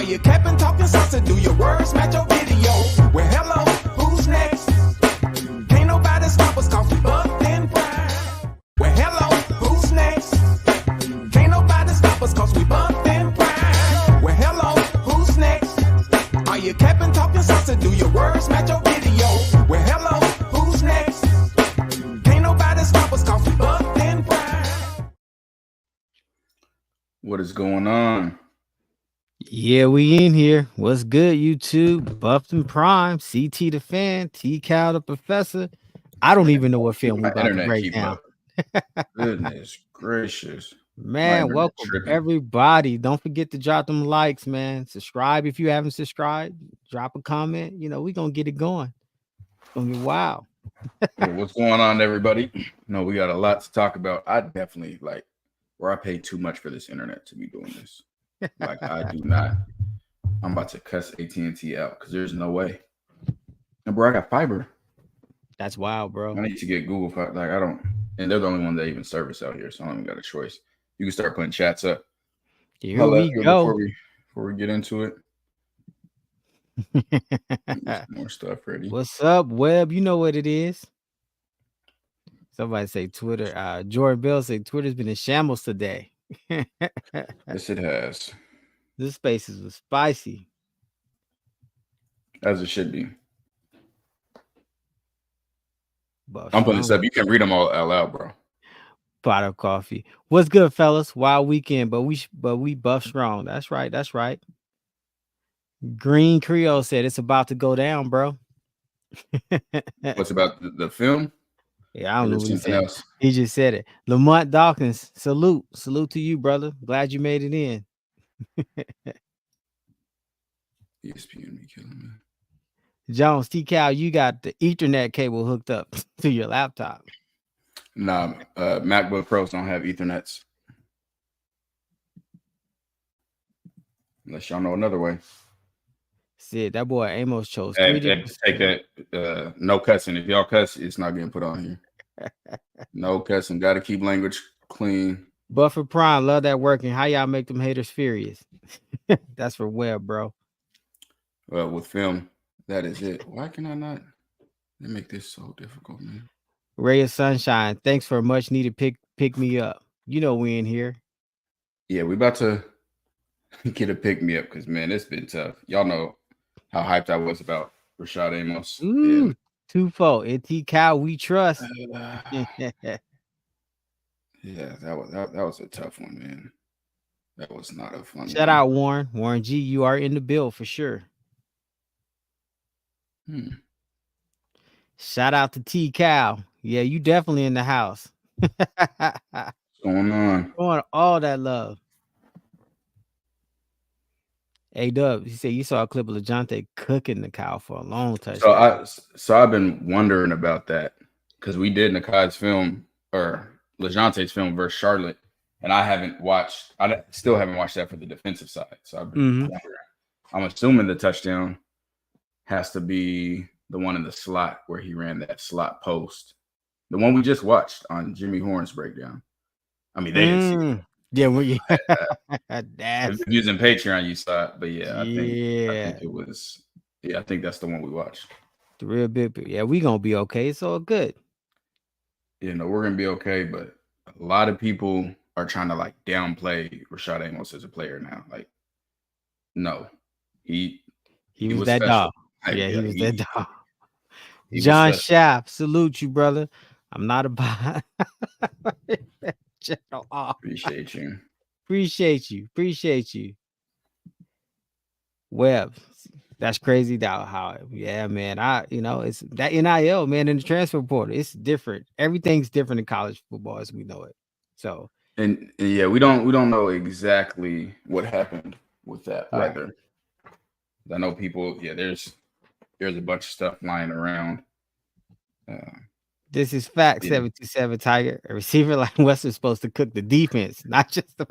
you capping, talking sauce, do your words match your video? Well, hello, who's next? Can't nobody stop us cause we bucked and prime. Well, hello, who's next? Can't nobody stop us cause we bucked and prime. Well, hello, who's next? Are you capping, talking sauce, do your words match your video? Well, hello, who's next? Can't nobody stop us cause we bucked and prime. What is going on? Yeah, we in here. What's good, YouTube? Buffed and Prime, CT the Fan, T-Cal the Professor. I don't even know what film we're about to break down. Goodness gracious. Man, welcome everybody. Don't forget to drop them likes, man. Subscribe if you haven't subscribed. Drop a comment. You know, we're going to get it going. It's going to be wild. What's going on, everybody? No, we got a lot to talk about. I definitely where I pay too much for this internet to be doing this. Like, I do not. I'm about to cuss AT&T out because there's no way. And bro, I got fiber. That's wild, bro. I need to get Google Fiber. Like, I don't, and they're the only one that even service out here, so I don't even got a choice. You can start putting chats up. Here we go. Before we get into it. More stuff ready. What's up, Web? You know what it is. Somebody say Twitter. Jordan Bell say Twitter's been in shambles today. Yes, it has. This spaces was spicy. As it should be. Buff I'm putting this up. You can read them all out loud, bro. Pot of coffee. What's good, fellas? Wild weekend, but we buff strong. That's right. That's right. Green Creole said it's about to go down, bro. What's about the film? Yeah, I don't know what he said. He just said it. Lamont Dawkins, salute to you, brother. Glad you made it in. ESPN be killing me. Jones, T-Cal, you got the Ethernet cable hooked up to your laptop. Nah, MacBook Pros don't have Ethernets. Unless y'all know another way. Sid, that boy Amos chose. Take that. No cussing. If y'all cuss, it's not getting put on here. No cussing. Got to keep language clean. Buffer Prime, love that working. How y'all make them haters furious? That's for Web, bro. Well, with film, that is it. Why can I not? They make this so difficult, man. Ray of Sunshine, thanks for a much needed pick me up. You know we in here. Yeah, we about to get a pick me up because, man, it's been tough. Y'all know how hyped I was about Rashad Amos. Ooh, twofold. T-Cal, we trust. Yeah, that was a tough one, man. That was not a fun Shout out Warren. Warren G, you are in the bill for sure. Shout out to T-Cal. Yeah, you definitely in the house. What's going on? Going all that love. A-Dub, he said you saw a clip of LeJohntay cooking the cow for a long time. So I've been wondering about that because we did Nikai's film or LeJohntay's film versus Charlotte, and I still haven't watched that for the defensive side. So I've been wondering. I'm assuming the touchdown has to be the one in the slot where he ran that slot post. The one we just watched on Jimmy Horn's breakdown. I mean, they didn't see it. Yeah, if you're using Patreon, you saw it, but I think it was. Yeah, I think that's the one we watched. The real big. Yeah, we gonna be okay. It's all good. You know, we're gonna be okay, but a lot of people are trying to downplay Rashad Amos as a player now. Like, no, he was that dog. Yeah, he was that dog. John Schaff, salute you, brother. I'm not about. Appreciate you. Web, that's crazy. How man. It's that NIL, man, in the transfer portal. It's different. Everything's different in college football as we know it. So and yeah, we don't know exactly what happened with that either. I know people. Yeah, there's a bunch of stuff lying around. This is fact. 727 Tiger. A receiver like West is supposed to cook the defense, not just the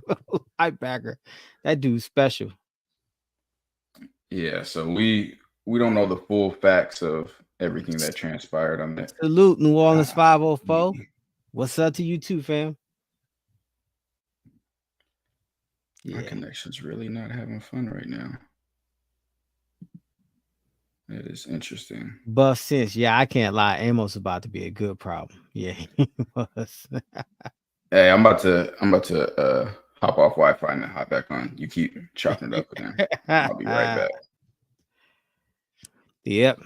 linebacker. That dude's special. Yeah, so we don't know the full facts of everything that transpired on that. Salute New Orleans 504. What's up to you too, fam? My connection's really not having fun right now. It is interesting. Buff sense. Yeah, I can't lie. Amos is about to be a good problem. Yeah, he was. Hey, I'm about to hop off Wi-Fi and then hop back on. You keep chopping it up again. I'll be right back. Yep.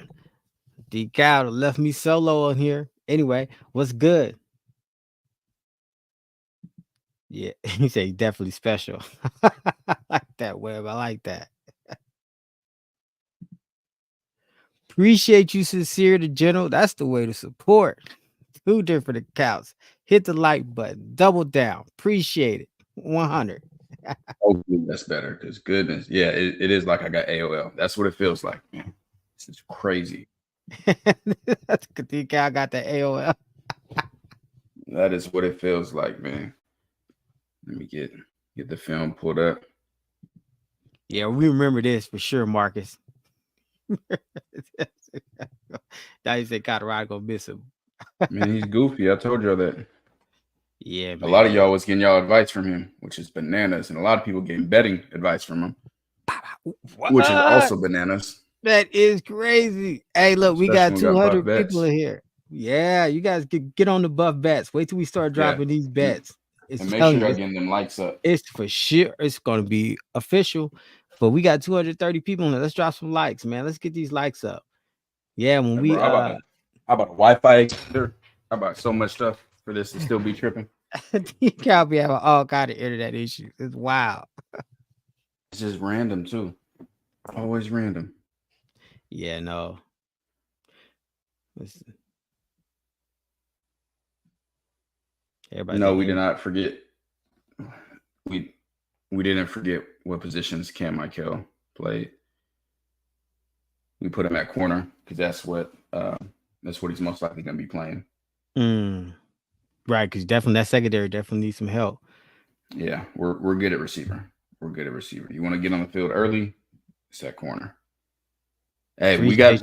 Decal left me solo on here. Anyway, what's good? Yeah, he said definitely special. I like that, Web. I like that. Appreciate you, sincere to general. That's the way to support. 2 different accounts. Hit the like button. Double down. Appreciate it. 100. Hopefully that's better. Because goodness, yeah, it is like I got AOL. That's what it feels like, man. This is crazy. That's good. Decal got the AOL. That is what it feels like, man. Let me get the film pulled up. Yeah, we remember this for sure, Marcus. Now you say Colorado gonna miss him. Man, he's goofy. I told y'all that. Yeah, man. A lot of y'all was getting y'all advice from him, which is bananas, and a lot of people getting betting advice from him, which is also bananas. That is crazy. Hey, look, we got Especially when we got 200 buff people bets. in here. Yeah, you guys get on the buff bets. Wait till we start dropping these bets. It's And make sure telling y'all you, getting them likes up. it's for sure. It's gonna be official. But we got 230 people in there. Let's drop some likes, man. Let's get these likes up. Yeah, when we How about a Wi-Fi extender? How about so much stuff for this to still be tripping? you can't be having all kind of internet issues. It's wild. It's just random too. Always random. Yeah, no. Listen. Everybody No, we did not forget. We didn't forget what positions Cam Michael played. We put him at corner because that's what he's most likely going to be playing. Right, because definitely that secondary definitely needs some help. Yeah, we're good at receiver. We're good at receiver. You want to get on the field early, it's at corner. Hey, we got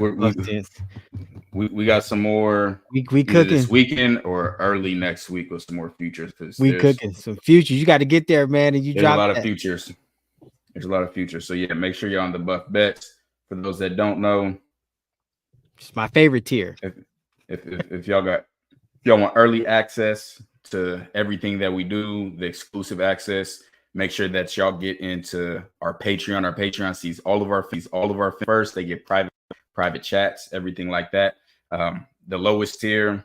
some more. We cooking this weekend or early next week with some more futures because we cooking some futures. You got to get there, man, and you drop a lot of futures. There's a lot of futures. So yeah, make sure you're on the buff bets. For those that don't know, it's my favorite tier. If y'all want early access to everything that we do, the exclusive access, make sure that y'all get into our Patreon. Our Patreon sees all of our first. They get private chats, everything like that. The lowest tier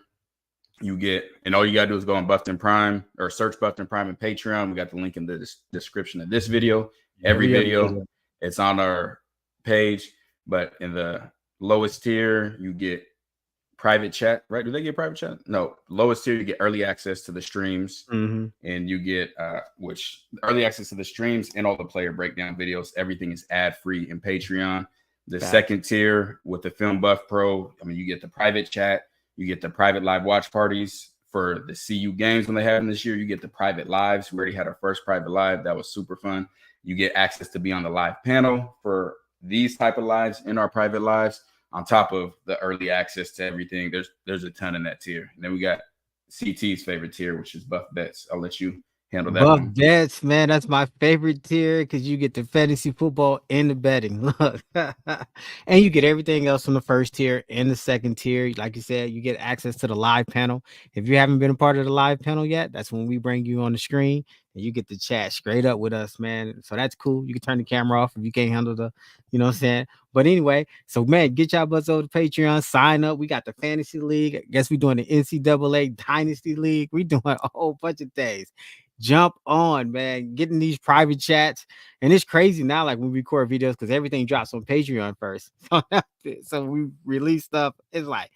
you get, and all you gotta do is go on Buffed and Prime or search Buffed and Prime and Patreon. We got the link in the description of this video. Every video, it's on our page. But in the lowest tier, you get private chat, right? Do they get private chat? No, lowest tier, you get early access to the streams, and you get which early access to the streams and all the player breakdown videos. Everything is ad free in Patreon. The second tier with the Film Buff Pro, I mean, you get the private chat, you get the private live watch parties for the CU games when they have them this year. You get the private lives. We already had our first private live. That was super fun. You get access to be on the live panel for these type of lives in our private lives, on top of the early access to everything. There's a ton in that tier. And then we got CT's favorite tier, which is Buff Bets. I'll let you handle that. Buff Bets, man, that's my favorite tier because you get the fantasy football and the betting. Look, and you get everything else from the first tier and the second tier. Like you said, you get access to the live panel. If you haven't been a part of the live panel yet, that's when we bring you on the screen and you get to chat straight up with us, man. So that's cool. You can turn the camera off if you can't handle the, you know what I'm saying? But anyway, so man, get y'all butts over to Patreon, sign up. We got the fantasy league. I guess we're doing the NCAA Dynasty League. We're doing a whole bunch of things. Jump on, man, getting these private chats. And it's crazy now, like when we record videos, because everything drops on Patreon first. So we release stuff. It's like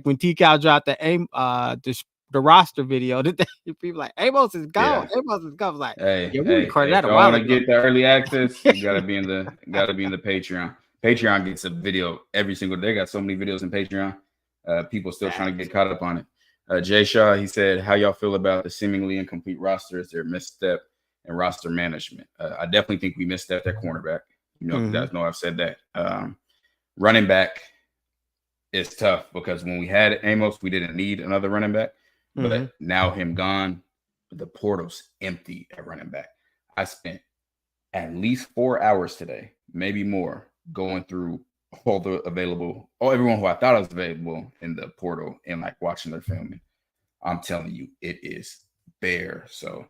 when T-Cal dropped the roster video, people like Amos is gone. Yeah. Amos is gone. Like, we recorded that a while ago. If you want to get the early access, you gotta be in the Patreon. Patreon gets a video every single day. Got so many videos in Patreon. People still trying to get caught up on it. Jay Shaw, he said, how y'all feel about the seemingly incomplete roster? Is there a misstep in roster management? I definitely think we misstepped at cornerback. You know, you guys know I've said that. Running back is tough because when we had Amos, we didn't need another running back. But now him gone, the portal's empty at running back. I spent at least 4 hours today, maybe more, going through everyone who I thought was available in the portal and like watching their film. I'm telling you, it is bare. So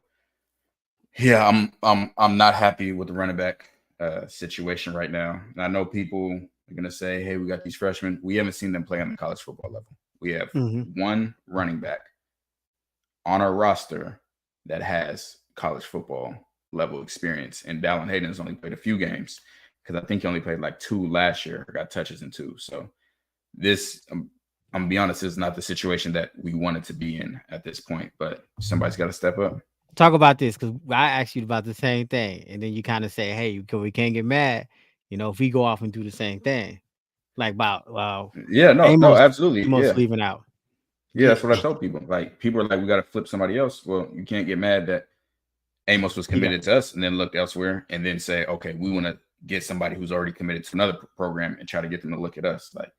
yeah, I'm not happy with the running back situation right now. And I know people are gonna say, hey, we got these freshmen. We haven't seen them play on the college football level. We have one running back on our roster that has college football level experience, and Dallin Hayden has only played a few games because I think he only played like 2 last year, got touches in 2. So this, I'm gonna be honest, is not the situation that we wanted to be in at this point, but somebody's got to step up. Talk about this, because I asked you about the same thing, and then you kind of say, hey, we can't get mad, if we go off and do the same thing, like about No, absolutely, Amos leaving out. Yeah, that's what I told people. Like, people are like, we got to flip somebody else. Well, you can't get mad that Amos was committed to us and then look elsewhere and then say, okay, we want to get somebody who's already committed to another program and try to get them to look at us. Like,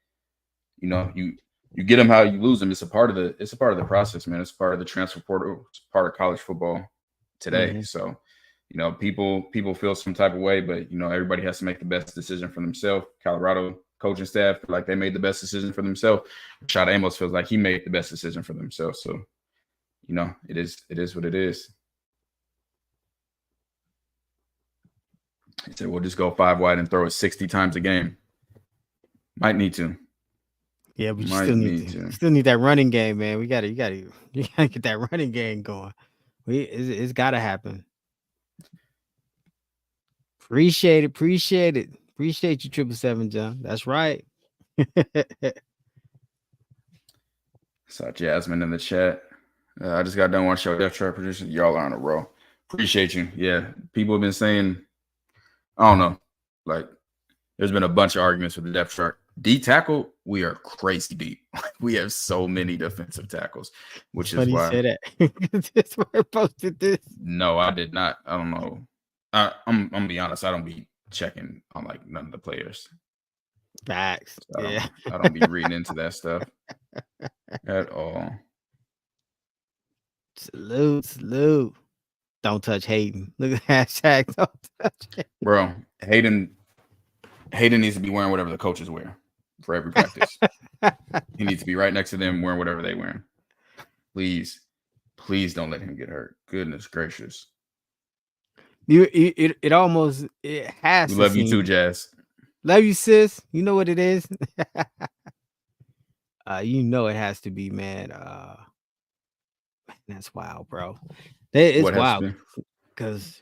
you get them how you lose them. It's a part of the process, man. It's part of the transfer portal. It's part of college football today. So, people feel some type of way, but everybody has to make the best decision for themselves. Colorado coaching staff feel like they made the best decision for themselves. Rashad Amos feels like he made the best decision for themselves. So, it is what it is. He said, we'll just go 5 wide and throw it 60 times a game. Might need to. Yeah, but you still need that running game, man. You gotta get that running game going. It's gotta happen. Appreciate it. Appreciate you, 777 John. That's right. Saw Jasmine in the chat. I just got done one show. Depth chart producers, y'all are on a roll. Appreciate you. Yeah, people have been saying, I don't know, like there's been a bunch of arguments with the depth chart. D tackle, we are crazy deep. We have so many defensive tackles, which is why. You say that. That's why I posted this. No, I did not. I don't know. I'm gonna be honest. I don't be checking on like none of the players. Facts. I don't be reading into that stuff at all. Salute. Don't touch Hayden. Look at the hashtag. Don't touch Hayden. Bro, Hayden needs to be wearing whatever the coaches wear for every practice. He needs to be right next to them wearing whatever they wearing. Please don't let him get hurt. Goodness gracious. It almost has. We love you too, Jazz. Love you, sis. You know what it is. It has to be, man. That's wild, bro. It's wild because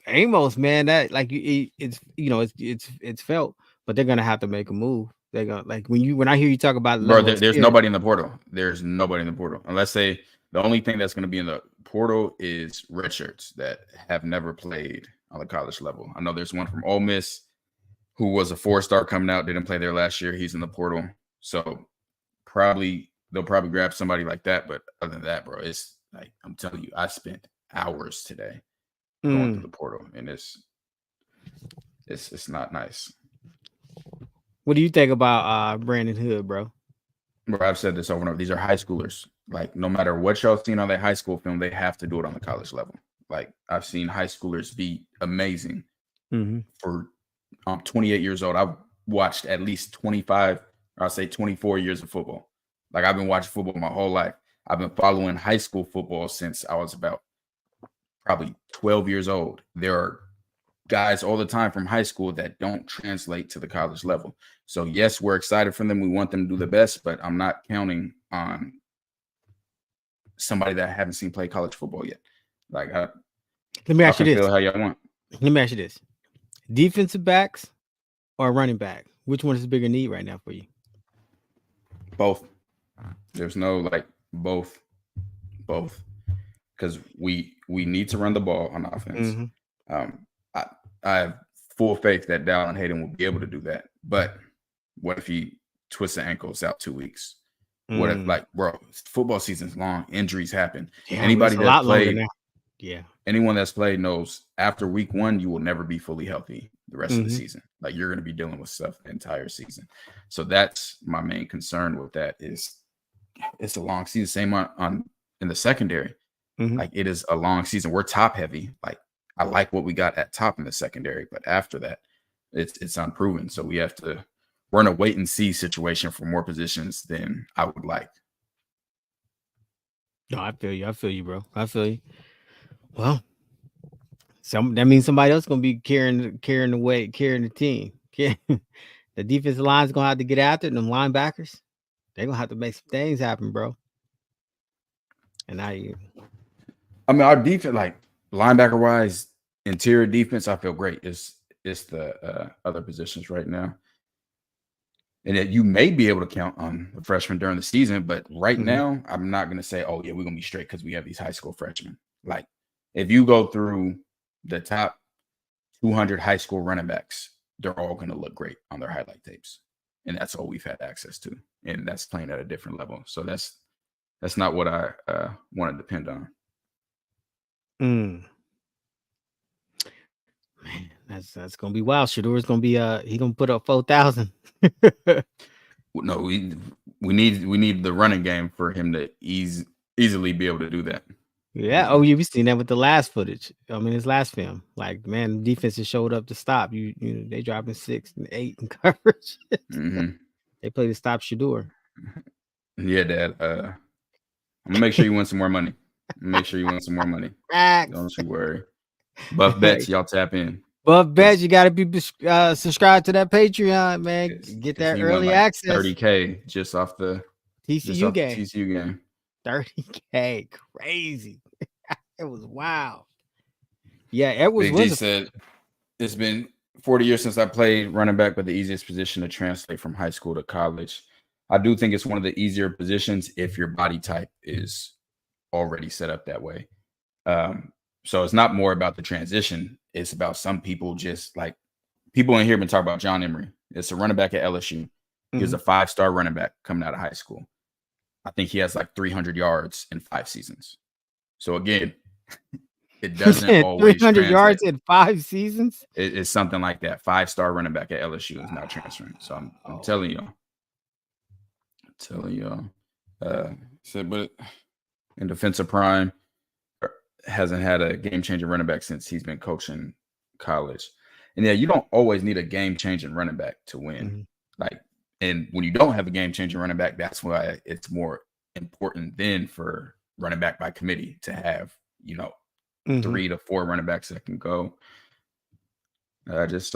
Amos, man. That like it's felt, but they're gonna have to make a move. They're gonna when I hear you talk about bro, there's nobody in the portal. There's nobody in the portal unless the only thing that's gonna be in the portal is redshirts that have never played on the college level. I know there's one from Ole Miss who was a 4-star coming out, didn't play there last year. He's in the portal, so they'll probably grab somebody like that. But other than that, bro, it's like I'm telling you, I spent hours today going through the portal, and it's not nice. What do you think about Brandon Hood, bro? Bro, I've said this over and over. These are high schoolers. Like, no matter what y'all seen on their high school film, they have to do it on the college level. Like, I've seen high schoolers be amazing. I'm 28 years old. I've watched at least 25, or I'll say 24 years of football. Like, I've been watching football my whole life. I've been following high school football since I was about probably 12 years old. There are guys all the time from high school that don't translate to the college level. So, yes, we're excited for them. We want them to do the best, but I'm not counting on somebody that I haven't seen play college football yet. Like, let me ask you this. How y'all want. Let me ask you this. Defensive backs or running back? Which one is the bigger need right now for you? Both. There's no both. Because we need to run the ball on offense. I have full faith that Dallin Hayden will be able to do that. But what if he twists the ankles out 2 weeks? What if, bro, football season's long, injuries happen. Yeah, Anybody that's played, anyone that's played knows after week 1, you will never be fully healthy the rest of the season. Like, you're going to be dealing with stuff the entire season. So that's my main concern with that is it's a long season. Same on in the secondary. Like, it is a long season. We're top heavy. Like, I like what we got at top in the secondary, but after that, it's unproven. So we have to we're in a wait and see situation for more positions than I would like. No, I feel you, bro. I feel you. Well, that means somebody else gonna be carrying the weight, carrying the team. The defensive line's gonna have to get after it. Them linebackers, they're gonna have to make some things happen, bro. And I mean, our defense, like linebacker wise, interior defense, I feel great. It's the other positions right now. And that you may be able to count on the freshmen during the season, but right now, I'm not going to say, oh, yeah, we're going to be straight because we have these high school freshmen. Like, if you go through the top 200 high school running backs, they're all going to look great on their highlight tapes. And that's all we've had access to. And that's playing at a different level. So that's not what I want to depend on. Man, that's gonna be wild. Shador's gonna be he gonna put up 4,000. No, we need the running game for him to easily be able to do that. Yeah. Oh, you've seen that with the last footage. I mean, his last film. Like, man, defenses showed up to stop you. You know, they dropping 6 and 8 in coverage. They play to stop Shador. Yeah, Dad. I'm gonna make sure you win some more money. Don't you worry. Buff bets, y'all tap in. Buff bets, you got to be subscribed to that Patreon, man. Get that early access. 30K just off the TCU game. TCU game. 30K, crazy. It was wild. Yeah, it was. Big G said it's been 40 years since I played running back, but the easiest position to translate from high school to college. I do think it's one of the easier positions if your body type is already set up that way. So it's not more about the transition. It's about some people just like people in here been talking about John Emery. It's a running back at LSU. He was a 5-star running back coming out of high school. I think he has like 300 yards in 5 seasons. So again, it doesn't always 300 yards in 5 seasons. It's something like that. 5-star running back at LSU is not transferring. So I'm telling y'all. But in defensive prime, hasn't had a game-changing running back since he's been coaching college. And yeah, you don't always need a game-changing running back to win. And when you don't have a game-changing running back, that's why it's more important then for running back by committee to have, 3 to 4 running backs that can go. I just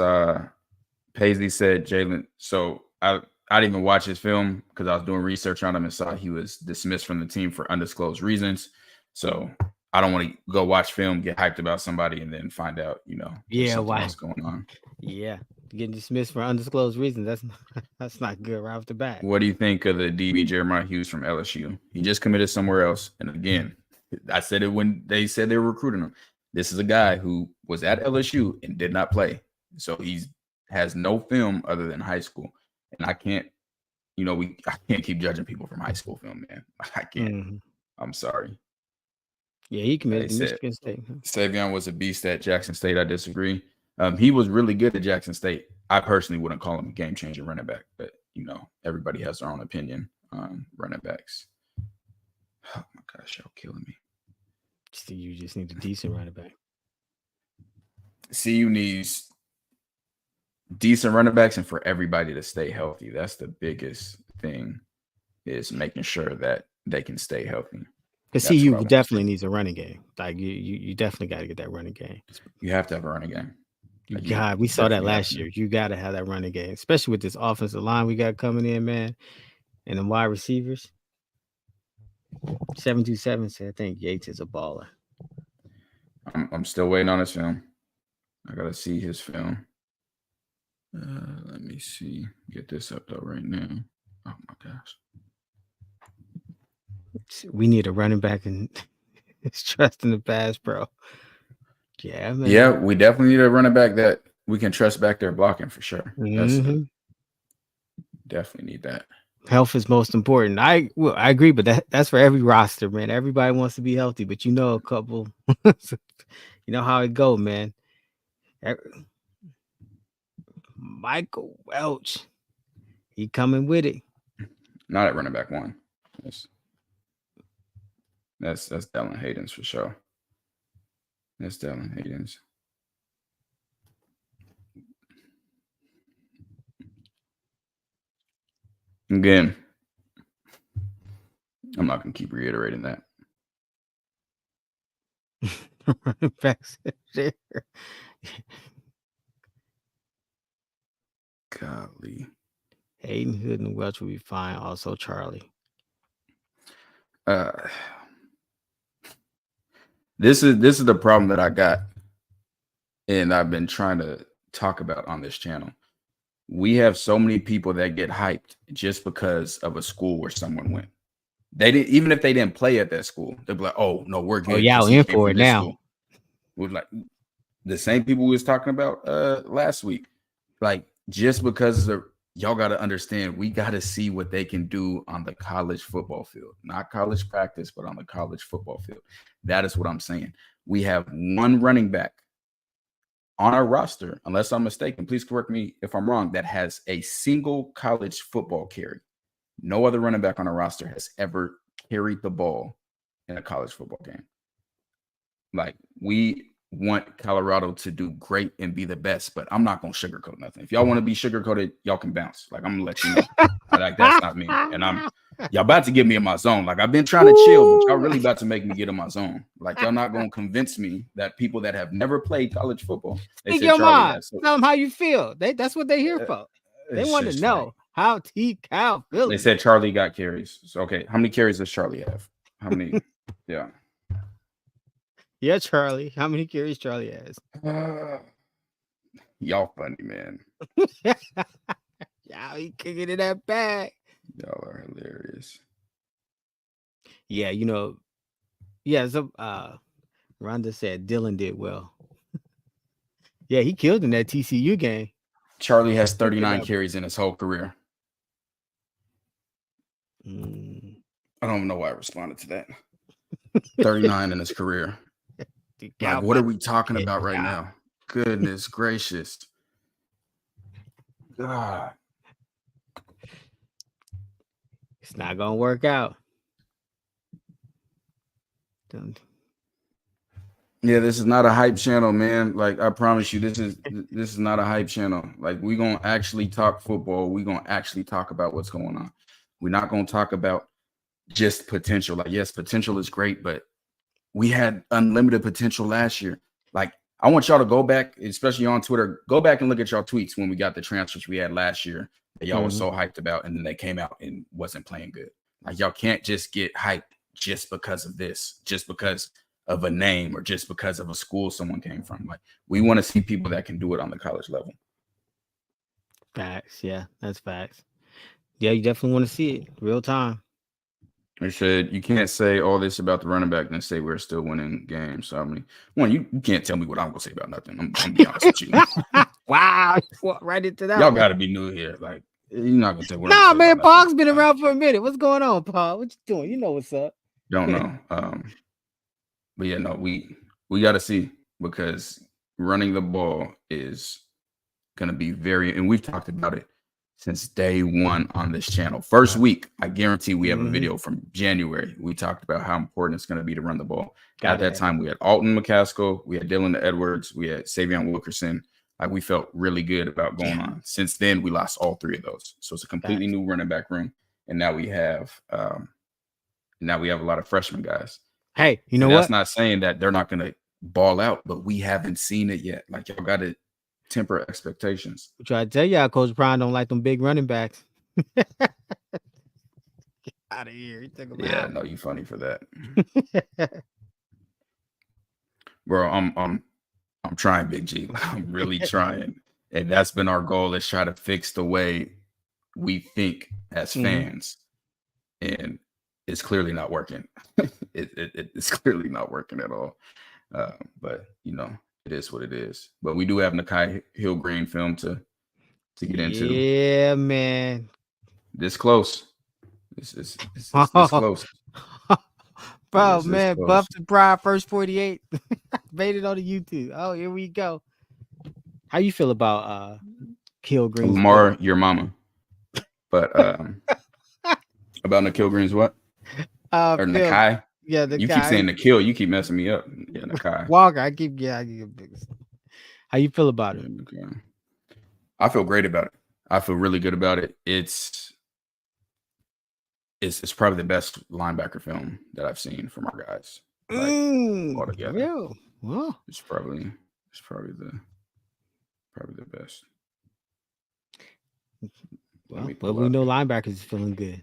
Paisley said Jalen. So I didn't even watch his film because I was doing research on him and saw he was dismissed from the team for undisclosed reasons. So I don't want to go watch film, get hyped about somebody, and then find out, what's going on. Yeah, getting dismissed for undisclosed reasons. That's not good right off the bat. What do you think of the DB Jeremiah Hughes from LSU? He just committed somewhere else. And again, I said it when they said they were recruiting him. This is a guy who was at LSU and did not play. So he has no film other than high school. And I can't, I can't keep judging people from high school film, man. I can't. I'm sorry. Yeah, he committed to Michigan State. Savion was a beast at Jackson State. I disagree. He was really good at Jackson State. I personally wouldn't call him a game-changing running back, but, everybody has their own opinion on running backs. Oh, my gosh, y'all killing me. You just need a decent running back. CU needs decent running backs and for everybody to stay healthy. That's the biggest thing, is making sure that they can stay healthy. Because CU definitely needs a running game. Like you definitely got to get that running game. You have to have a running game. God, we saw that last year. You got to have that running game, especially with this offensive line we got coming in, man, and the wide receivers. 727 said, I think Yates is a baller. I'm still waiting on his film. I gotta see his film. Let me see. Get this up though right now. Oh my gosh. We need a running back and his trust in the pass, bro. Yeah, man. Yeah, we definitely need a running back that we can trust back there blocking for sure. Definitely need that. Health is most important. I agree, but that's for every roster, man. Everybody wants to be healthy, but a couple. You know how it go, man. Michael Welch, he coming with it. Not at running back 1. That's Dylan Hayden's for sure. That's Dylan Hayden's. Again, I'm not going to keep reiterating that. Running backs there. Golly. Hayden Hood and Welch will be fine. Also, Charlie. This is the problem that I got, and I've been trying to talk about on this channel. We have so many people that get hyped just because of a school where someone went. They didn't, even if they didn't play at that school, they'd be like, "Oh no, we're good." Oh, y'all in for it now. We're like the same people we was talking about last week. Like, just because y'all got to understand, we got to see what they can do on the college football field, not college practice, but on the college football field. That is what I'm saying. We have one running back on our roster, unless I'm mistaken, please correct me if I'm wrong, that has a single college football carry. No other running back on our roster has ever carried the ball in a college football game. Like, we want Colorado to do great and be the best, but I'm not going to sugarcoat nothing. If y'all want to be sugarcoated, y'all can bounce. Like, I'm going to let you know. Like, that's not me. And y'all about to get me in my zone. Like, I've been trying to chill, but y'all really about to make me get in my zone. Like, y'all not going to convince me that people that have never played college football, they Speak said your Charlie mind. has. Tell them how you feel. That's what they're here for. They want to know how Cal feels. They said Charlie got carries. So, okay, how many carries does Charlie have? How many? Yeah. Yeah, Charlie. How many carries Charlie has? Y'all funny, man. Y'all he kicking in that bag. Y'all are hilarious. Yeah, you know. Yeah, so Rhonda said Dylan did well. Yeah, he killed in that TCU game. Charlie has 39 carries in his whole career. I don't even know why I responded to that. 39 in his career. Like, what are we talking about right now? Goodness gracious. God. It's not gonna work out. Yeah, this is not a hype channel, man. Like, I promise you, this is not a hype channel. Like, we're gonna actually talk football. We're gonna actually talk about what's going on. We're not gonna talk about just potential. Like, yes, potential is great, but we had unlimited potential last year. Like, I want y'all to go back, especially on Twitter, go back and look at y'all tweets when we got the transfers we had last year that y'all were so hyped about, and then they came out and wasn't playing good. Like, y'all can't just get hyped just because of this, just because of a name or just because of a school someone came from. Like, we want to see people that can do it on the college level. Facts. Yeah, that's facts. Yeah, you definitely want to see it real time. They said you can't say all this about the running back and say we're still winning games. So, I mean, one, you can't tell me what I'm gonna say about nothing. I'm gonna be honest with you. Wow, right into that. Y'all got to be new here. Like, you're not gonna say what nah, man. Paul's been around for a minute. What's going on, Paul? What you doing? You know what's up. Don't know. But yeah, no, we got to see, because running the ball is gonna be and we've talked about it since day one on this channel. First week, I guarantee we have a video from January. We talked about how important it's going to be to run the ball. At that time, we had Alton McCaskill, we had Dylan Edwards, we had Savion Wilkerson. Like, we felt really good about going on. Since then, we lost all three of those. So it's a completely new running back room. And now we have a lot of freshman guys. Hey, you know what? That's not saying that they're not going to ball out, but we haven't seen it yet. Like, y'all got to temper expectations. We try to tell y'all, Coach Brown don't like them big running backs. Get out of here. Yeah, no, you funny for that. Bro, I'm trying, Big G. I'm really trying. And that's been our goal, is try to fix the way we think as fans. And it's clearly not working. It's clearly not working at all. But, you know, it is what it is. But we do have Nikai Hill-Green film to get into. Yeah, man. This close. This close. Bro, man, Buff to Pride first 48. Made it on the YouTube. Oh, here we go. How you feel about Hill-Green? Lamar, your mama. But about Nikhai Green's what? Or Nikai? Yeah, the you keep saying Nikhil. You keep messing me up. Yeah, Nikai. Walker, I keep How you feel about it? Okay. I feel great about it. I feel really good about it. It's it's probably the best linebacker film that I've seen from our guys. Like all together. Real. Well, It's probably the best. Well, but we know linebackers is feeling good.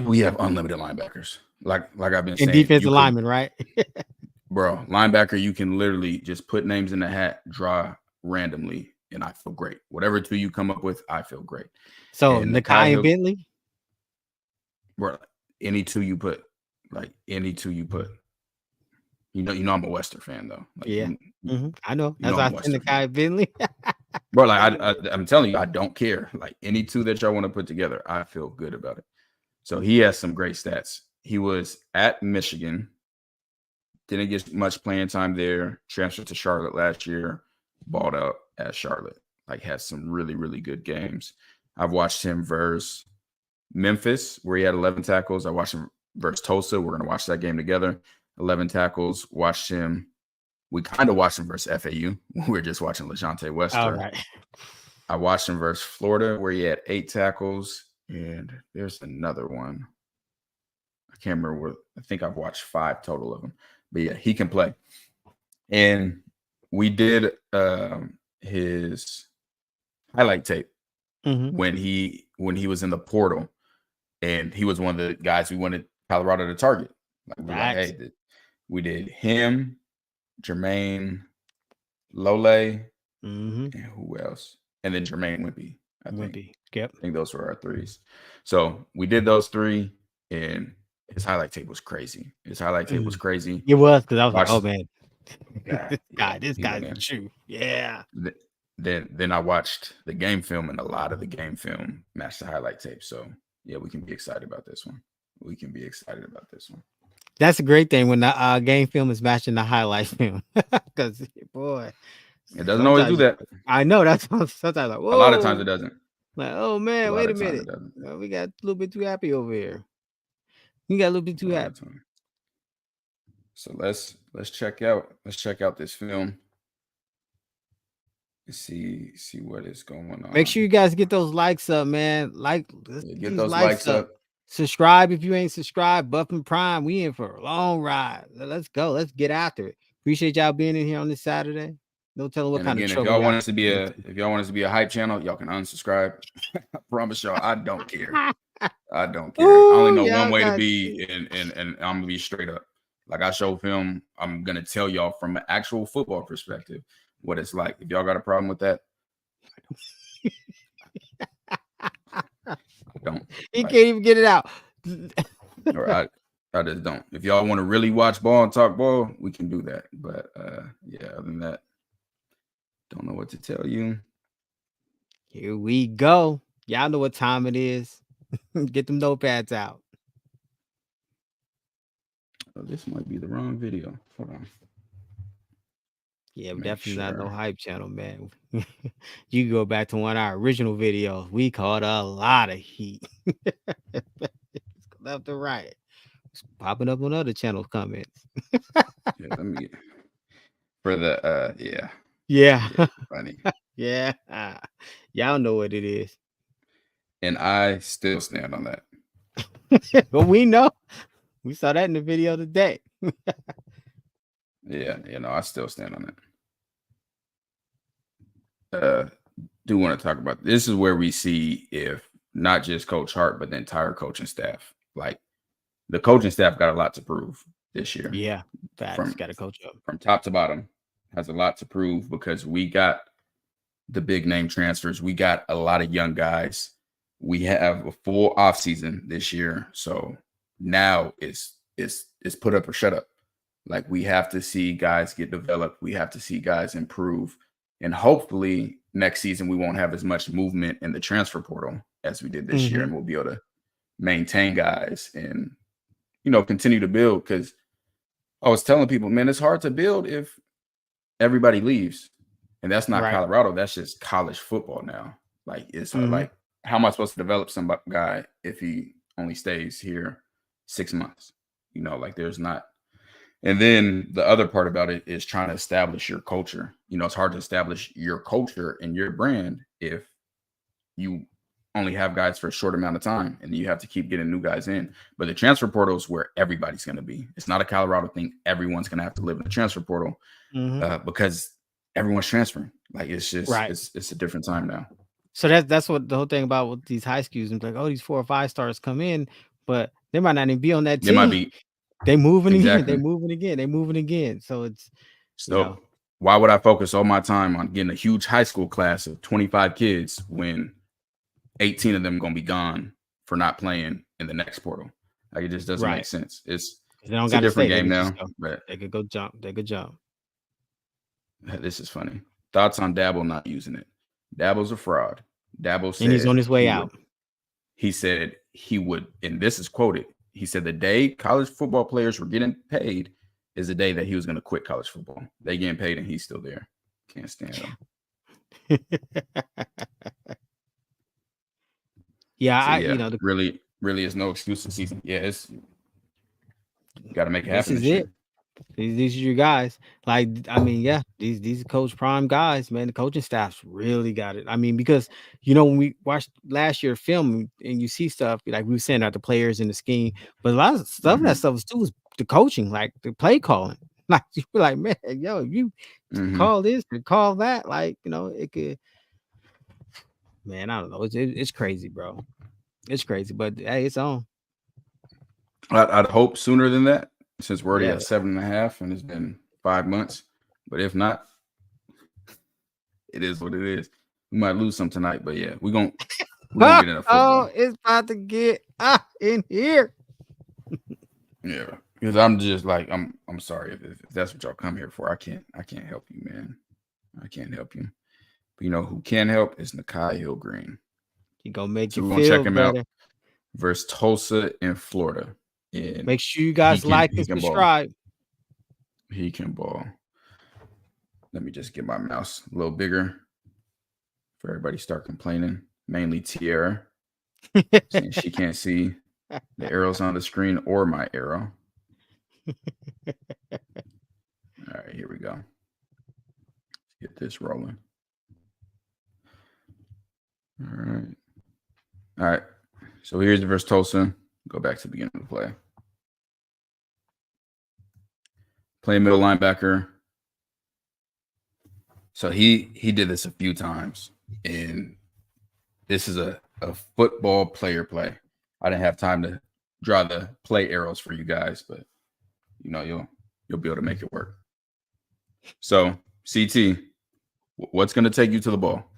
We have unlimited linebackers. Like I've been saying. And defensive linemen, right? Bro, linebacker, you can literally just put names in the hat, draw randomly, and I feel great. Whatever two you come up with, I feel great. So Nikai and Bentley? Bro, any two you put. You know I'm a Western fan though. Like, yeah. I know. That's why I said Nikai and Bentley. Bro, like I'm telling you, I don't care. Like any two that y'all want to put together, I feel good about it. So he has some great stats. He was at Michigan, didn't get much playing time there, transferred to Charlotte last year, balled out at Charlotte, like has some really, really good games. I've watched him versus Memphis, where he had 11 tackles. I watched him versus Tulsa. We're going to watch that game together. 11 tackles. Watched him. We kind of watched him versus FAU. We were just watching LeJontay Wester. All right. I watched him versus Florida, where he had 8 tackles. And there's another one. I can't remember what. I think I've watched 5 total of them. But yeah, he can play. And we did his highlight tape when he was in the portal, and he was one of the guys we wanted Colorado to target. Like, we did him, Jermaine Lole, and who else? And then Jermaine Wimpy. I think those were our 3s. So we did those 3, and his highlight tape was crazy. It was because I was like, oh man, this guy's the truth. Yeah. Then I watched the game film, and a lot of the game film matched the highlight tape. So yeah, we can be excited about this one. That's a great thing when the game film is matching the highlight film. Because boy, it doesn't always do that. I know that's sometimes like, whoa. A lot of times it doesn't. Like, oh man, wait a minute. We got a little bit too happy over here. You got a little bit too happy. So let's check out this film. See what is going on. Make sure you guys get those likes up, man. Get those likes up. Subscribe if you ain't subscribed. Buff and Prime, we in for a long ride. Let's go. Let's get after it. Appreciate y'all being in here on this Saturday. No telling what kind of trouble. If y'all want us to be a hype channel, y'all can unsubscribe. I promise y'all, I don't care. I don't care. Ooh, I only know one way to be, and I'm gonna be straight up. Like I show film, I'm gonna tell y'all from an actual football perspective what it's like. If y'all got a problem with that, I don't. He can't even get it out. Or I just don't. If y'all want to really watch ball and talk ball, we can do that. But yeah, other than that, don't know what to tell you. Here we go. Y'all know what time it is. Get them notepads out. Oh, this might be the wrong video. Hold on. Yeah, definitely not no hype channel, man. You can go back to one of our original videos. We caught a lot of heat. Left to right. It's popping up on other channels comments. Yeah, let me for the yeah. Yeah. Funny. Yeah. Y'all know what it is. And I still stand on that. But we know. We saw that in the video today. Yeah, I still stand on that. Do want to talk about this is where we see if not just Coach Hart, but the entire coaching staff. Like the coaching staff got a lot to prove this year. Yeah, facts. Got to coach up from top to bottom. Has a lot to prove because we got the big name transfers. We got a lot of young guys. We have a full off season this year, so now it's put up or shut up. Like we have to see guys get developed. We have to see guys improve, and hopefully next season we won't have as much movement in the transfer portal as we did this year, and we'll be able to maintain guys and continue to build. Because I was telling people, man, it's hard to build if everybody leaves, and that's not Colorado. That's just college football now. Like it's like, how am I supposed to develop some guy if he only stays here 6 months? Like there's not. And then the other part about it is trying to establish your culture. It's hard to establish your culture and your brand if you only have guys for a short amount of time, and you have to keep getting new guys in. But the transfer portal is where everybody's going to be. It's not a Colorado thing. Everyone's going to have to live in the transfer portal because everyone's transferring. Like it's just it's a different time now. So that's what the whole thing about with these high schools and like, oh, these 4 or 5 stars come in, but they might not even be on that team. They might be. They moving Exactly. again. They moving again. They moving again. So it's why would I focus all my time on getting a huge high school class of 25 kids when 18 of them are gonna be gone for not playing in the next portal? Like it just doesn't make sense. It's a different game now. But they could go jump. They could jump. This is funny. Thoughts on Dabble not using it? Dabble's a fraud. Dabble said, and he's on his way out. He said he would, and this is quoted. He said the day college football players were getting paid is the day that he was going to quit college football. They getting paid and he's still there. Can't stand him. Really is no excuse this season. Yeah, it's got to make it happen. This is it. These are your guys. Like, I mean, yeah, these are Coach Prime guys, man. The coaching staff's really got it. I mean, because when we watched last year film and you see stuff like we were saying about the players and the scheme, but a lot of stuff that stuff was too was the coaching, like the play calling. Like you were like, man, yo, you call this and call that, like it could. Man, I don't know. It's crazy, bro. It's crazy, but hey, it's on. I'd hope sooner than that. Since we're already at 7.5 and it's been 5 months, but if not, it is what it is. We might lose some tonight, but yeah, we're gonna get in a football. Oh, it's about to get in here. Yeah, because I'm just like I'm sorry if that's what y'all come here for. I can't help you, man. I can't help you. But who can help is Nikai Hill-Green. He gonna make you we're feel gonna check him better. out versus Tulsa in Florida. And make sure you guys like and subscribe. He can ball. Let me just get my mouse a little bigger for everybody start complaining. Mainly Tiara. Since she can't see the arrows on the screen or my arrow. All right, here we go. Let's get this rolling. All right. So here's the versus Tulsa. Go back to the beginning of the play. Play middle linebacker. So he did this a few times, and this is a football player play. I didn't have time to draw the play arrows for you guys, but you'll be able to make it work. So CT, what's going to take you to the ball?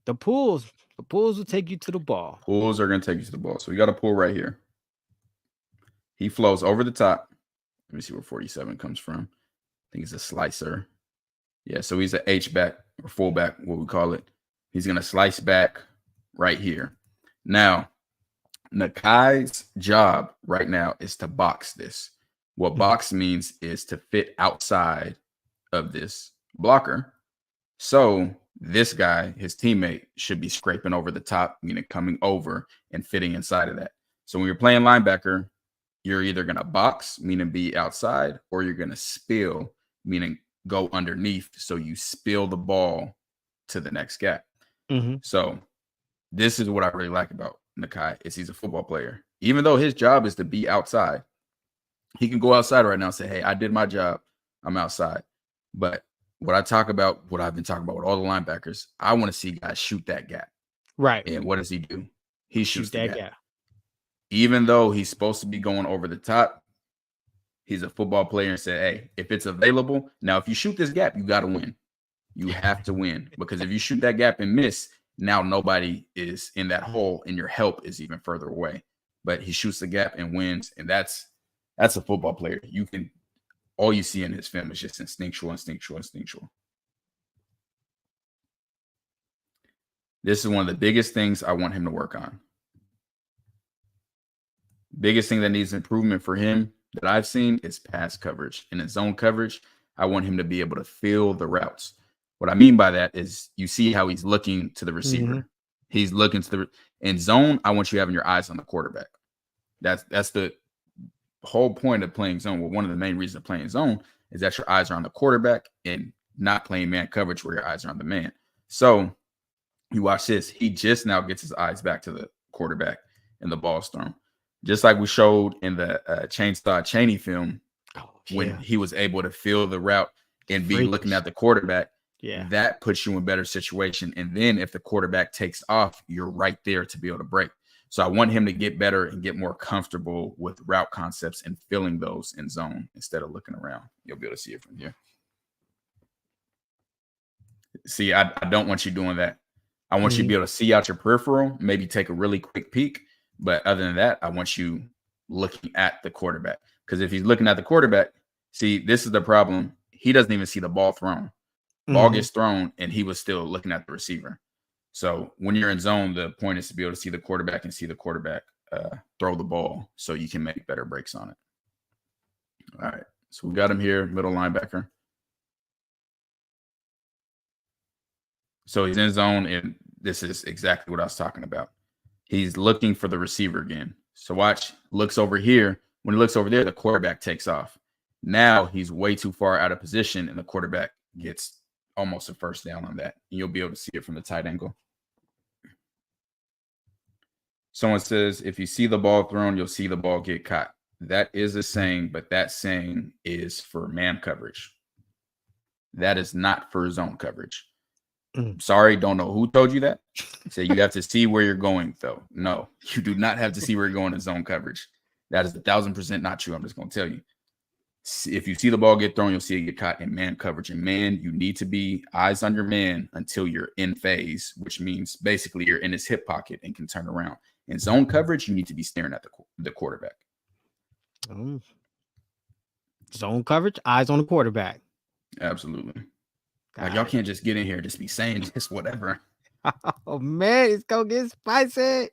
The pools will take you to the ball. Pools are going to take you to the ball. So we got a pool right here. He flows over the top. Let me see where 47 comes from. I think he's a slicer. Yeah, so he's an H-back or fullback, what we call it. He's going to slice back right here. Now, Nikai's job right now is to box this. What box means is to fit outside of this blocker. So this guy, his teammate, should be scraping over the top, meaning coming over and fitting inside of that. So when you're playing linebacker, you're either going to box, meaning be outside, or you're going to spill, meaning go underneath. So you spill the ball to the next gap. So this is what I really like about Nikai is he's a football player. Even though his job is to be outside, he can go outside right now and say, hey, I did my job. I'm outside. But what I've been talking about with all the linebackers, I want to see guys shoot that gap. Right. And what does he do? He shoots that gap. Even though he's supposed to be going over the top, he's a football player and said, hey, if it's available, now if you shoot this gap, you got to win. You have to win because if you shoot that gap and miss, now nobody is in that hole and your help is even further away. But he shoots the gap and wins, and that's a football player. All you see in his film is just instinctual. This is one of the biggest things I want him to work on. Biggest thing that needs improvement for him that I've seen is pass coverage. In his zone coverage, I want him to be able to feel the routes. What I mean by that is you see how he's looking to the receiver. He's looking to in zone. I want you having your eyes on the quarterback. That's the whole point of playing zone. Well, one of the main reasons of playing zone is that your eyes are on the quarterback and not playing man coverage where your eyes are on the man. So You watch this. He just now gets his eyes back to the quarterback and the ball's thrown. Just like we showed in the Chainsaw Chaney film, when he was able to feel the route and be looking at the quarterback, that puts you in better situation. And then if the quarterback takes off, you're right there to be able to break. So I want him to get better and get more comfortable with route concepts and feeling those in zone instead of looking around. You'll be able to see it from here. See, I don't want you doing that. I want you to be able to see out your peripheral, maybe take a really quick peek. But other than that, I want you looking at the quarterback. Because if he's looking at the quarterback, see, this is the problem. He doesn't even see the ball thrown. Ball gets thrown, and he was still looking at the receiver. So when you're in zone, the point is to be able to see the quarterback and see the quarterback throw the ball so you can make better breaks on it. All right. So we got him here, middle linebacker. So he's in zone, and this is exactly what I was talking about. He's looking for the receiver again. So watch, looks over here. When he looks over there, the quarterback takes off. Now he's way too far out of position, and the quarterback gets almost a first down on that. And you'll be able to see it from the tight angle. Someone says, if you see the ball thrown, you'll see the ball get caught. That is a saying, but that saying is for man coverage. That is not for zone coverage. Sorry, don't know who told you that. Say you have to see where you're going, though. No, you do not have to see where you're going in zone coverage. That is 1,000% not true. I'm just going to tell you. If you see the ball get thrown, you'll see it get caught in man coverage. And man, you need to be eyes on your man until you're in phase, which means basically you're in his hip pocket and can turn around. In zone coverage, you need to be staring at the quarterback. Zone coverage, eyes on the quarterback. Absolutely. Like, y'all can't just get in here and just be saying just whatever. Oh, man, it's going to get spicy.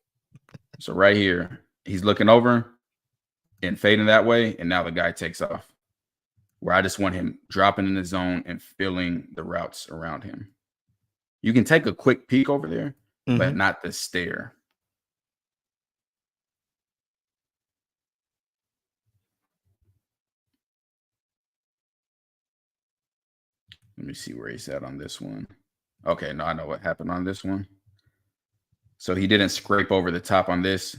So right here, he's looking over and fading that way, and now the guy takes off. Where I just want him dropping in the zone and feeling the routes around him. You can take a quick peek over there, but not the stare. Let me see where he's at on this one. Okay, no, I know what happened on this one. So he didn't scrape over the top on this.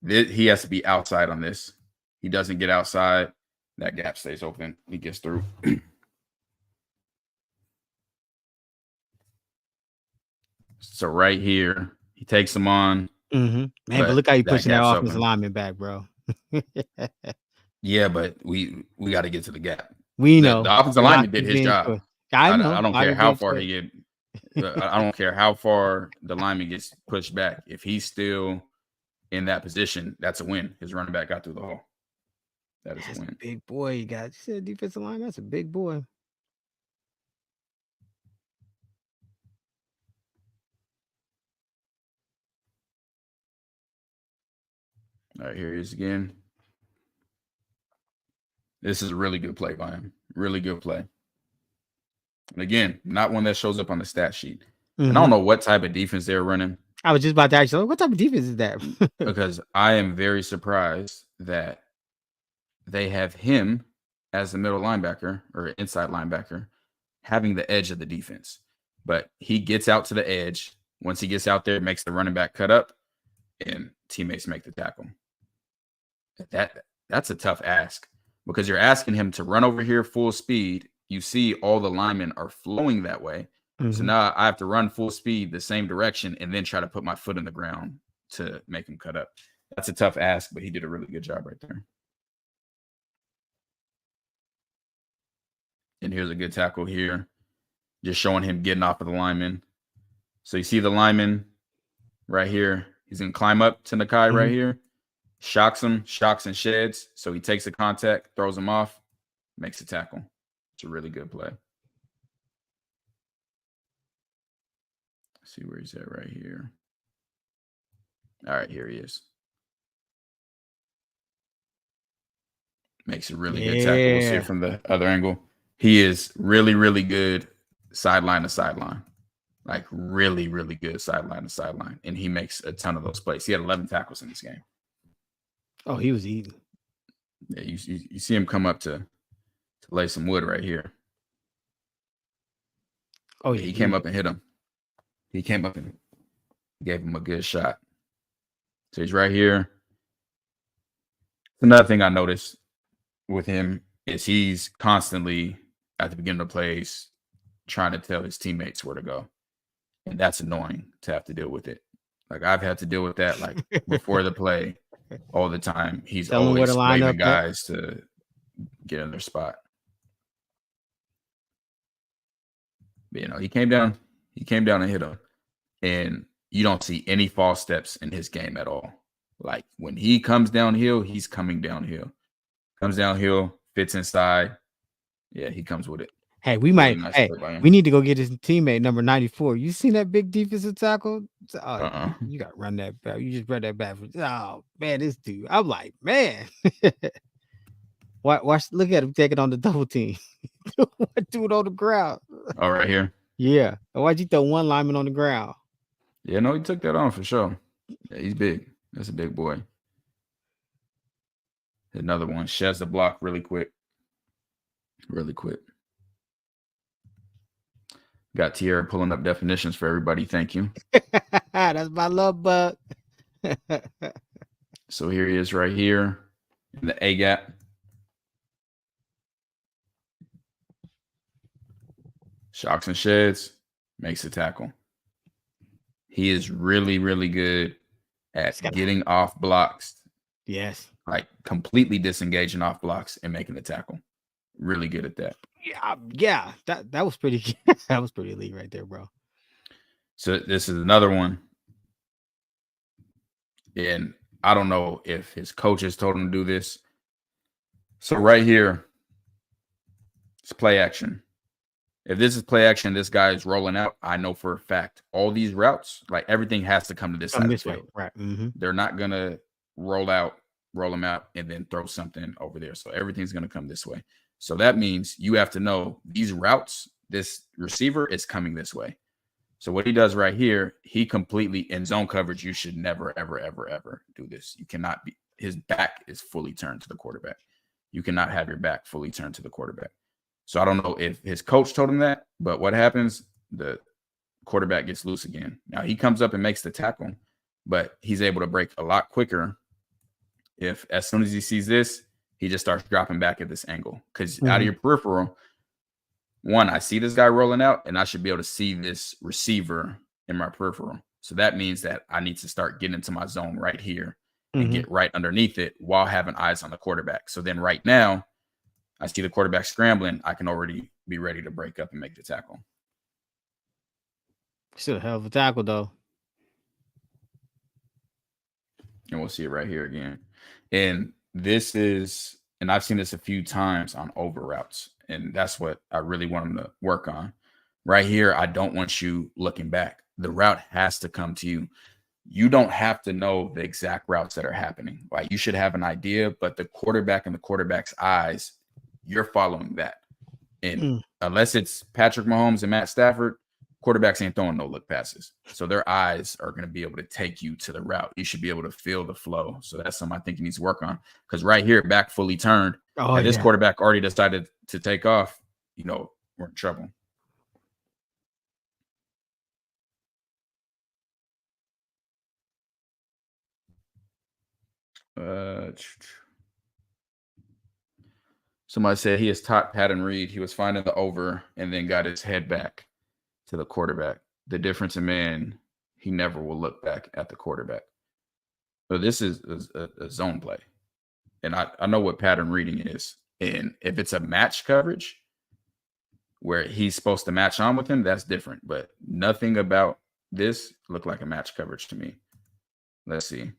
He has to be outside on this. He doesn't get outside. That gap stays open. He gets through. So right here, he takes him on. Man, but look how you pushing that offensive lineman back, bro. Yeah, but we got to get to the gap. We know the offensive lineman did his job. I know. I don't care how far he get. I don't care how far the lineman gets pushed back. If he's still in that position, that's a win. His running back got through the hole. That's a win. Big boy, you said defensive line. That's a big boy. All right, here he is again. This is a really good play by him. Really good play. And again, not one that shows up on the stat sheet. And I don't know what type of defense they're running. I was just about to ask you, what type of defense is that? Because I am very surprised that they have him as the middle linebacker or inside linebacker having the edge of the defense. But he gets out to the edge. Once he gets out there, makes the running back cut up, and teammates make the tackle. That's a tough ask because you're asking him to run over here full speed. You see all the linemen are flowing that way. So now I have to run full speed the same direction and then try to put my foot in the ground to make him cut up. That's a tough ask, but he did a really good job right there. And here's a good tackle here. Just showing him getting off of the lineman. So you see the lineman right here. He's going to climb up to Nikai right here. Shocks him, shocks and sheds. So he takes the contact, throws him off, makes a tackle. It's a really good play. Let's see where he's at right here. All right, here he is. Makes a really good tackle. We'll see it from the other angle. He is really, really good sideline to sideline. Like really, really good sideline to sideline. And he makes a ton of those plays. He had 11 tackles in this game. Oh, he was eating. Yeah, you see him come up to lay some wood right here. Oh, yeah. He came up and hit him. He came up and gave him a good shot. So he's right here. Another thing I noticed with him is he's constantly at the beginning of plays trying to tell his teammates where to go. And that's annoying to have to deal with it. Like I've had to deal with that like before the play all the time. He's Tell him where always to line waving up at. guys to get in their spot. But, you know, he came down and hit him. And you don't see any false steps in his game at all. Like when he comes downhill, he's coming downhill. Comes downhill, fits inside. Yeah, he comes with it. Hey, we need to go get his teammate number 94. You seen that big defensive tackle? You got to run that back. You just run that back. Oh man, this dude. I'm like, man. Watch, look at him taking on the double team. What dude on the ground? Oh, right here. Yeah. Why'd you throw one lineman on the ground? Yeah, no, he took that on for sure. Yeah, he's big. That's a big boy. Another one. Sheds the block really quick. Really quick. Got Tierra pulling up definitions for everybody. Thank you. That's my love bug. So here he is right here in the A gap. Shocks and sheds. Makes the tackle. He is really, really good at getting off blocks. Yes. Like completely disengaging off blocks and making the tackle. Really good at that. Yeah. That was pretty that was pretty elite right there, bro. So this is another one. And I don't know if his coaches told him to do this. So right here, it's play action. If this is play action, this guy is rolling out. I know for a fact all these routes, like everything has to come to this side of the field. Right. Mm-hmm. They're not gonna roll them out, and then throw something over there. So everything's gonna come this way. So that means you have to know these routes. This receiver is coming this way. So what he does right here, he completely in zone coverage. You should never, ever, ever, ever do this. You cannot be. His back is fully turned to the quarterback. You cannot have your back fully turned to the quarterback. So I don't know if his coach told him that, but what happens? The quarterback gets loose again. Now he comes up and makes the tackle, but he's able to break a lot quicker if as soon as he sees this, he just starts dropping back at this angle. Because out of your peripheral, one, I see this guy rolling out, and I should be able to see this receiver in my peripheral. So that means that I need to start getting into my zone right here and get right underneath it while having eyes on the quarterback. So then right now, I see the quarterback scrambling. I can already be ready to break up and make the tackle. Still a hell of a tackle, though. And we'll see it right here again. And this is, and I've seen this a few times on over routes. And that's what I really want them to work on. Right here, I don't want you looking back. The route has to come to you. You don't have to know the exact routes that are happening. Like you should have an idea, but the quarterback and the quarterback's eyes, you're following that. And unless it's Patrick Mahomes and Matt Stafford, quarterbacks ain't throwing no look passes. So their eyes are going to be able to take you to the route. You should be able to feel the flow. So that's something I think he needs to work on. Because right here, back fully turned. This quarterback already decided to take off. You know, we're in trouble. Somebody said he has taught Patton Reed. He was finding the over and then got his head back to the quarterback. The difference in man, he never will look back at the quarterback. So this is a zone play. And I know what pattern reading is. And if it's a match coverage where he's supposed to match on with him, that's different. But nothing about this looked like a match coverage to me. Let's see.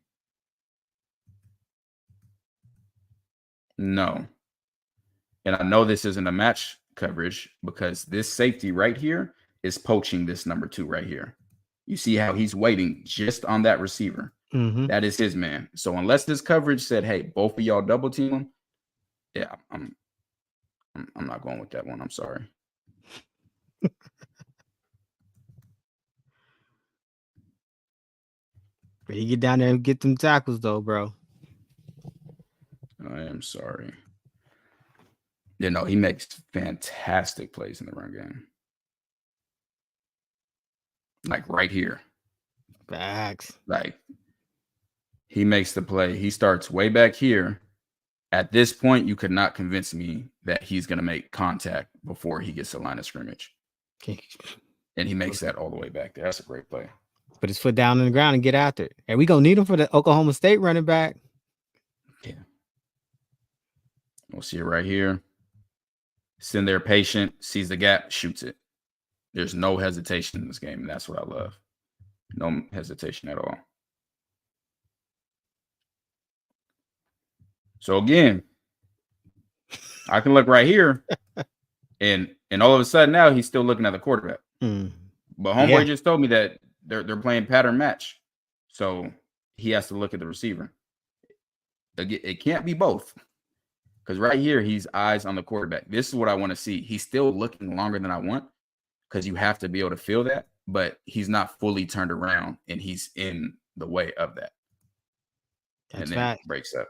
No. And I know this isn't a match coverage because this safety right here is poaching this number 2 right here. You see how he's waiting just on that receiver. That is his man. So unless this coverage said, hey, both of y'all double team him, yeah, I'm not going with that one. I'm sorry. But you get down there and get them tackles though, bro. I am sorry. You know, he makes fantastic plays in the run game. like right here. Facts. Like he makes the play. He starts way back here. At this point, you could not convince me that he's going to make contact before he gets to the line of scrimmage. And he makes that all the way back there. That's a great play. Put his foot down on the ground and get after it. And we going to need him for the Oklahoma State running back. Yeah. We'll see it right here. Sitting there patient, sees the gap, shoots it. There's no hesitation in this game, and that's what I love. No hesitation at all. So again, I can look right here, and all of a sudden now he's still looking at the quarterback. But homeboy just told me that they're playing pattern match, so he has to look at the receiver. It can't be both, because right here he's eyes on the quarterback. This is what I want to see. He's still looking longer than I want, because you have to be able to feel that, but he's not fully turned around, and he's in the way of that. That's and then right. Breaks up.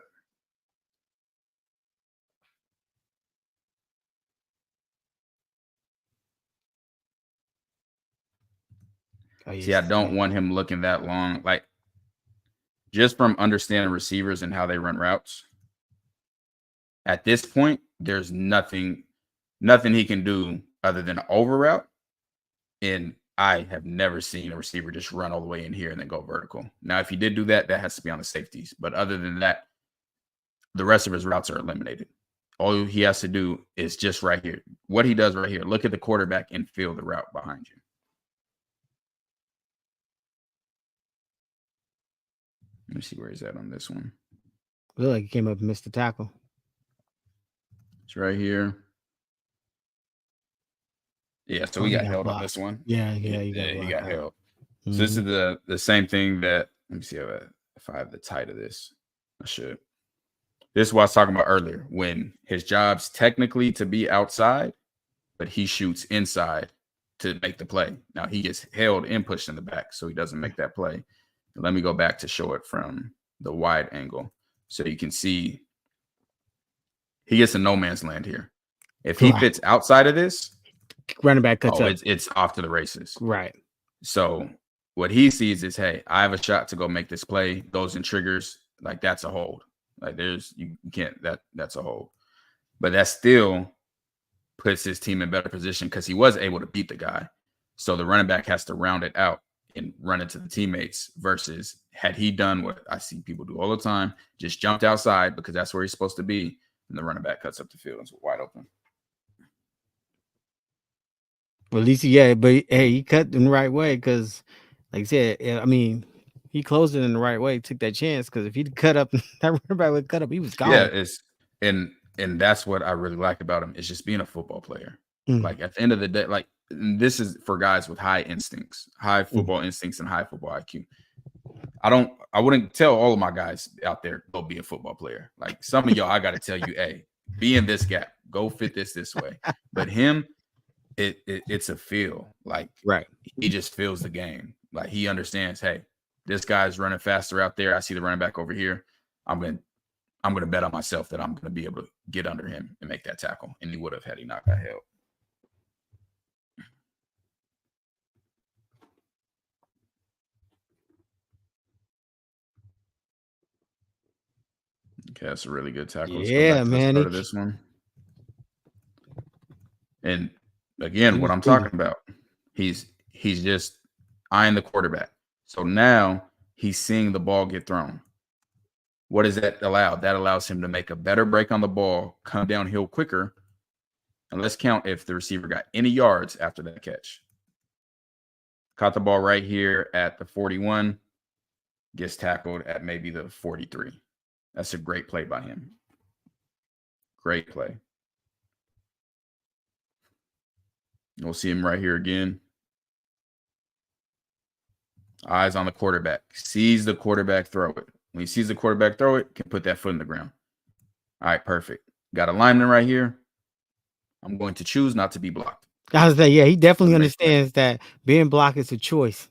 See, I don't want him looking that long. Like, just from understanding receivers and how they run routes, at this point, there's nothing he can do other than over route. And I have never seen a receiver just run all the way in here and then go vertical. Now, if he did do that, that has to be on the safeties. But other than that, the rest of his routes are eliminated. All he has to do is just right here. What he does right here, look at the quarterback and feel the route behind you. Let me see where he's at on this one. Look like he came up and missed the tackle. It's right here. Yeah, so we got held on this one. Yeah, he got held. So this is the same thing that, let me see if I have the tight of this. I should. This is what I was talking about earlier, when his job's technically to be outside, but he shoots inside to make the play. Now he gets held and pushed in the back, so he doesn't make that play. Let me go back to show it from the wide angle, so you can see he gets a no man's land here. If he fits outside of this, running back cuts up. It's off to the races. Right. So what he sees is, hey, I have a shot to go make this play. Goes and triggers. Like, that's a hold. Like, you can't, that's a hold. But that still puts his team in better position, because he was able to beat the guy. So the running back has to round it out and run it to the teammates, versus had he done what I see people do all the time, just jumped outside because that's where he's supposed to be, and the running back cuts up the field and it's wide open. Well, at least, yeah, but hey, he cut in the right way, because, like I said, I mean, he closed it in the right way, took that chance, because if he'd cut up, that running back would cut up, he was gone. Yeah, and that's what I really like about him, is just being a football player. Like, at the end of the day, like, this is for guys with high instincts, high football instincts, and high football IQ. I wouldn't tell all of my guys out there, go be a football player. Like, some of y'all, I got to tell you, hey, be in this gap, go fit this way. But him, it's a feel. Like, right, he just feels the game. Like, he understands, hey, this guy's running faster out there. I see the running back over here. I'm gonna bet on myself that I'm gonna be able to get under him and make that tackle. And he would have had he not got held. Okay, that's a really good tackle. Let's go back to the start of this one. And again, what I'm talking about, he's just eyeing the quarterback. So now he's seeing the ball get thrown. What does that allow? That allows him to make a better break on the ball, come downhill quicker. And let's count if the receiver got any yards after that catch. Caught the ball right here at the 41, gets tackled at maybe the 43. That's a great play by him. Great play. We'll see him right here again. Eyes on the quarterback. Sees the quarterback throw it. When he sees the quarterback throw it, can put that foot in the ground. All right, perfect. Got a lineman right here. I'm going to choose not to be blocked. I was like, yeah, he definitely understands that being blocked is a choice.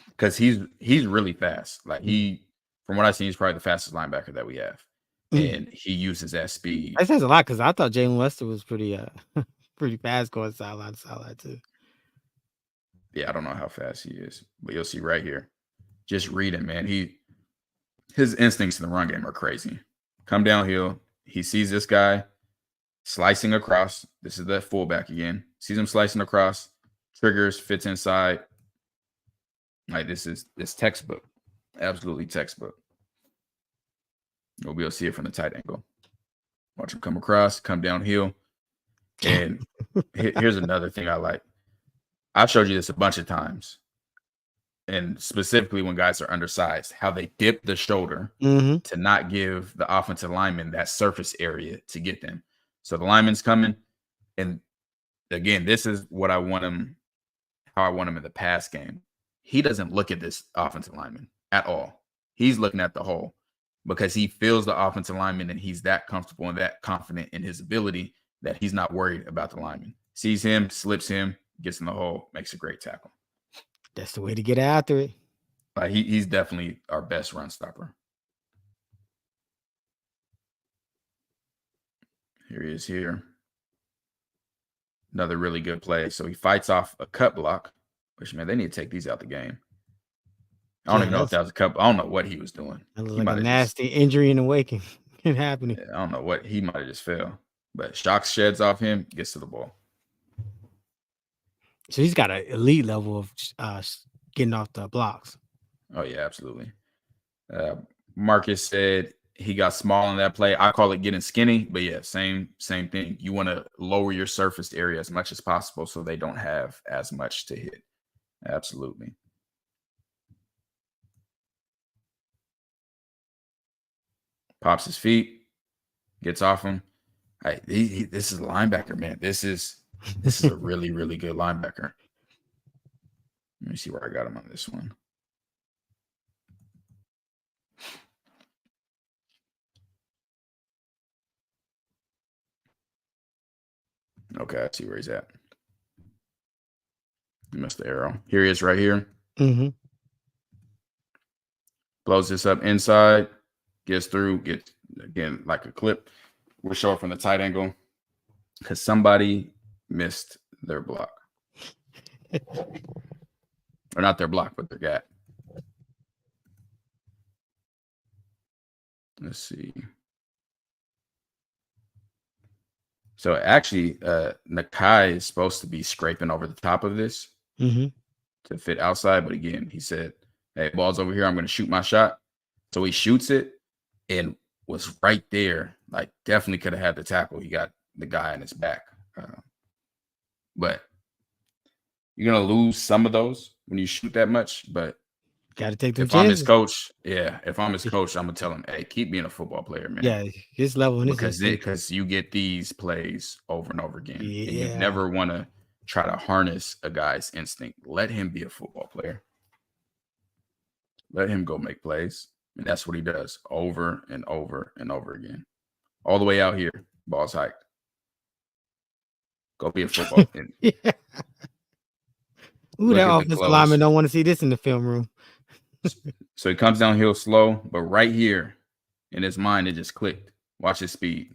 Because he's really fast. Like, from what I've seen, he's probably the fastest linebacker that we have. And he uses that speed. That says a lot, because I thought Jalen Lester was pretty fast going sideline to sideline too. Yeah, I don't know how fast he is, but you'll see right here. Just read him, man. His instincts in the run game are crazy. Come downhill. He sees this guy slicing across. This is the fullback again. Sees him slicing across. Triggers, fits inside. Like this textbook. Absolutely textbook. You'll be able to see it from the tight angle. Watch him come across, come downhill. And here's another thing I like. I've showed you this a bunch of times. And specifically when guys are undersized, how they dip the shoulder to not give the offensive lineman that surface area to get them. So the lineman's coming. And again, this is what I want him, how I want him in the pass game. He doesn't look at this offensive lineman at all. He's looking at the hole because he feels the offensive lineman and he's that comfortable and that confident in his ability that he's not worried about the lineman. Sees him, slips him, gets in the hole, makes a great tackle. That's the way to get after it. Like he's definitely our best run stopper. Here he is here. Another really good play. So he fights off a cut block, which, man, they need to take these out the game. I don't even know if that was a cut. I don't know what he was doing. That was like a nasty injury in the waking happening. Yeah, I don't know what he might have just fell. But Shocks sheds off him, gets to the ball. So he's got an elite level of getting off the blocks. Oh, yeah, absolutely. Marcus said he got small in that play. I call it getting skinny, but yeah, same thing. You want to lower your surface area as much as possible so they don't have as much to hit. Absolutely. Pops his feet, gets off him. This is a linebacker, man. This is a really, really good linebacker. Let me see where I got him on this one. Okay, I see where he's at. You missed the arrow. Here he is right here. Mm-hmm. Blows this up inside. Gets through. Gets, again, like a clip. We're showing from the tight angle because somebody missed their block. Or not their block, but their gap. Let's see. So actually, Nikai is supposed to be scraping over the top of this to fit outside. But again, he said, hey, ball's over here. I'm going to shoot my shot. So he shoots it and was right there. Like, definitely could have had the tackle. He got the guy in his back. But you're going to lose some of those when you shoot that much. But got to take them if chances. I'm his coach, if I'm his coach, I'm going to tell him, hey, keep being a football player, man. Yeah, his level. Because you get these plays over and over again. Yeah. And you never want to try to harness a guy's instinct. Let him be a football player. Let him go make plays. And that's what he does over and over and over again. All the way out here, ball's hiked. Go be a football player. Yeah. Ooh, that offensive lineman don't want to see this in the film room. So he comes downhill slow, but right here in his mind, it just clicked. Watch his speed.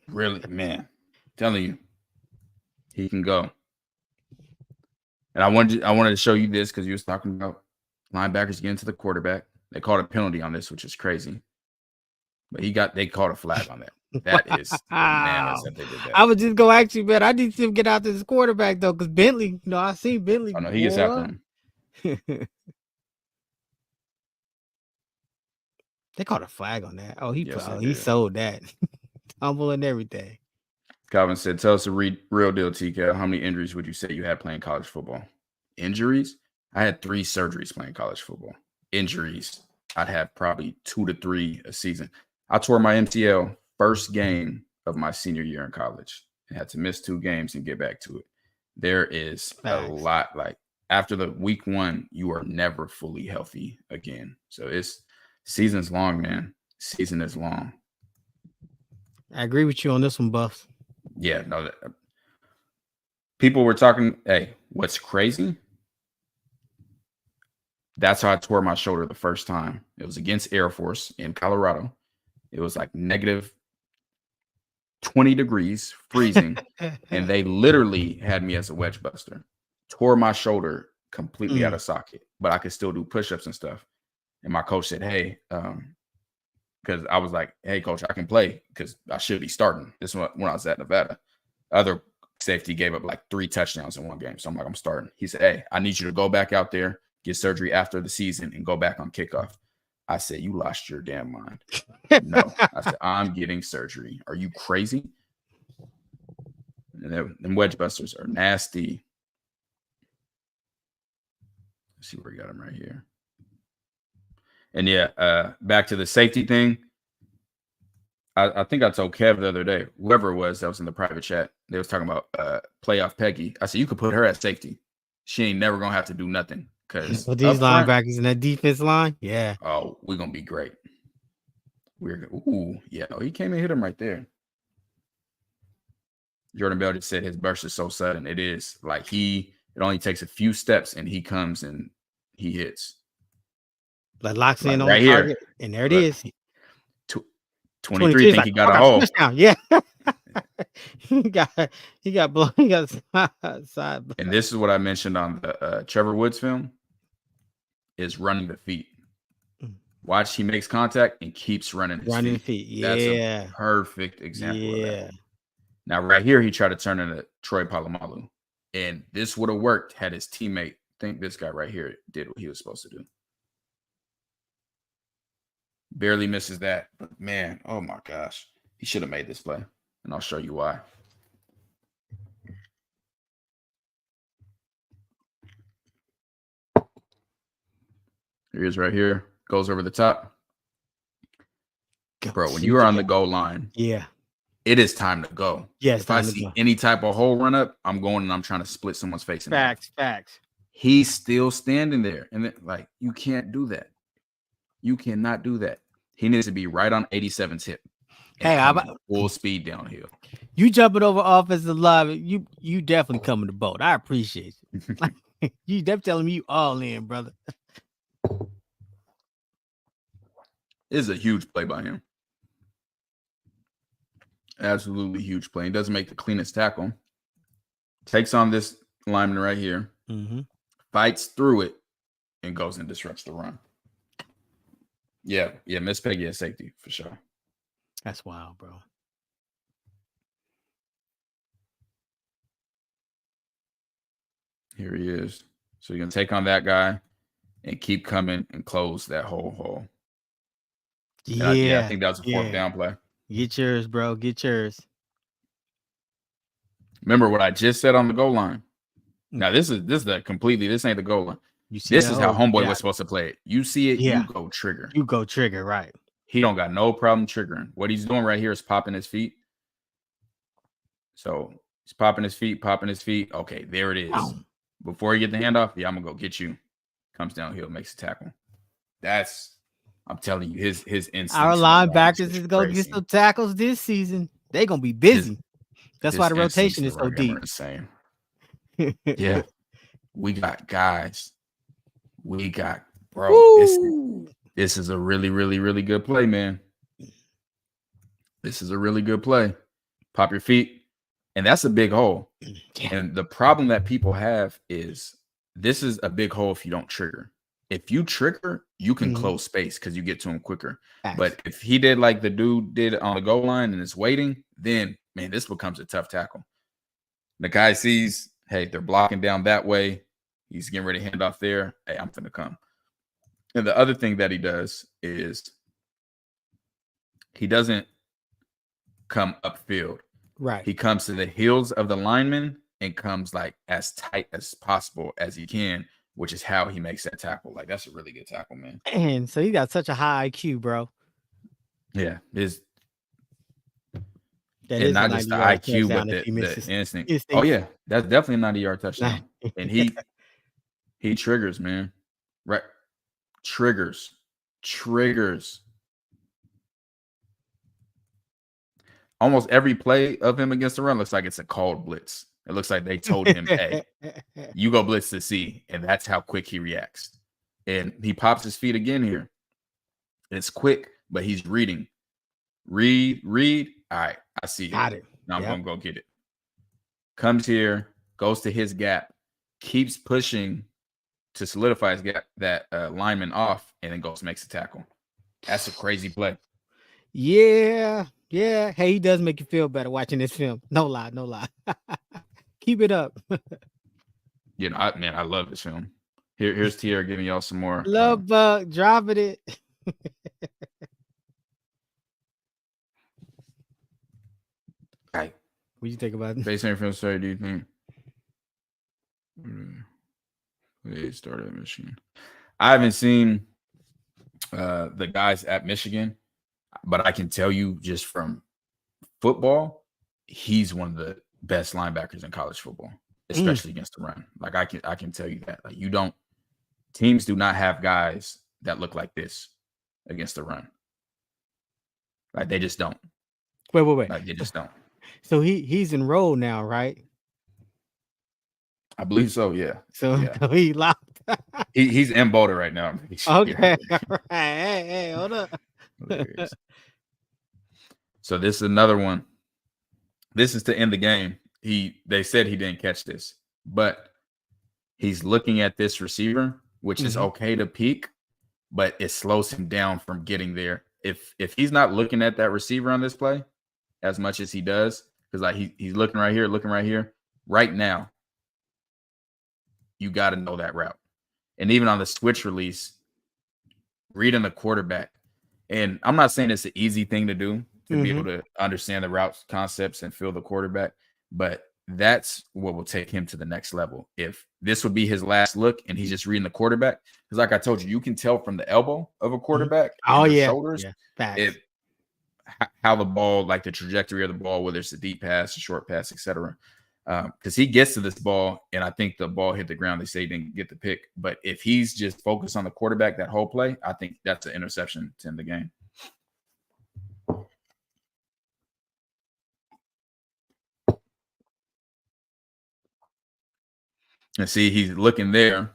Really, man, I'm telling you, he can go. And I wanted to show you this because you was talking about linebackers getting to the quarterback. They called a penalty on this, which is crazy. But they called a flag on that. That is bananas that they did that. I would just go ask you, man. I need to get out to this quarterback though, because Bentley. I see Bentley. Oh no, he gets after him. They caught a flag on that. Oh, he sold that. Humble and everything. Calvin said, tell us the real deal, TK. How many injuries would you say you had playing college football? Injuries? I had 3 surgeries playing college football. Injuries, I'd have probably 2 to 3 a season. I tore my MCL first game of my senior year in college and had to miss 2 games and get back to it. There is a lot. Like, after the week 1, you are never fully healthy again. So season's long, man. Season is long. I agree with you on this one, Buffs. Yeah, no. People were talking, hey, what's crazy? That's how I tore my shoulder the first time. It was against Air Force in Colorado. It was like negative 20 degrees, freezing, and they literally had me as a wedge buster. Tore my shoulder completely out of socket, but I could still do push-ups and stuff. And my coach said, hey, because I was like, hey, coach, I can play because I should be starting. This was when I was at Nevada. Other safety gave up like 3 touchdowns in one game. So I'm like, I'm starting. He said, hey, I need you to go back out there, get surgery after the season, and go back on kickoff. I said, you lost your damn mind. No. I said, I'm getting surgery. Are you crazy? And them wedge busters are nasty. Let's see where we got them right here. And yeah, back to the safety thing. I think I told Kev the other day, whoever it was that was in the private chat, they was talking about playoff Peggy. I said, you could put her at safety. She ain't never going to have to do nothing. Because with these linebackers in that defense line, yeah. Oh, we're going to be great. He came and hit him right there. Jordan Bell just said his burst is so sudden. It is. Like it only takes a few steps and he comes and he hits. Like locks in on right the target, here. and there it is. 23 think he got a hole. Touchdown. Yeah. he got blown. He got side. And this is what I mentioned on the Trevor Woods film is running the feet. Watch, he makes contact and keeps running his feet. Yeah. That's a perfect example of that. Now, right here, he tried to turn into Troy Polamalu. And this would have worked had his teammate think this guy right here did what he was supposed to do. Barely misses that. But, man, oh, my gosh. He should have made this play. And I'll show you why. Here he is right here. Goes over the top. Bro, when you are on the goal line, it is time to go. Yes, if I see any type of hole run up, I'm going and I'm trying to split someone's face. Facts. He's still standing there. And then, you can't do that. You cannot do that. He needs to be right on 87's hip. Hey, full speed downhill. You jumping over offensive line, you definitely coming to boat. I appreciate you. You definitely telling me you all in, brother. This is a huge play by him. Absolutely huge play. He doesn't make the cleanest tackle. Takes on this lineman right here. Fights through it and goes and disrupts the run. Yeah, Miss Peggy at safety for sure. That's wild, bro. Here he is. So you're going to take on that guy and keep coming and close that whole hole. I think that was a fourth down play. Get yours, bro. Get yours. Remember what I just said on the goal line. Now, this ain't the goal line. This is how Homeboy was supposed to play it. You see it, you go trigger. You go trigger, right. He don't got no problem triggering. What he's doing right here is popping his feet. So he's popping his feet. Okay, there it is. Ow. Before he get the handoff, I'm going to go get you. Comes downhill, makes a tackle. I'm telling you, his instincts. Our linebackers is going to get some tackles this season. They're going to be busy. That's why the rotation is so deep. Insane. Yeah. We got guys. Bro. This is a really, really, really good play, man. This is a really good play. Pop your feet. And that's a big hole. Yeah. And the problem that people have is this is a big hole if you don't trigger. If you trigger, you can close space because you get to him quicker. Thanks. But if he did like the dude did on the goal line and is waiting, then, man, this becomes a tough tackle. The guy sees, hey, they're blocking down that way. He's getting ready to hand off there. Hey, I'm finna come. And the other thing that he does is he doesn't come upfield. Right. He comes to the heels of the lineman and comes like as tight as possible as he can, which is how he makes that tackle. Like, that's a really good tackle, man. And so he got such a high IQ, bro. Yeah. And not just the IQ, but the instinct. Oh, yeah. That's definitely a 90-yard touchdown. And he triggers, man. Right. Triggers. Almost every play of him against the run looks like it's a called blitz. It looks like they told him, hey, you go blitz to C. And that's how quick he reacts. And he pops his feet again here. It's quick, but he's reading. Read. All right, I see it. Got it. Now I'm Yep. gonna go get it. Comes here, goes to his gap, keeps pushing to solidify his gap, that lineman off, and then goes makes a tackle. That's a crazy play. Yeah. Hey, he does make you feel better watching this film. No lie. Keep it up. You know, I love this film. Here's Tierra giving y'all some more. Love Buck dropping it. Right. What you think about it? Based on your film story, do you think they started at Michigan? I haven't seen the guys at Michigan, but I can tell you just from football, he's one of the best linebackers in college football, especially against the run. Like I can tell you that. Like teams do not have guys that look like this against the run. Like they just don't. Wait. Like they just don't. So he's enrolled now, right? I believe so. Yeah. So, yeah. so he locked. He's in Boulder right now. Okay. All right. Hey, hold up. So this is another one. This is to end the game. They said he didn't catch this, but he's looking at this receiver, which is okay to peek, but it slows him down from getting there. If he's not looking at that receiver on this play as much as he does, because like he's looking right here, right now, you got to know that route. And even on the switch release, reading the quarterback. And I'm not saying it's an easy thing to do to be able to understand the route concepts and feel the quarterback, but that's what will take him to the next level. If this would be his last look and he's just reading the quarterback, because like I told you, you can tell from the elbow of a quarterback, shoulders, how the ball, like the trajectory of the ball, whether it's a deep pass, a short pass, etc. Because he gets to this ball, and I think the ball hit the ground. They say he didn't get the pick, but if he's just focused on the quarterback that whole play, I think that's an interception to end the game. And see, he's looking there,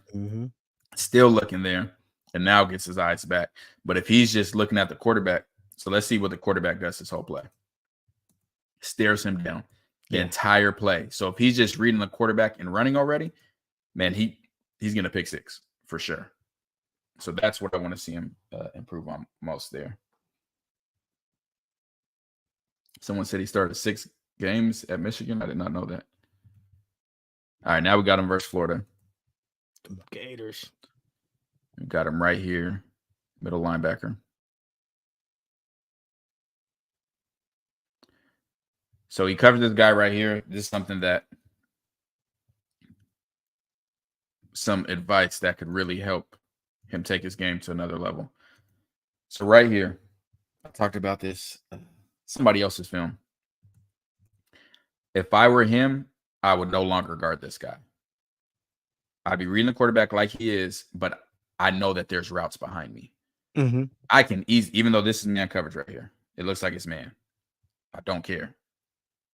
still looking there, and now gets his eyes back. But if he's just looking at the quarterback, so let's see what the quarterback does this whole play. Stares him down the entire play. So if he's just reading the quarterback and running already, man, he's going to pick six for sure. So that's what I want to see him improve on most there. Someone said he started 6 games at Michigan. I did not know that. All right, now we got him versus Florida. Gators. We got him right here, middle linebacker. So he covers this guy right here. This is something that some advice that could really help him take his game to another level. So right here, I talked about this, somebody else's film. If I were him, I would no longer guard this guy. I'd be reading the quarterback like he is, but I know that there's routes behind me. I can even though this is man coverage right here, it looks like it's man. I don't care.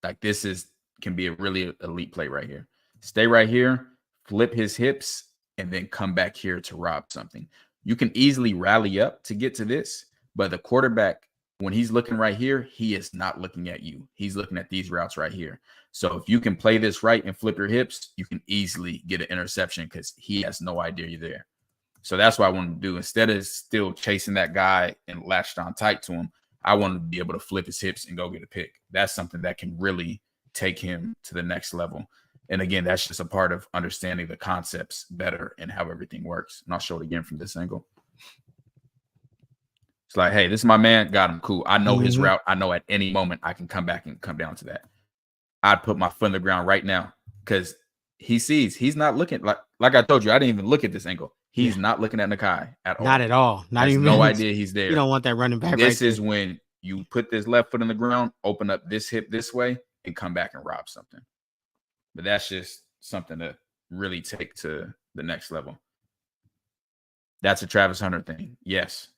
Like this can be a really elite play right here. Stay right here, flip his hips, and then come back here to rob something. You can easily rally up to get to this, but the quarterback, when he's looking right here, he is not looking at you. He's looking at these routes right here. So if you can play this right and flip your hips, you can easily get an interception because he has no idea you're there. So that's what I want to do. Instead of still chasing that guy and latched on tight to him, I want to be able to flip his hips and go get a pick. That's something that can really take him to the next level. And again, that's just a part of understanding the concepts better and how everything works. And I'll show it again from this angle. It's like, hey, this is my man. Got him. Cool. I know his route. I know at any moment I can come back and come down to that. I'd put my foot in the ground right now because he sees he's not looking like I told you. I didn't even look at this angle. He's not looking at Nikai at all. Not at all. Not even. No idea he's there. You don't want that running back. This is when you put this left foot in the ground, open up this hip this way, and come back and rob something. But that's just something to really take to the next level. That's a Travis Hunter thing. Yes.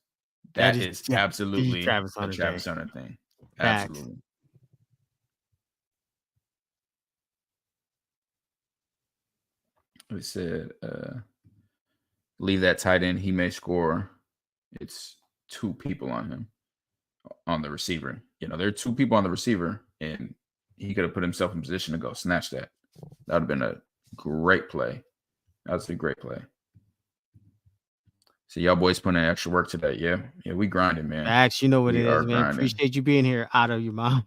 That is absolutely a Travis Hunter thing. Absolutely. We said, leave that tight end. He may score. It's 2 people on him, on the receiver. there are two people on the receiver, and he could have put himself in position to go snatch that. That would have been a great play. That's a great play. So y'all boys putting in extra work today. Yeah, we grinding, man. Max, you know what We it are is, man. grinding. Appreciate you being here out of your mom.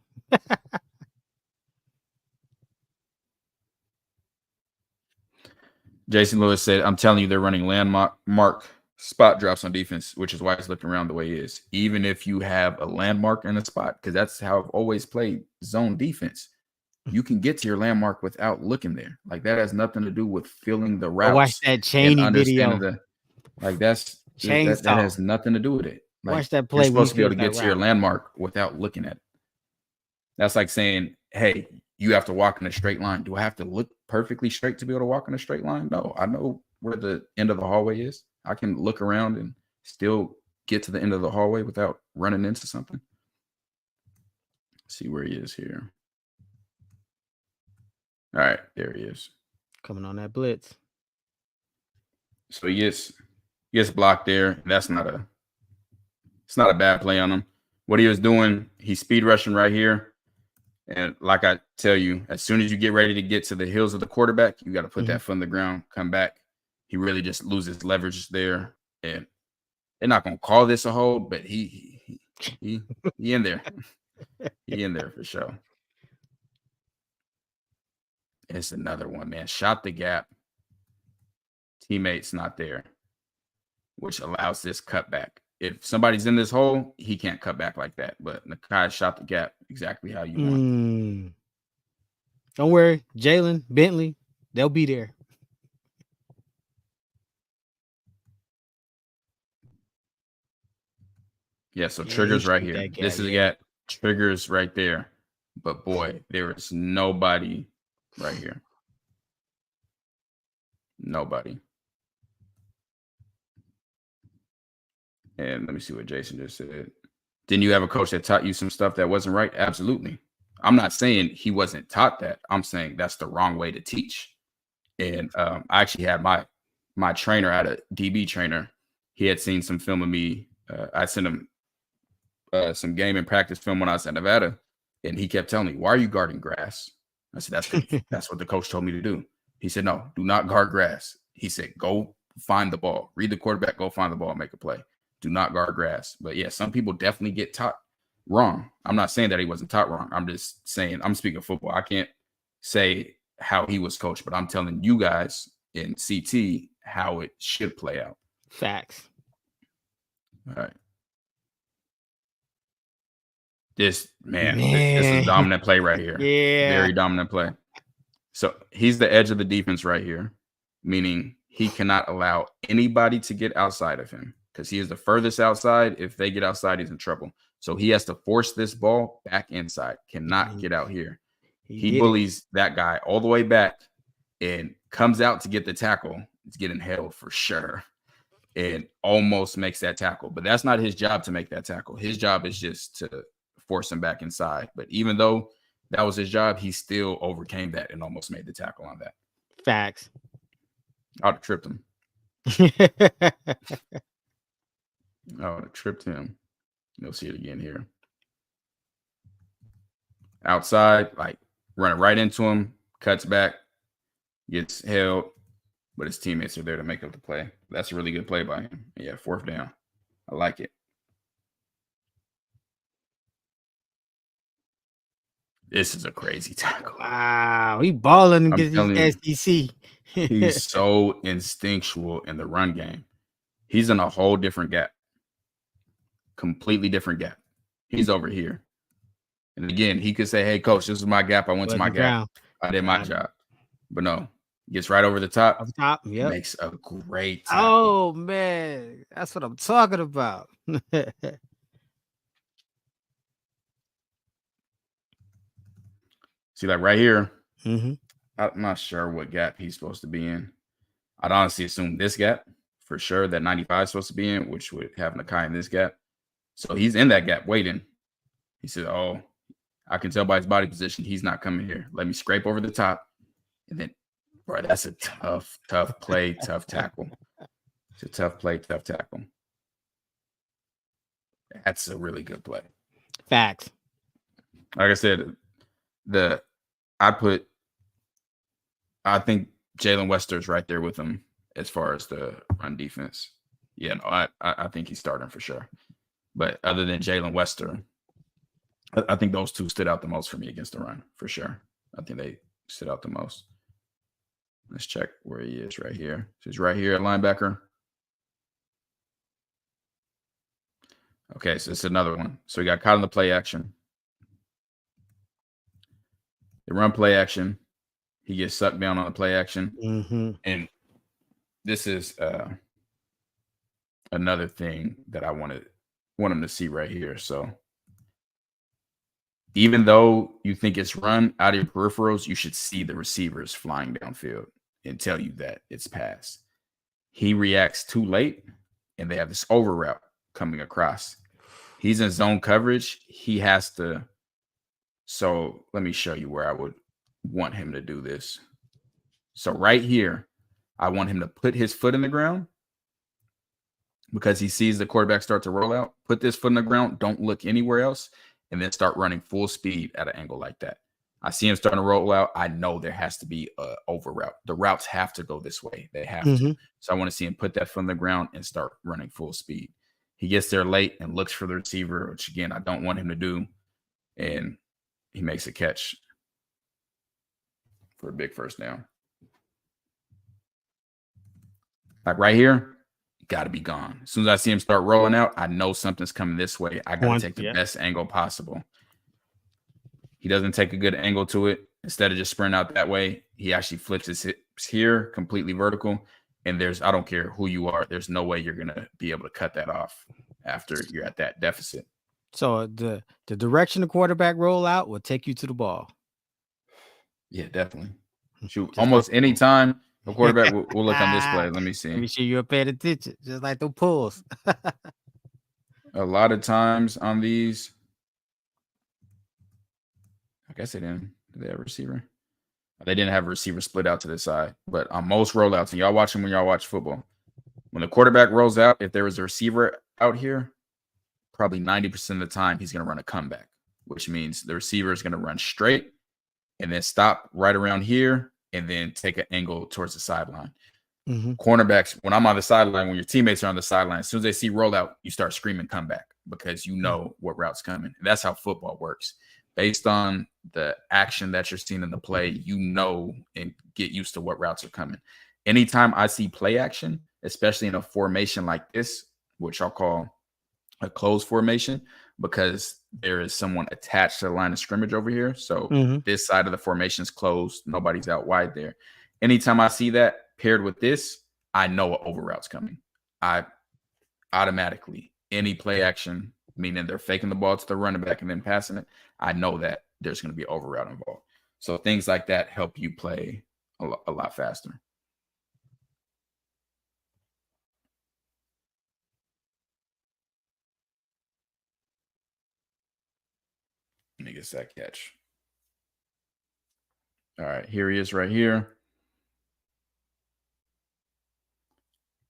Jason Lewis said, I'm telling you, they're running landmark spot drops on defense, which is why he's looking around the way he is. Even if you have a landmark in a spot, because that's how I've always played zone defense. You can get to your landmark without looking there. Like, that has nothing to do with feeling the routes. Watch that Cheney video. That has nothing to do with it. Like, watch that play. You're supposed to be able to get to your landmark without looking at it. That's like saying, hey, you have to walk in a straight line. Do I have to look perfectly straight to be able to walk in a straight line? No, I know where the end of the hallway is. I can look around and still get to the end of the hallway without running into something. Let's see where he is here. All right, there he is. Coming on that blitz. So he gets blocked there. It's not a bad play on him. What he was doing, he's speed rushing right here. And like I tell you, as soon as you get ready to get to the heels of the quarterback, you got to put that foot on the ground, come back. He really just loses leverage there. And they're not going to call this a hold, but he in there. He in there for sure. It's another one, man. Shot the gap. Teammates not there, which allows this cutback. If somebody's in this hole, he can't cut back like that. But Nikai shot the gap exactly how you want. Don't worry, Jalen, Bentley, they'll be there. Yeah, so triggers right here. This is got triggers right there. But boy, there is nobody right here. Nobody. And let me see what Jason just said. Didn't you have a coach that taught you some stuff that wasn't right? Absolutely. I'm not saying he wasn't taught that. I'm saying that's the wrong way to teach. And I actually had my trainer, I had a DB trainer. He had seen some film of me. I sent him some game and practice film when I was at Nevada. And he kept telling me, why are you guarding grass? I said, that's what the coach told me to do. He said, no, do not guard grass. He said, go find the ball. Read the quarterback, go find the ball, make a play. Do not guard grass. But yeah, some people definitely get taught wrong. I'm not saying that he wasn't taught wrong. I'm just saying, I'm speaking football. I can't say how he was coached, but I'm telling you guys in CT how it should play out. Facts. All right. This is a dominant play right here. Yeah. Very dominant play. So he's the edge of the defense right here, meaning he cannot allow anybody to get outside of him because he is the furthest outside. If they get outside, he's in trouble. So he has to force this ball back inside, cannot get out here. He bullies that guy all the way back and comes out to get the tackle. It's getting held for sure and almost makes that tackle. But that's not his job to make that tackle. His job is just to force him back inside. But even though that was his job, he still overcame that and almost made the tackle on that. Facts. I would have tripped him. I would have tripped him. You'll see it again here. Outside, like running right into him, cuts back, gets held, but his teammates are there to make up the play. That's a really good play by him. Yeah, 4th down. I like it. This is a crazy tackle. Wow, he balling against his SEC. He's so instinctual in the run game. He's in a whole different gap. Completely different gap. He's over here. And again, he could say, hey, coach, this is my gap. I went to my gap. I did my job. But no, gets right over the top. Up top, yeah. Makes a great tackle. Oh, man. That's what I'm talking about. See, like right here, I'm not sure what gap he's supposed to be in. I'd honestly assume this gap for sure that 95 is supposed to be in, which would have Nikai in this gap. So he's in that gap waiting. He said, oh, I can tell by his body position he's not coming here. Let me scrape over the top. And then, bro, that's a tough play, tough tackle. It's a tough play, tough tackle. That's a really good play. Facts. Like I said, I think Jalen Wester's right there with him as far as the run defense. Yeah, no, I think he's starting for sure. But other than Jalen Wester, I think those two stood out the most for me against the run, for sure. I think they stood out the most. Let's check where he is right here. So he's right here at linebacker. Okay, so it's another one. So he got caught in the play action. They run play action. He gets sucked down on the play action. Mm-hmm. And this is another thing that I want him to see right here. So even though you think it's run out of your peripherals, you should see the receivers flying downfield and tell you that it's pass. He reacts too late, and they have this over route coming across. He's in zone coverage. He has to. So let me show you where I would want him to do this. So right here, I want him to put his foot in the ground because he sees the quarterback start to roll out. Put this foot in the ground. Don't look anywhere else. And then start running full speed at an angle like that. I see him starting to roll out. I know there has to be an over route. The routes have to go this way. They have to. So I want to see him put that foot on the ground and start running full speed. He gets there late and looks for the receiver, which, again, I don't want him to do. And he makes a catch for a big first down. Like right here, got to be gone. As soon as I see him start rolling out, I know something's coming this way. I got to take the best angle possible. He doesn't take a good angle to it. Instead of just sprinting out that way, he actually flips his hips here, completely vertical. And I don't care who you are, there's no way you're going to be able to cut that off after you're at that deficit. So the direction the quarterback roll out will take you to the ball. Yeah, definitely. Shoot, almost any time the quarterback will look on this play. Let me see. Let me sure you're paying attention, just like the pulls. A lot of times on these, I guess they didn't. Did they have a receiver? They didn't have a receiver split out to the side. But on most rollouts, and y'all watch them when y'all watch football, when the quarterback rolls out, if there was a receiver out here, probably 90% of the time he's going to run a comeback, which means the receiver is going to run straight and then stop right around here and then take an angle towards the sideline. Cornerbacks, when I'm on the sideline, when your teammates are on the sideline, as soon as they see rollout, you start screaming comeback because you know what route's coming. And that's how football works. Based on the action that you're seeing in the play, you know and get used to what routes are coming. Anytime I see play action, especially in a formation like this, which I'll call a closed formation, because there is someone attached to the line of scrimmage over here. So this side of the formation is closed. Nobody's out wide there. Anytime I see that paired with this, I know an over route's coming. I automatically, any play action, meaning they're faking the ball to the running back and then passing it, I know that there's going to be an over route involved. So things like that help you play a lot faster. Let me get that catch. All right, here he is right here.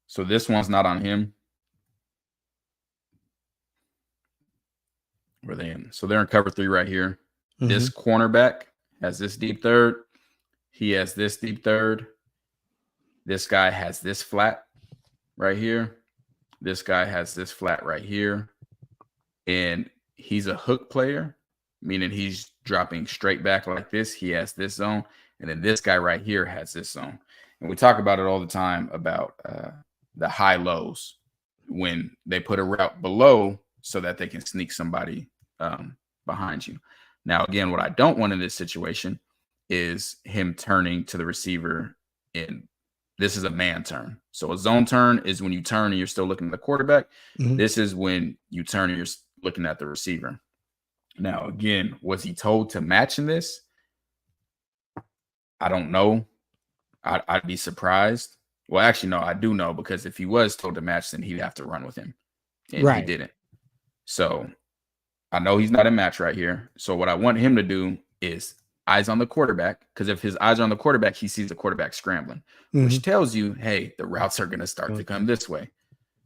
So this one's not on him. Where they in? So they're in cover 3 right here. This cornerback has this deep third. He has this deep third. This guy has this flat right here. This guy has this flat right here. And he's a hook player, meaning he's dropping straight back like this. He has this zone. And then this guy right here has this zone. And we talk about it all the time about the high lows when they put a route below so that they can sneak somebody behind you. Now, again, what I don't want in this situation is him turning to the receiver. And this is a man turn. So a zone turn is when you turn and you're still looking at the quarterback. This is when you turn and you're looking at the receiver. Now, again, was he told to match in this? I don't know. I'd be surprised. Well, actually, no, I do know, because if he was told to match, then he'd have to run with him. And he didn't. So I know he's not a match right here. So what I want him to do is eyes on the quarterback, because if his eyes are on the quarterback, he sees the quarterback scrambling, which tells you, hey, the routes are going to start to come this way.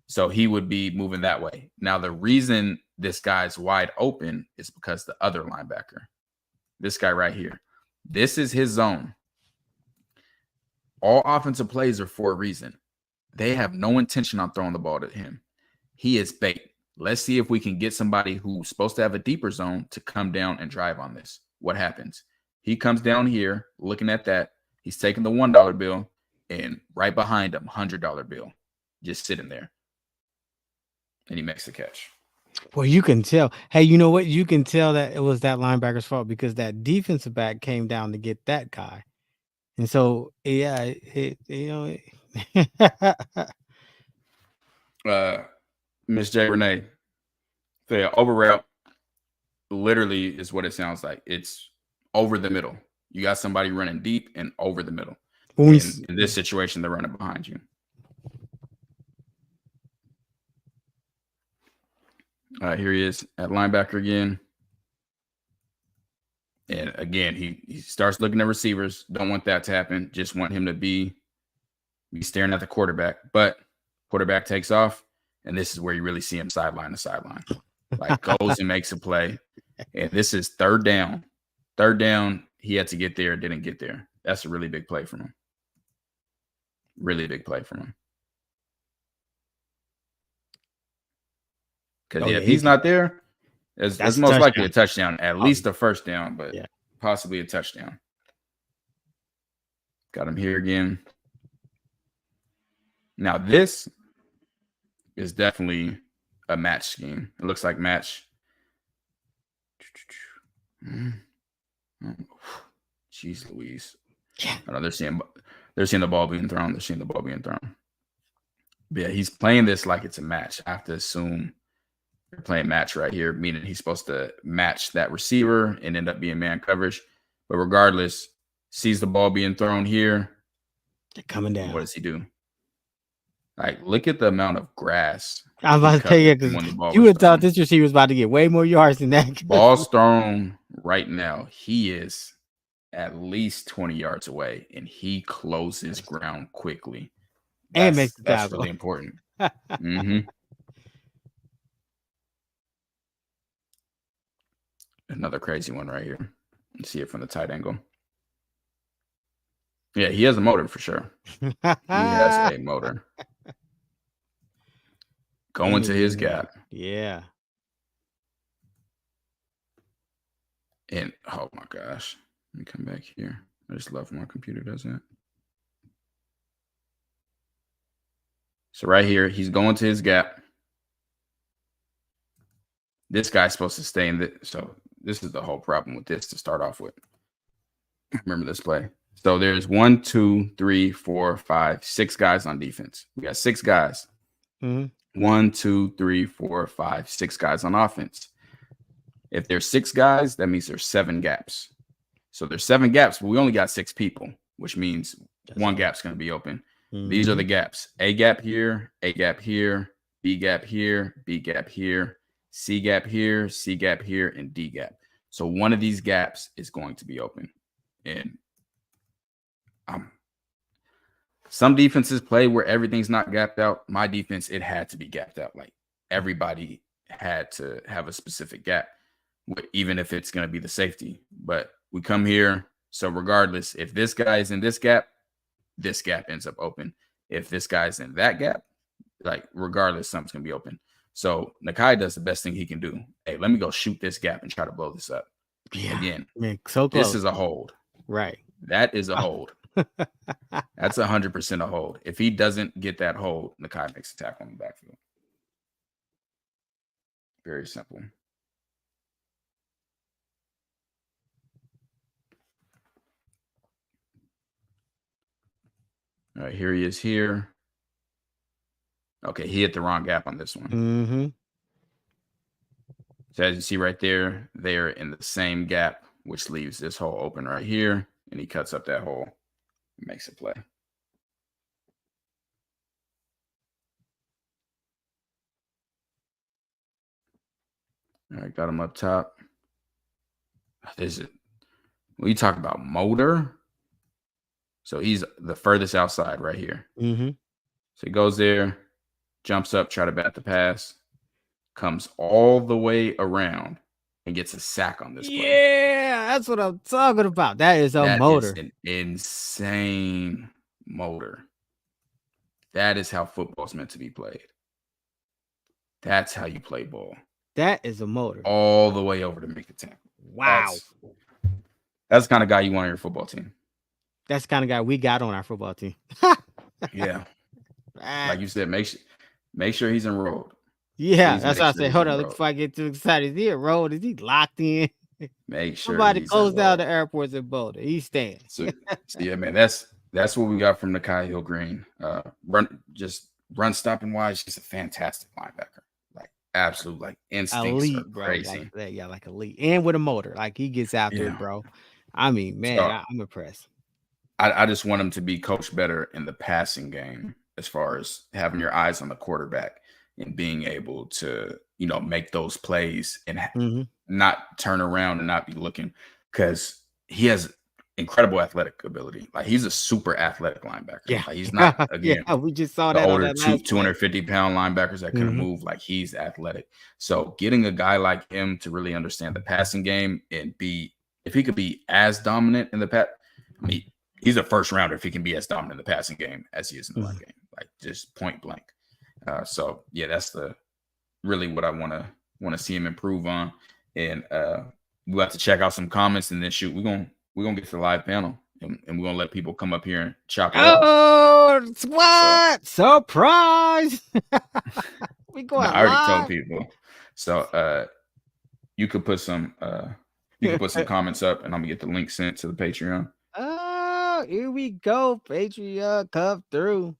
So he would be moving that way. Now, the reason this guy's wide open is because the other linebacker, this guy right here, this is his zone. All offensive plays are for a reason. They have no intention on throwing the ball to him. He is bait. Let's see if we can get somebody who's supposed to have a deeper zone to come down and drive on this. What happens? He comes down here looking at that. He's taking the $1 bill, and right behind him, $100 bill, just sitting there. And he makes the catch. Well, you can tell. Hey, you know what? You can tell that it was that linebacker's fault because that defensive back came down to get that guy. And so, yeah, Miss J. Renee, the over route literally is what it sounds like. It's over the middle. You got somebody running deep and over the middle. In this situation, they're running behind you. Here he is at linebacker again. And again, he starts looking at receivers. Don't want that to happen. Just want him to be staring at the quarterback. But quarterback takes off, and this is where you really see him sideline to sideline. Like goes and makes a play. And this is third down. Third down, he had to get there, didn't get there. That's a really big play from him. Really big play from him. Because if he's not there, it's most likely a touchdown. At least a first down, but possibly a touchdown. Got him here again. Now, this is definitely a match scheme. It looks like match. Jeez Louise. I know they're seeing the ball being thrown. They're seeing the ball being thrown. But yeah, he's playing this like it's a match. I have to assume they're playing match right here, meaning he's supposed to match that receiver and end up being man coverage. But regardless, sees the ball being thrown here. They're coming down. What does he do? Like, look at the amount of grass. I'm about to tell you, because you would have thought this receiver was about to get way more yards than that. Ball's thrown right now. He is at least 20 yards away, and he closes ground quickly. And makes the that's tackle. really important. Mm-hmm. Another crazy one right here. Let's see it from the tight angle. Yeah, he has a motor for sure. He has a motor. Going to his gap. Yeah. And oh my gosh. Let me come back here. I just love when my computer does that. So right here, he's going to his gap. This guy's supposed to stay in the. So this is the whole problem with this to start off with. Remember this play. So there's 1, 2, 3, 4, 5, 6 guys on defense. We got 6 guys. Mm-hmm. 1, 2, 3, 4, 5, 6 guys on offense. If there's 6 guys, that means there's 7 gaps. So there's 7 gaps, but we only got 6 people, which means one gap's going to be open. Mm-hmm. These are the gaps. A gap here, A gap here, B gap here, B gap here, C gap here, C gap here, and D gap. So one of these gaps is going to be open. And some defenses play where everything's not gapped out. My defense, it had to be gapped out. Like everybody had to have a specific gap, even if it's going to be the safety. But we come here. So regardless, if this guy is in this gap ends up open. If this guy's in that gap, like regardless, something's going to be open. So Nikai does the best thing he can do. Hey, let me go shoot this gap and try to blow this up. Yeah. Again, so close. This is a hold. Right. That is a hold. That's 100% a hold. If he doesn't get that hold, Nikai makes a tackle in the backfield. Very simple. All right, here he is here. Okay, he hit the wrong gap on this one. Mm-hmm. So as you see right there, they're in the same gap, which leaves this hole open right here, and he cuts up that hole and makes a play. All right, got him up top. This is when you talk about motor. So he's the furthest outside right here. Mm-hmm. So he goes there, jumps up, try to bat the pass, comes all the way around and gets a sack on this play. Yeah, that's what I'm talking about. That is a That motor. is an insane motor. That is how football's meant to be played. That's how you play ball. That is a motor. All the way over to make the tackle. Wow. That's the kind of guy you want on your football team. That's the kind of guy we got on our football team. Yeah. Like you said, make sure he's enrolled. Yeah, Please that's make why I sure said, he's hold on, enrolled. before I get too excited. Is he enrolled? Is he locked in? Make sure Somebody he's closed down enrolled. the airports in Boulder. He's staying. So yeah, man, that's what we got from Nikai Hill-Green. Run stopping wise, he's a fantastic linebacker. Like absolute, like instincts Elite, are bro. crazy. Like elite. And with a motor. Like he gets after it, bro. I mean, man, So, I'm impressed. I just want him to be coached better in the passing game, as far as having your eyes on the quarterback and being able to, make those plays and not turn around and not be looking, because he has incredible athletic ability. Like he's a super athletic linebacker. Yeah. Like he's not, again, we just saw the that older on that last 250-pound linebackers that can move. Like he's athletic. So getting a guy like him to really understand the passing game and if he could be as dominant in the pass, I mean, he's a first rounder if he can be as dominant in the passing game as he is in the run game, like just point blank. So yeah, that's really what I want to see him improve on. And we have to check out some comments, and then shoot, we're gonna get to the live panel, and we're gonna let people come up here and chop it up. Oh, what? Surprise! We going I already live? told people. So you could put some comments up, and I'm gonna get the link sent to the Patreon. Oh, here we go. Patreon come through.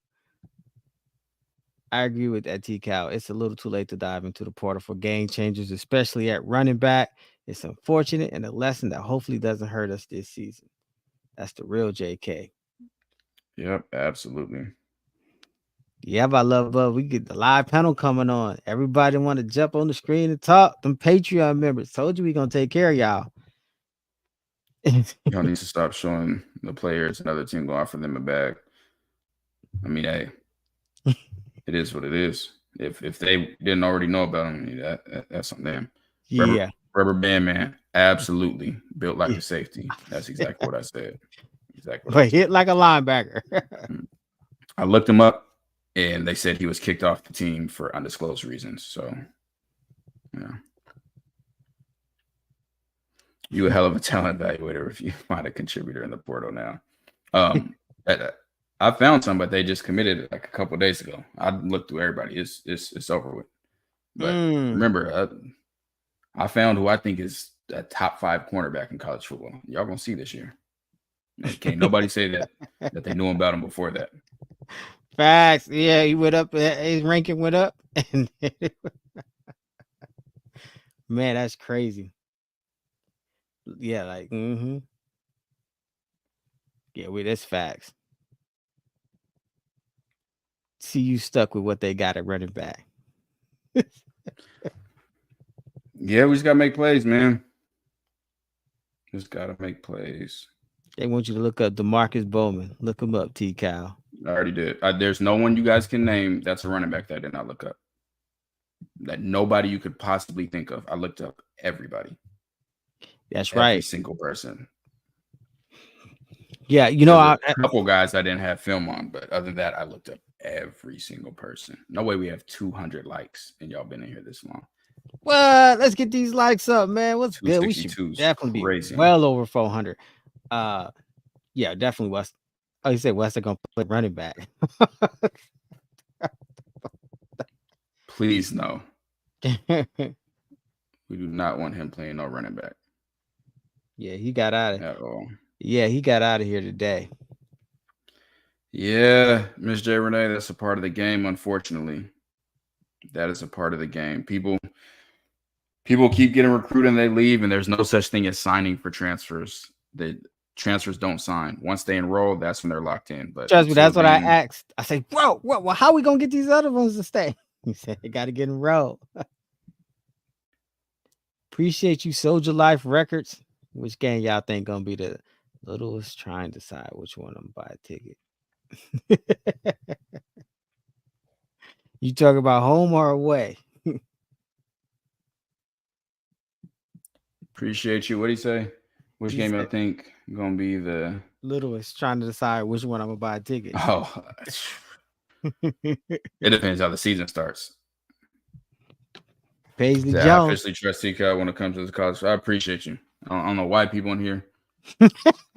I agree with that, T-Cal. It's a little too late to dive into the portal for game changers, especially at running back. It's unfortunate and a lesson that hopefully doesn't hurt us this season. That's the real JK. Yep, absolutely. Yeah, I love we get the live panel coming on. Everybody want to jump on the screen and talk. Them Patreon members. Told you we gonna take care of y'all. Y'all need to stop showing the players another team go offer them a bag. I mean, hey, it is what it is. If they didn't already know about him, that's on them. Yeah. Rubber band man, absolutely built like a safety. That's exactly what I said. Exactly. But hit like a linebacker. I looked him up, and they said he was kicked off the team for undisclosed reasons. So, yeah. You a hell of a talent evaluator if you find a contributor in the portal now. I found some, but they just committed it like a couple of days ago. I looked through everybody. It's over with. But remember, I found who I think is a top 5 cornerback in college football. Y'all gonna see this year. Can't nobody say that they knew about him before that. Facts. Yeah, he went up. His ranking went up. Man, that's crazy. Yeah, like, yeah, that's facts. See, you stuck with what they got at running back. Yeah, we just gotta make plays, man. Just gotta make plays. They want you to look up DeMarcus Bowman. Look him up, T-Cal. I already did. There's no one you guys can name that's a running back that I did not look up. That nobody you could possibly think of. I looked up everybody. That's right. Every single person. Yeah, a couple guys I didn't have film on, but other than that, I looked up every single person. No way we have 200 likes and y'all been in here this long. Well, let's get these likes up, man. What's good? We should definitely be well over 400. Yeah, definitely West. Oh, you said West are gonna play running back. Please no. We do not want him playing no running back. Yeah, he got out of at all. Yeah, he got out of here today. Yeah, Miss J. Renee, that's a part of the game, unfortunately. That is a part of the game. People keep getting recruited and they leave, and there's no such thing as signing for transfers. The transfers don't sign. Once they enroll, that's when they're locked in. But trust me, that's what I asked. I said, bro, well, how are we gonna get these other ones to stay? He said, they got to get enrolled. Appreciate you, Soldier Life Records. Which game y'all think gonna be the littlest? Trying to decide which one I'm buy a ticket. You talk about home or away? Appreciate you. What do you say? Which He game I said, think gonna be the? Little is trying to decide which one I'm gonna buy a ticket. Oh, it depends how the season starts. Paisley I Jones. officially trust TK when it comes to this college. So I appreciate you. I don't know why people in here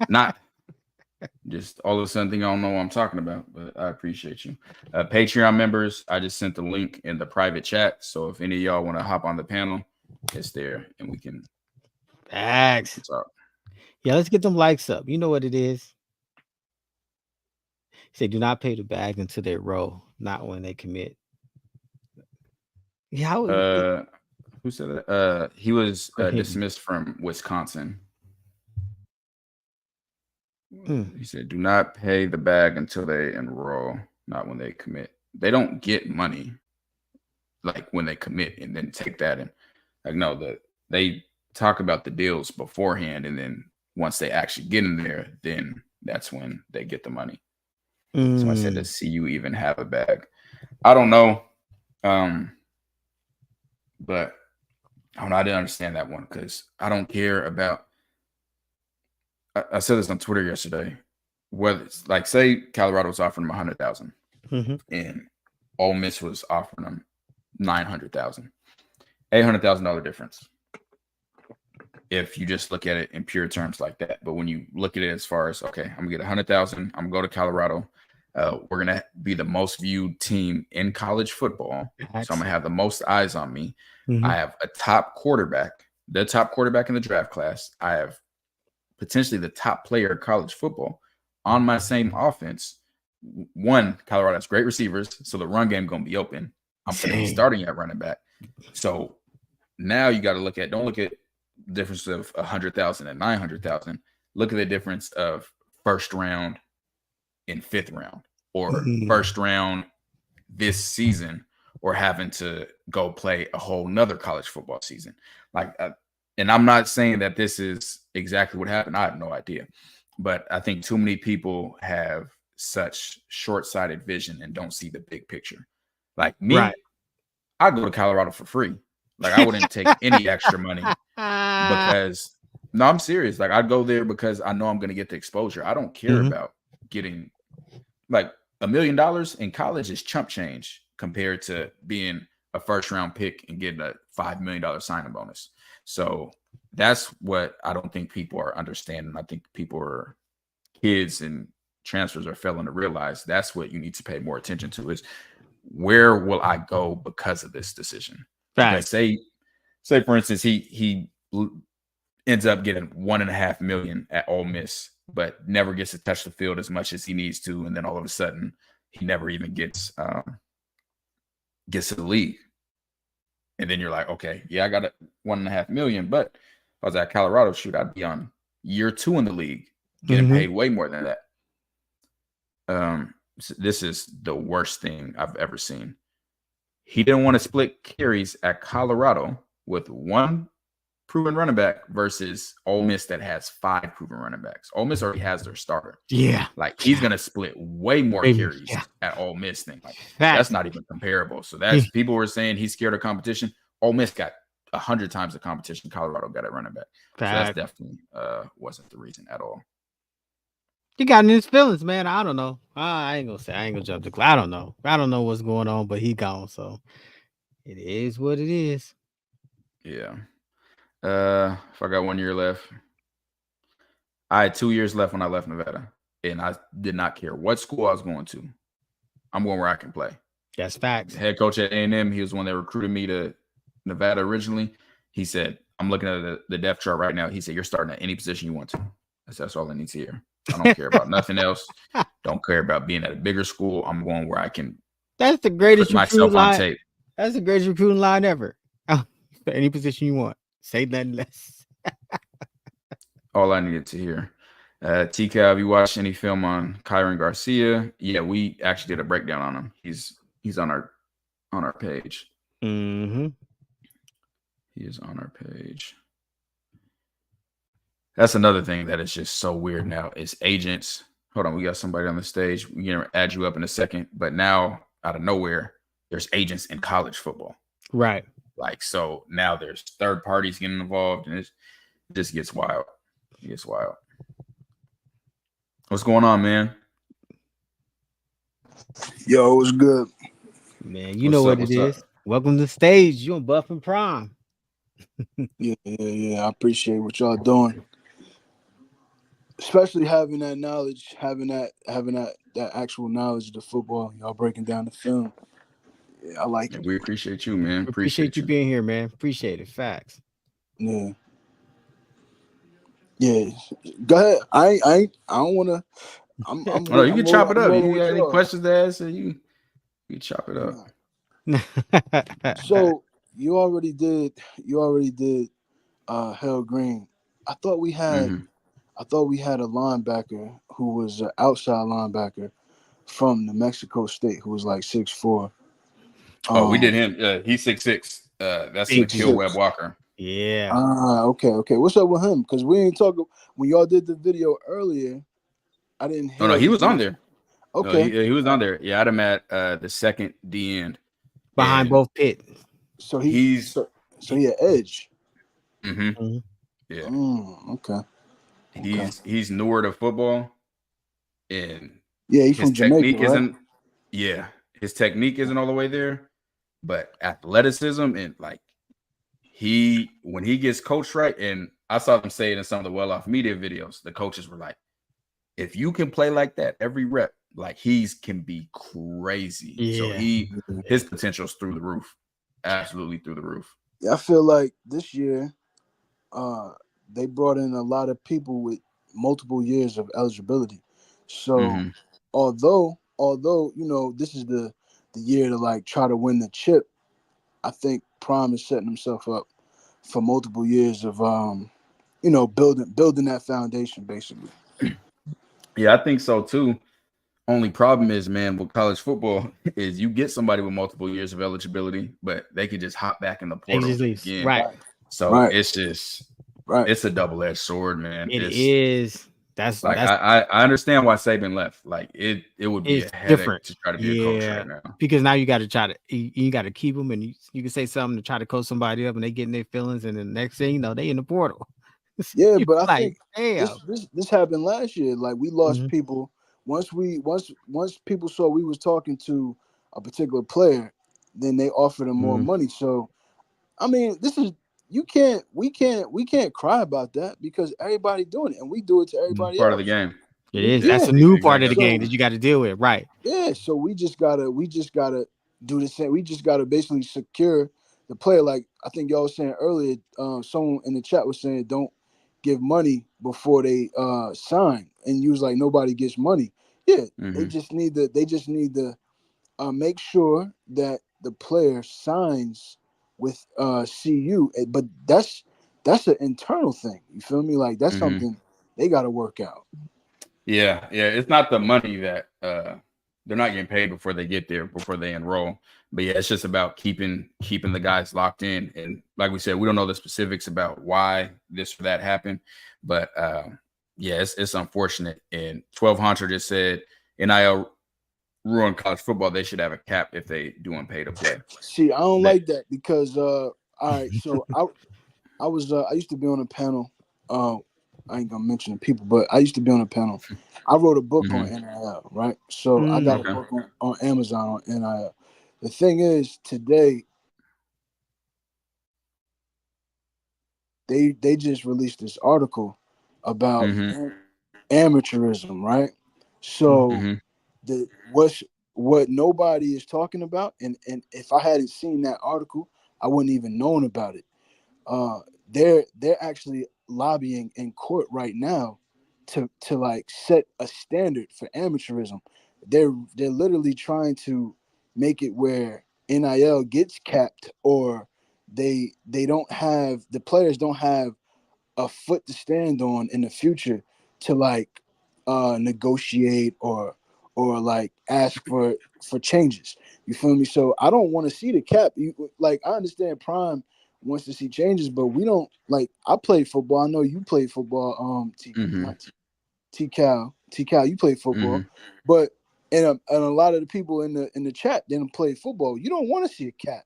not just all of a sudden think I don't know what I'm talking about, but I appreciate you. Patreon members, I just sent the link in the private chat. So if any of y'all want to hop on the panel, it's there and we can talk. Yeah, let's get them likes up. You know what it is. Say, do not pay the bag until they roll, not when they commit. Yeah, who said that? He was dismissed from Wisconsin. He said, do not pay the bag until they enroll, not when they commit. They don't get money like when they commit and then take that and like no, they talk about the deals beforehand, and then once they actually get in there, then that's when they get the money. So I said to see you even have a bag. I don't know. But I don't know, I didn't understand that one because I don't care about. I said this on Twitter yesterday. Whether it's like, say, Colorado was offering them $100,000, and Ole Miss was offering them $900,000, $800,000 difference. If you just look at it in pure terms like that, but when you look at it as far as okay, I'm gonna get $100,000, I'm gonna go to Colorado. We're gonna be the most viewed team in college football, so I'm gonna have the most eyes on me. I have a top quarterback, the top quarterback in the draft class. I have potentially the top player in college football on my same offense. One, Colorado has great receivers, so the run game gonna be open. I'm gonna be starting at running back. So now you got to don't look at the difference of 100,000 and 900,000. Look at the difference of first round in fifth round, or first round this season, or having to go play a whole nother college football season. Like, and I'm not saying that this is exactly what happened. I have no idea, but I think too many people have such short-sighted vision and don't see the big picture. Like me, I'd go to Colorado for free. Like I wouldn't take any extra money because no, I'm serious. Like I'd go there because I know I'm going to get the exposure. I don't care about getting like $1 million in college is chump change compared to being a first round pick and getting a $5 million signing bonus. So that's what I don't think people are understanding. I think people are kids and transfers are failing to realize that's what you need to pay more attention to is where will I go because of this decision? Because say for instance, he ends up getting $1.5 million at Ole Miss, but never gets to touch the field as much as he needs to, and then all of a sudden he never even gets to the league. And then you're like, okay, yeah, I got $1.5 million, but if I was at Colorado, shoot, I'd be on year 2 in the league, getting paid way more than that. This is the worst thing I've ever seen. He didn't want to split carries at Colorado with one proven running back versus Ole Miss that has 5 proven running backs. Ole Miss already has their starter. Yeah. Like he's going to split way more carries at Ole Miss than like that's not even comparable. So that's people were saying he's scared of competition. Ole Miss got 100 times the competition Colorado got at running back. So that's definitely wasn't the reason at all. He got in his feelings, man. I don't know. I ain't gonna jump the cloud. I don't know. I don't know what's going on, but he gone. So it is what it is. Yeah. If I got 1 year left, I had 2 years left when I left Nevada, and I did not care what school I was going to. I'm going where I can play. That's facts. The head coach at A&M, he was one that recruited me to Nevada originally. He said, I'm looking at the depth chart right now. He said, you're starting at any position you want to. That's all I need to hear. I don't care about nothing else. Don't care about being at a bigger school. I'm going where I can. That's the greatest put myself line. On tape. That's the greatest recruiting line ever. Any position you want. Say nothing less. All I needed to hear. TK, have you watched any film on Kyron Garcia? Yeah, we actually did a breakdown on him. He's on our page. He is on our page. That's another thing that is just so weird now is agents. Hold on, we got somebody on the stage. We're going to add you up in a second. But now, out of nowhere, there's agents in college football. Right. Like, so now there's third parties getting involved. And just gets wild. It gets wild. What's going on, man? Yo, what's good? Man, you know what it is. Welcome to the stage. You on Buff and Prime. Yeah. I appreciate what y'all doing. Especially having that knowledge, having that actual knowledge of the football. Y'all breaking down the film. Yeah, I like it. We appreciate you, man. Appreciate you being here, man. Appreciate it. Facts. Yeah. Go ahead. I don't wanna. I'm Oh, you can chop it up. You got any y'all. questions to ask? You chop it up. So you already did Hill-Green. I thought we had a linebacker who was an outside linebacker from New Mexico State who was like 6'4". We did him. He's 6'6". That's Nikhai Webb Walker. Yeah. Okay. What's up with him? Because we ain't talking when y'all did the video earlier. I didn't hear. Oh no, he was on there. Okay, no, he was on there. Yeah, I had him at the second D end behind both pit. So he's an edge. Mm-hmm. Yeah. Okay. He's newer to football, and he's from Jamaica, right? His technique isn't all the way there, but athleticism and like when he gets coached right, and I saw them say it in some of the well-off media videos. The coaches were like, if you can play like that every rep, like can be crazy. Yeah. So his potential's through the roof, absolutely through the roof. Yeah, I feel like this year, they brought in a lot of people with multiple years of eligibility. So although this is the year to like try to win the chip, I think Prime is setting himself up for multiple years of building that foundation basically. Yeah, I think so too. Only problem is, man, with college football is you get somebody with multiple years of eligibility, but they could just hop back in the portal again. Right. So it's just it's a double-edged sword, man. It is. That's like I understand why Saban left. Like it would be a headache different to try to be a coach right now. Because now you got to try to you got to keep them, and you can say something to try to coach somebody up, and they get in their feelings, and the next thing you know, they in the portal. Yeah, but I think damn, this happened last year. Like we lost people once people saw we was talking to a particular player, then they offered him more money. So, I mean, we can't cry about that because everybody doing it, and we do it to everybody part else. of the game. It is. That's a new part of the game that you got to deal with, right? Yeah. So we just gotta do the same. We just gotta basically secure the player. Like I think y'all was saying earlier, someone in the chat was saying, don't give money before they sign, and you was like, nobody gets money. Yeah, they just need to make sure that the player signs with CU, but that's an internal thing. You feel me? Like that's something they got to work out. Yeah, it's not the money that they're not getting paid before they get there, before they enroll. But yeah, it's just about keeping the guys locked in. And like we said, we don't know the specifics about why this or that happened. But it's unfortunate. And 1200 just said NIL ruined college football. They should have a cap if they do unpaid to play. See, I don't like that because all right, so I used to be on a panel. I ain't gonna mention the people, but I used to be on a panel. I wrote a book on NIL, right? So I got a book on Amazon on NIL. The thing is, today they just released this article about amateurism, right? So what nobody is talking about, and if I hadn't seen that article, I wouldn't even known about it. They're actually lobbying in court right now to like set a standard for amateurism. They're literally trying to make it where NIL gets capped, or the players don't have a foot to stand on in the future to like negotiate or like ask for changes. You feel me? So I don't want to see the cap. I understand Prime wants to see changes, but we don't. Like, I played football. I know you played football. T Cal, you played football, but and a lot of the people in the chat didn't play football. You don't want to see a cap.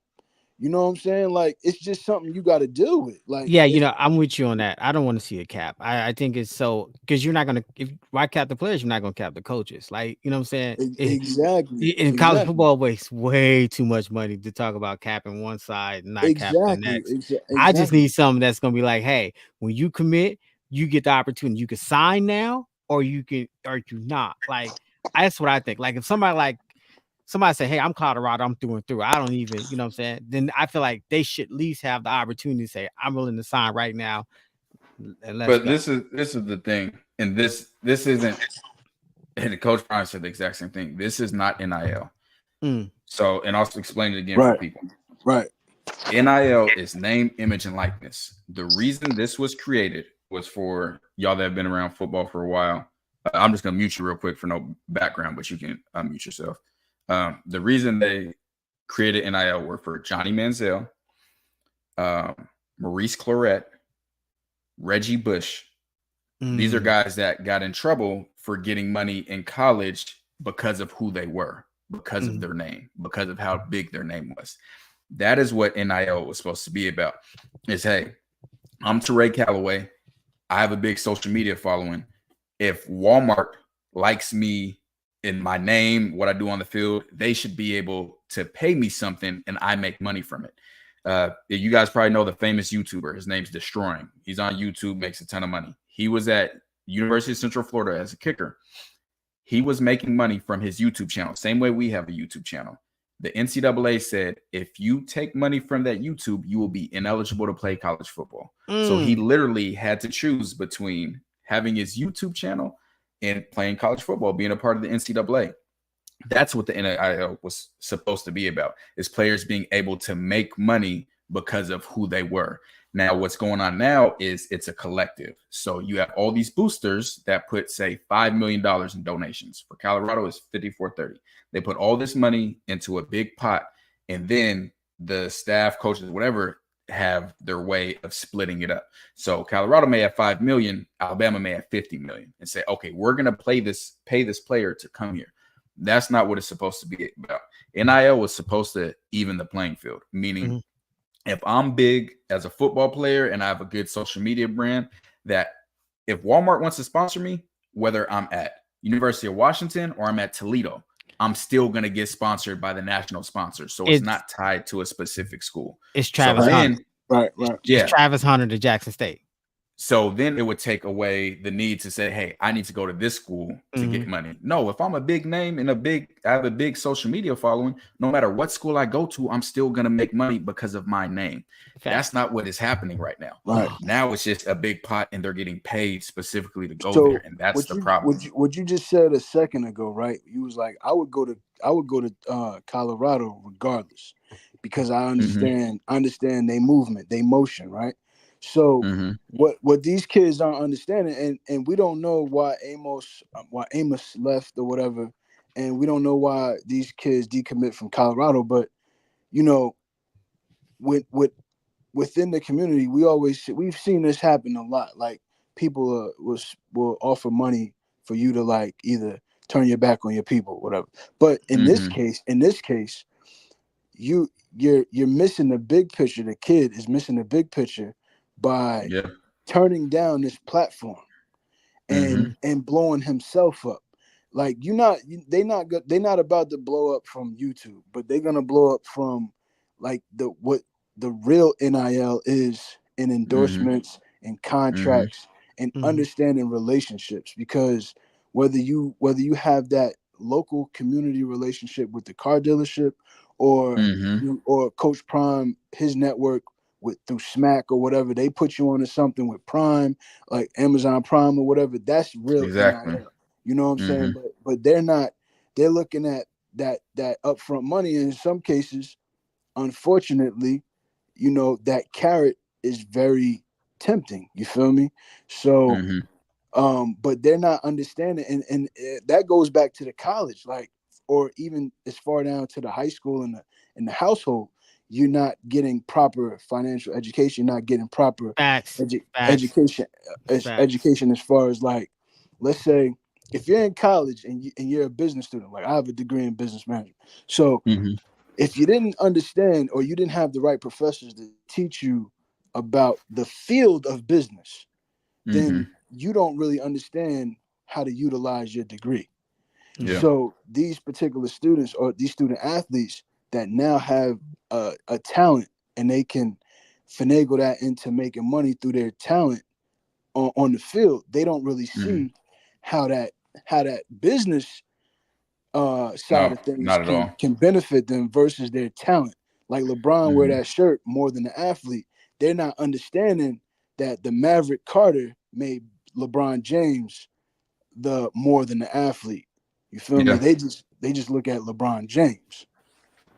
You know what I'm saying? Like, it's just something you got to deal with. Like, Yeah, I'm with you on that. I don't want to see a cap. I think it's so because you're not gonna why cap the players, you're not gonna cap the coaches. Like, you know what I'm saying? exactly. In college football wastes way too much money to talk about capping one side and not capping the next. I just need something that's gonna be like, hey, when you commit, you get the opportunity. You can sign now, or you not. Like, that's what I think. Like, if somebody say, hey, I'm Colorado, I'm through and through, I don't even, you know what I'm saying? Then I feel like they should at least have the opportunity to say, I'm willing to sign right now. And but this is the thing, and this isn't. And Coach Prime said the exact same thing. This is not NIL. So, and also explain it again for people. Right. NIL is name, image, and likeness. The reason this was created was for y'all that have been around football for a while. I'm just gonna mute you real quick for no background, but you can unmute yourself. The reason they created NIL were for Johnny Manziel, Maurice Clarett, Reggie Bush. These are guys that got in trouble for getting money in college because of who they were, because of their name, because of how big their name was. That is what NIL was supposed to be about. Is, hey, I'm Teray Calloway. I have a big social media following. If Walmart likes me in my name, what I do on the field, they should be able to pay me something and I make money from it. You guys probably know the famous YouTuber. His name's Destroying. He's on YouTube, makes a ton of money. He was at University of Central Florida as a kicker. He was making money from his YouTube channel, same way we have a YouTube channel. The NCAA said, if you take money from that YouTube, you will be ineligible to play college football. So he literally had to choose between having his YouTube channel and playing college football, being a part of the NCAA. That's what the NIL was supposed to be about, is players being able to make money because of who they were. Now, what's going on now is it's a collective. So you have all these boosters that put, say, $5 million in donations. For Colorado, it's $54.30. They put all this money into a big pot, and then the staff, coaches, whatever, have their way of splitting it up. So Colorado may have 5 million, Alabama may have 50 million, and say, okay, we're going to pay this player to come here. That's not what it's supposed to be about. NIL was supposed to even the playing field, meaning if I'm big as a football player and I have a good social media brand, that if Walmart wants to sponsor me, whether I'm at University of Washington or I'm at Toledo, I'm still going to get sponsored by the national sponsor. So it's not tied to a specific school. It's Travis Hunter. Right. Yeah. It's Travis Hunter to Jackson State. So then it would take away the need to say, hey, I need to go to this school to get money. No, if I'm a big name and I have a big social media following, no matter what school I go to, I'm still going to make money because of my name. That's not what is happening right now. Right. Now it's just a big pot and they're getting paid specifically to go there. And that's the problem. What you just said a second ago, right? You was like, I would go to Colorado regardless because I understand their movement, their motion, right? So what these kids aren't understanding, and we don't know why Amos left or whatever, and we don't know why these kids decommit from Colorado, but you know, within the community, we've seen this happen a lot. Like people will offer money for you to like either turn your back on your people, whatever. But in this case, you're missing the big picture. The kid is missing the big picture by turning down this platform and blowing himself up. Like they're not about to blow up from YouTube, but they're gonna blow up from like what the real NIL is in endorsements and contracts and understanding relationships. Because whether you have that local community relationship with the car dealership or Coach Prime, his network through Smack or whatever, they put you onto something with Prime, like Amazon Prime or whatever. That's real. Exactly. NIL, you know what I'm saying? But they're looking at that upfront money. And in some cases, unfortunately, you know, that carrot is very tempting. You feel me? So, but they're not understanding. And that goes back to the college, like, or even as far down to the high school and the household. You're not getting proper financial education, not getting proper education as far as like, let's say if you're in college and you're a business student, like I have a degree in business management. So if you didn't understand or you didn't have the right professors to teach you about the field of business, then you don't really understand how to utilize your degree. Yeah. So these particular students or these student athletes that now have a talent and they can finagle that into making money through their talent on the field, they don't really see how that business side No, of things not at all. can benefit them versus their talent. Like LeBron wear that shirt more than the athlete. They're not understanding that the Maverick Carter made LeBron James the more than the athlete. You feel me? Yeah. They just look at LeBron James.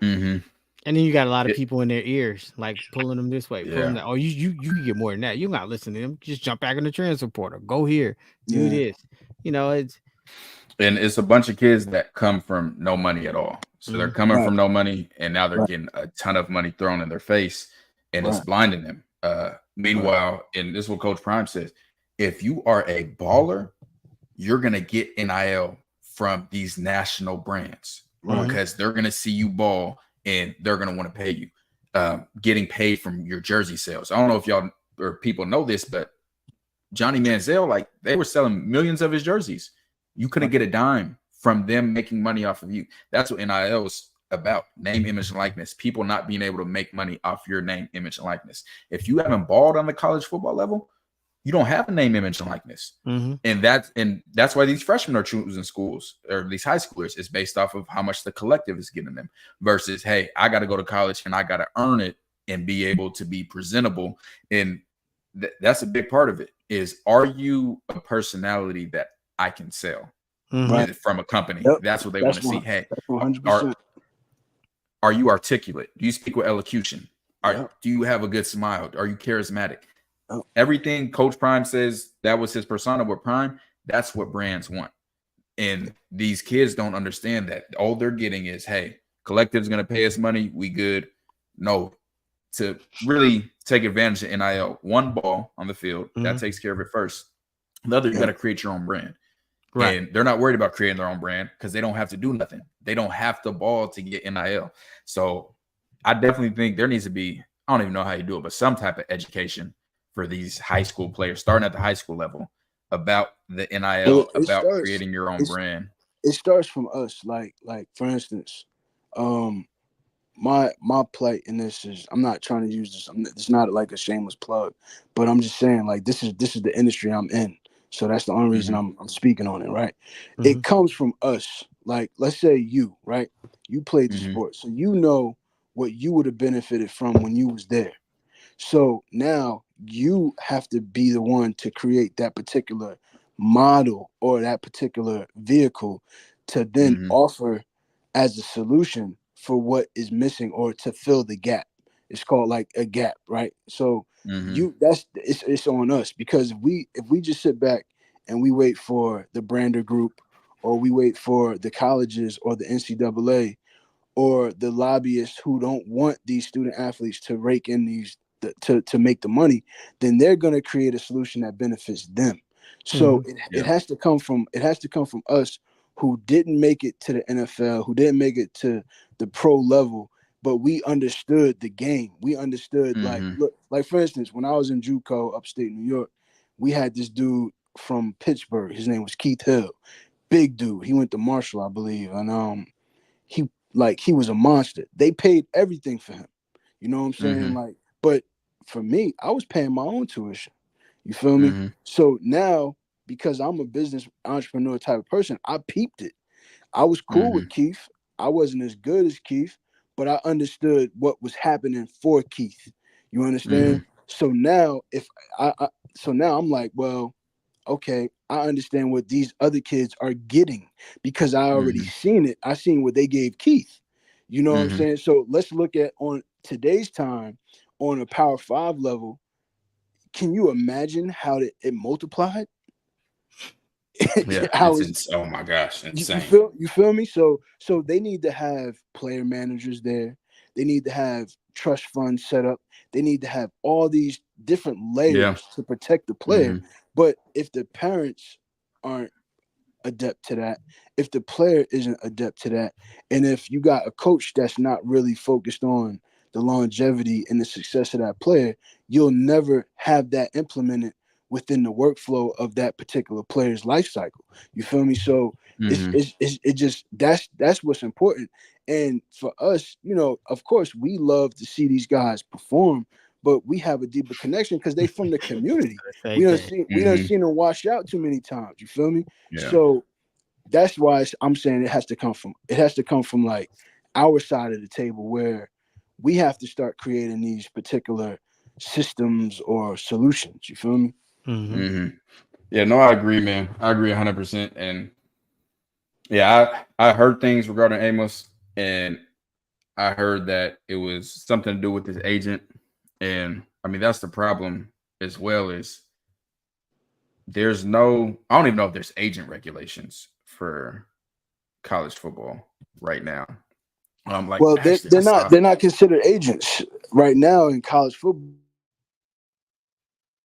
And then you got a lot of people in their ears, like pulling them this way, pulling Yeah. that. Oh, you can get more than that. You're not listening to them. Just jump back in the transfer portal. Go here. Do this. You know, it's a bunch of kids that come from no money at all. So they're coming from no money, and now they're getting a ton of money thrown in their face, and it's blinding them. Meanwhile, and this is what Coach Prime says: if you are a baller, you're gonna get NIL from these national brands because they're gonna see you ball and they're gonna want to pay you. Getting paid from your jersey sales. I don't know if y'all or people know this, but Johnny Manziel, like they were selling millions of his jerseys. You couldn't get a dime from them making money off of you. That's what NIL is about: name, image, and likeness. People not being able to make money off your name, image, and likeness. If you haven't balled on the college football level, you don't have a name, image, and likeness. And that's why these freshmen are choosing schools, or these high schoolers. It's based off of how much the collective is giving them versus, hey, I got to go to college and I got to earn it and be able to be presentable. And that's a big part of it is, are you a personality that I can sell from a company? That's what they want to see. Hey, 100%. Are you articulate? Do you speak with elocution? Do you have a good smile? Are you charismatic? Everything Coach Prime says that was his persona with Prime, that's what brands want. And these kids don't understand that. All they're getting is, hey, collective's going to pay us money. We good. No, to really take advantage of NIL, one ball on the field, that takes care of it first. The other, you got to create your own brand. Right. And they're not worried about creating their own brand because they don't have to do nothing. They don't have to ball to get NIL. So I definitely think there needs to be, I don't even know how you do it, but some type of education for these high school players, starting at the high school level, about the NIL, about creating your own brand. It starts from us. Like for instance, my plight in this is, I'm not trying to use this. It's not like a shameless plug, but I'm just saying, like, this is the industry I'm in. So that's the only reason I'm speaking on it, right? It comes from us. Like, let's say you, right? You played the sport, so you know what you would have benefited from when you was there. So now you have to be the one to create that particular model or that particular vehicle to then offer as a solution for what is missing or to fill the gap. It's called like a gap, right? So it's on us, because if we just sit back and we wait for the Brander Group, or we wait for the colleges or the NCAA or the lobbyists who don't want these student athletes to rake in these to make the money, then they're going to create a solution that benefits them. So it has to come from us who didn't make it to the NFL, who didn't make it to the pro level, but we understood the game. We understood, look, like for instance, when I was in JUCO upstate New York, we had this dude from Pittsburgh. His name was Keith Hill. Big dude. He went to Marshall, I believe. And he was a monster. They paid everything for him. You know what I'm saying? Like, but for me, I was paying my own tuition. You feel me? So now, because I'm a business entrepreneur type of person, I peeped it. I was cool with Keith. I wasn't as good as Keith, but I understood what was happening for Keith. You understand? So now I'm like, well, okay, I understand what these other kids are getting because I already seen it. I seen what they gave Keith. You know what I'm saying? So let's look at on today's time on a Power 5 level. Can you imagine how it multiplied? Yeah, oh my gosh, insane. You feel me? So they need to have player managers there. They need to have trust funds set up. They need to have all these different layers to protect the player. But if the parents aren't adept to that, if the player isn't adept to that, and if you got a coach that's not really focused on the longevity and the success of that player, you'll never have that implemented within the workflow of that particular player's life cycle. You feel me? So it just that's what's important. And for us, of course, we love to see these guys perform, but we have a deeper connection because they from the community. We don't seen them wash out too many times. You feel me? Yeah. So that's why I'm saying it has to come from like our side of the table, where we have to start creating these particular systems or solutions. You feel me? Yeah, no, I agree, man. I agree 100%. And yeah, I heard things regarding Amos, and I heard that it was something to do with his agent. And I mean, that's the problem as well, is I don't even know if there's agent regulations for college football right now. Well, they're not considered agents right now in college football.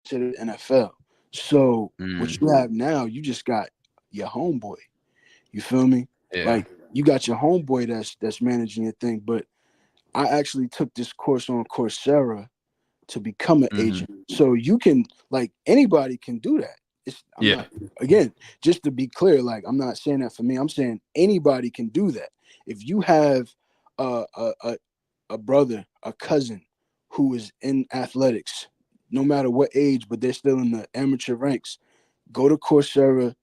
Considered NFL. So what you have now, you just got your homeboy. You feel me? Yeah. Like you got your homeboy that's managing your thing. But I actually took this course on Coursera to become an agent. So you can, like, anybody can do that. Not, again, just to be clear, like, I'm not saying that for me. I'm saying anybody can do that. If you have a brother, a cousin who is in athletics, no matter what age, but they're still in the amateur ranks, go to Coursera.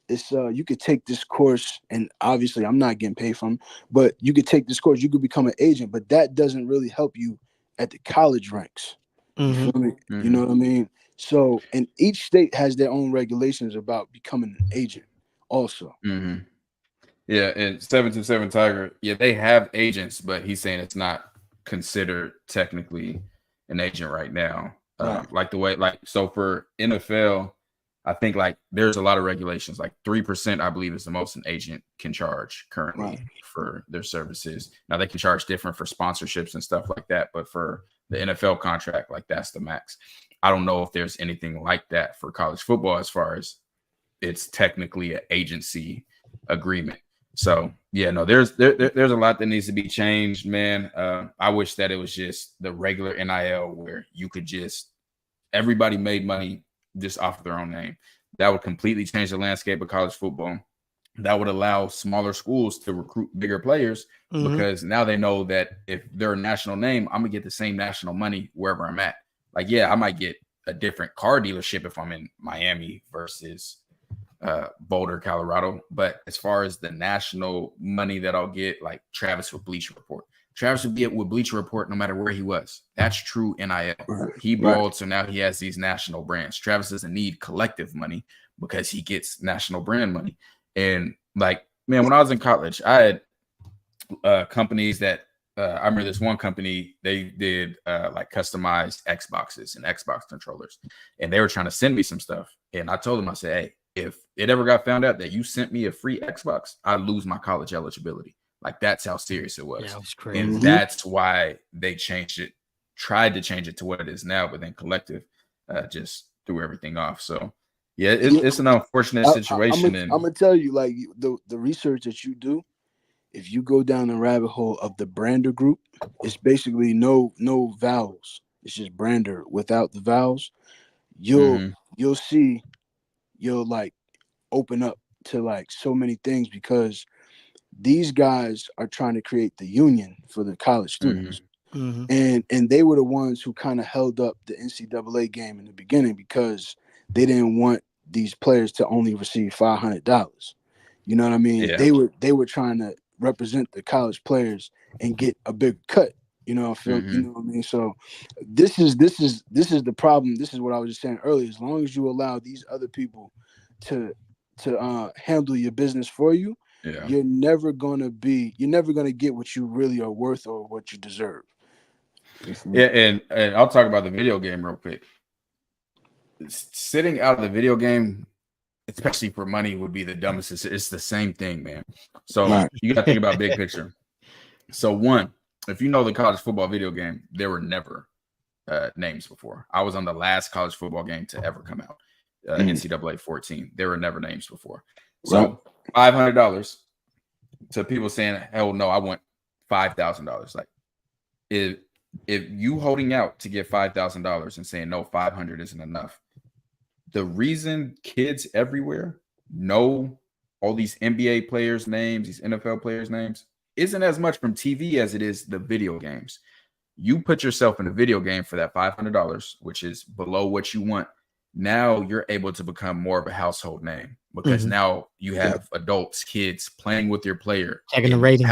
It's you could take this course, and obviously I'm not getting paid from, but you could take this course, you could become an agent, but that doesn't really help you at the college ranks. You feel me? You know what I mean? So, and each state has their own regulations about becoming an agent also. Yeah, and 727 Tiger, they have agents, but he's saying it's not considered technically an agent right now. Like the way, so for NFL, I think like there's a lot of regulations. Like 3%, I believe, is the most an agent can charge currently for their services. Now they can charge different for sponsorships and stuff like that, but for the NFL contract, like that's the max. I don't know if there's anything like that for college football as far as it's technically an agency agreement. So there's a lot that needs to be changed, man. I wish that it was just the regular NIL where you could everybody made money just off of their own name. That would completely change the landscape of college football. That would allow smaller schools to recruit bigger players because now they know that if they're a national name, I'm gonna get the same national money wherever I'm at. Like, I might get a different car dealership if I'm in Miami versus Boulder, Colorado. But as far as the national money that I'll get, like Travis with Bleacher Report, Travis would be with Bleacher Report no matter where he was. That's true NIL. He balled, so now he has these national brands. Travis doesn't need collective money because he gets national brand money. And like, man, when I was in college, I had companies that I remember this one company, they did like customized Xboxes and Xbox controllers, and they were trying to send me some stuff. And I told them, I said, hey, if it ever got found out that you sent me a free Xbox, I'd lose my college eligibility. Like, that's how serious it was. Yeah, it was crazy. And that's why they tried to change it to what it is now, but then collective just threw everything off. So it's an unfortunate situation. I'm gonna tell you, like, the research that you do, if you go down the rabbit hole of the Brander group, it's basically no vowels. It's just Brander without the vowels. You'll see, you'll like open up to like so many things, because these guys are trying to create the union for the college students. And they were the ones who kind of held up the NCAA game in the beginning, because they didn't want these players to only receive $500. You know what I mean? Yeah. They were trying to represent the college players and get a big cut. You know, you know what I mean? So this is the problem. This is what I was just saying earlier. As long as you allow these other people to handle your business for you, you're never gonna get what you really are worth or what you deserve. Yeah, and I'll talk about the video game real quick. Sitting out of the video game, especially for money, would be the dumbest. It's the same thing, man. So you got to think about big picture. So one, if you know the college football video game, there were never names before. I was on the last college football game to ever come out, NCAA 14. There were never names before. So $500 to people saying, hell no, I want $5,000. Like if you holding out to get $5,000 and saying no, 500 isn't enough. The reason kids everywhere know all these NBA players' names, these NFL players' names, isn't as much from TV as it is the video games. You put yourself in a video game for that $500, which is below what you want. Now you're able to become more of a household name because now you have adults, kids playing with your player, checking the ratings,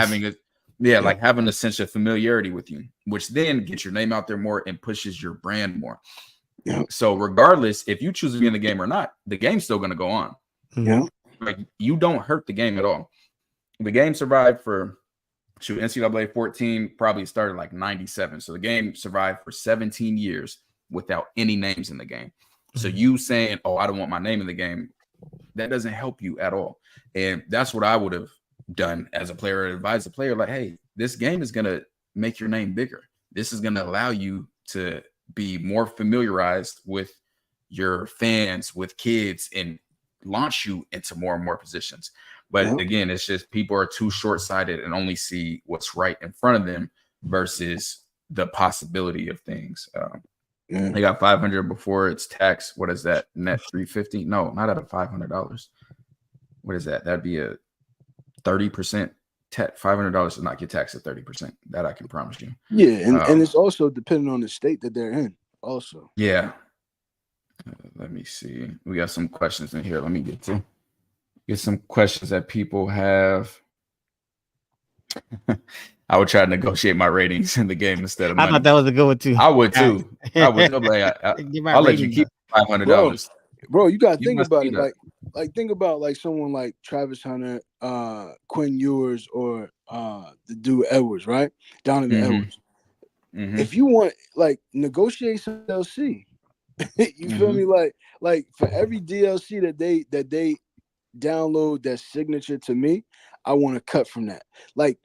like having a sense of familiarity with you, which then gets your name out there more and pushes your brand more. Yeah. So regardless, if you choose to be in the game or not, the game's still going to go on. Yeah. Like you don't hurt the game at all. The game survived for NCAA 14 probably started like 97. So the game survived for 17 years without any names in the game. So you saying, oh, I don't want my name in the game, that doesn't help you at all. And that's what I would have done as a player, advise the player, like, hey, this game is going to make your name bigger. This is going to allow you to be more familiarized with your fans, with kids, and launch you into more and more positions. But again, it's just people are too short-sighted and only see what's right in front of them versus the possibility of things. They got 500 before it's tax. What is that? Net 350? No, not out of $500. What is that? That'd be a 30% $500 does not get taxed at 30%. That I can promise you. Yeah, and it's also depending on the state that they're in. Also. Yeah. Let me see. We got some questions in here. Let me get some questions that people have. I would try to negotiate my ratings in the game instead of money. I thought that was a good one too. I would too. I would. I'll let you keep $500. Bro, you gotta think about it. Like think about like someone like Travis Hunter, Quinn Ewers, or the dude Edwards, right? Donovan Edwards. If you want like negotiate some DLC, you feel me? Like for every DLC that they download that's signature to me, I want to cut from that. Like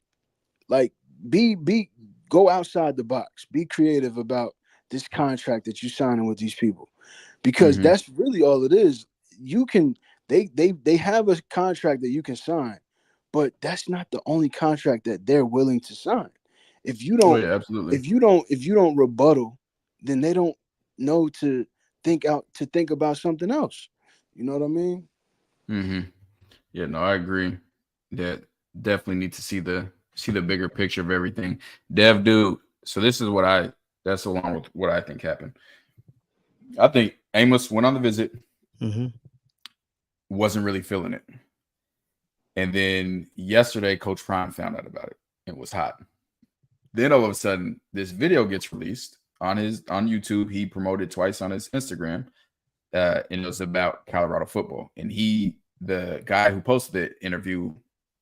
be go outside the box. Be creative about this contract that you're signing with these people, because that's really all it is. You can they have a contract that you can sign, but that's not the only contract that they're willing to sign. If you don't, if you don't rebuttal, then they don't know to think about something else. You know what I mean? Yeah, no, I agree. That definitely need to see the bigger picture of everything. Dev, dude. So this is that's along with what I think happened. I think Amos went on the visit, wasn't really feeling it. And then yesterday, Coach Prime found out about it. It was hot. Then all of a sudden, this video gets released on YouTube. He promoted twice on his Instagram. And it was about Colorado football. And the guy who posted the interview,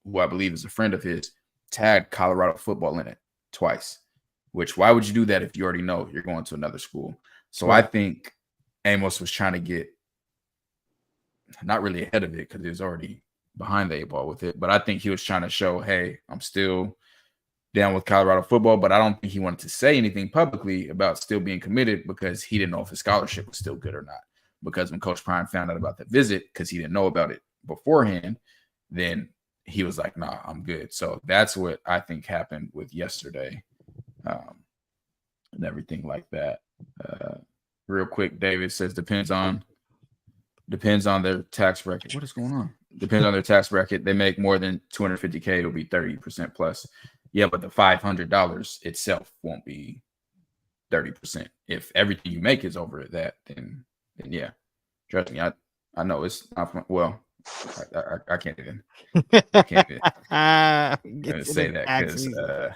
who I believe is a friend of his, tagged Colorado football in it twice. Which, why would you do that if you already know you're going to another school? So I think Amos was trying to get not really ahead of it because he was already behind the 8 ball with it. But I think he was trying to show, hey, I'm still down with Colorado football. But I don't think he wanted to say anything publicly about still being committed because he didn't know if his scholarship was still good or not. Because when Coach Prime found out about the visit, because he didn't know about it beforehand, then he was like, nah, I'm good. So that's what I think happened with yesterday and everything like that. Real quick, David says depends on their tax bracket. What is going on? Depends on their tax bracket. They make more than $250K, it'll be 30% plus. Yeah, but the $500 itself won't be 30%. If everything you make is over that, then yeah. Trust me, I know it's not fun. Well, I can't even. I can't even say that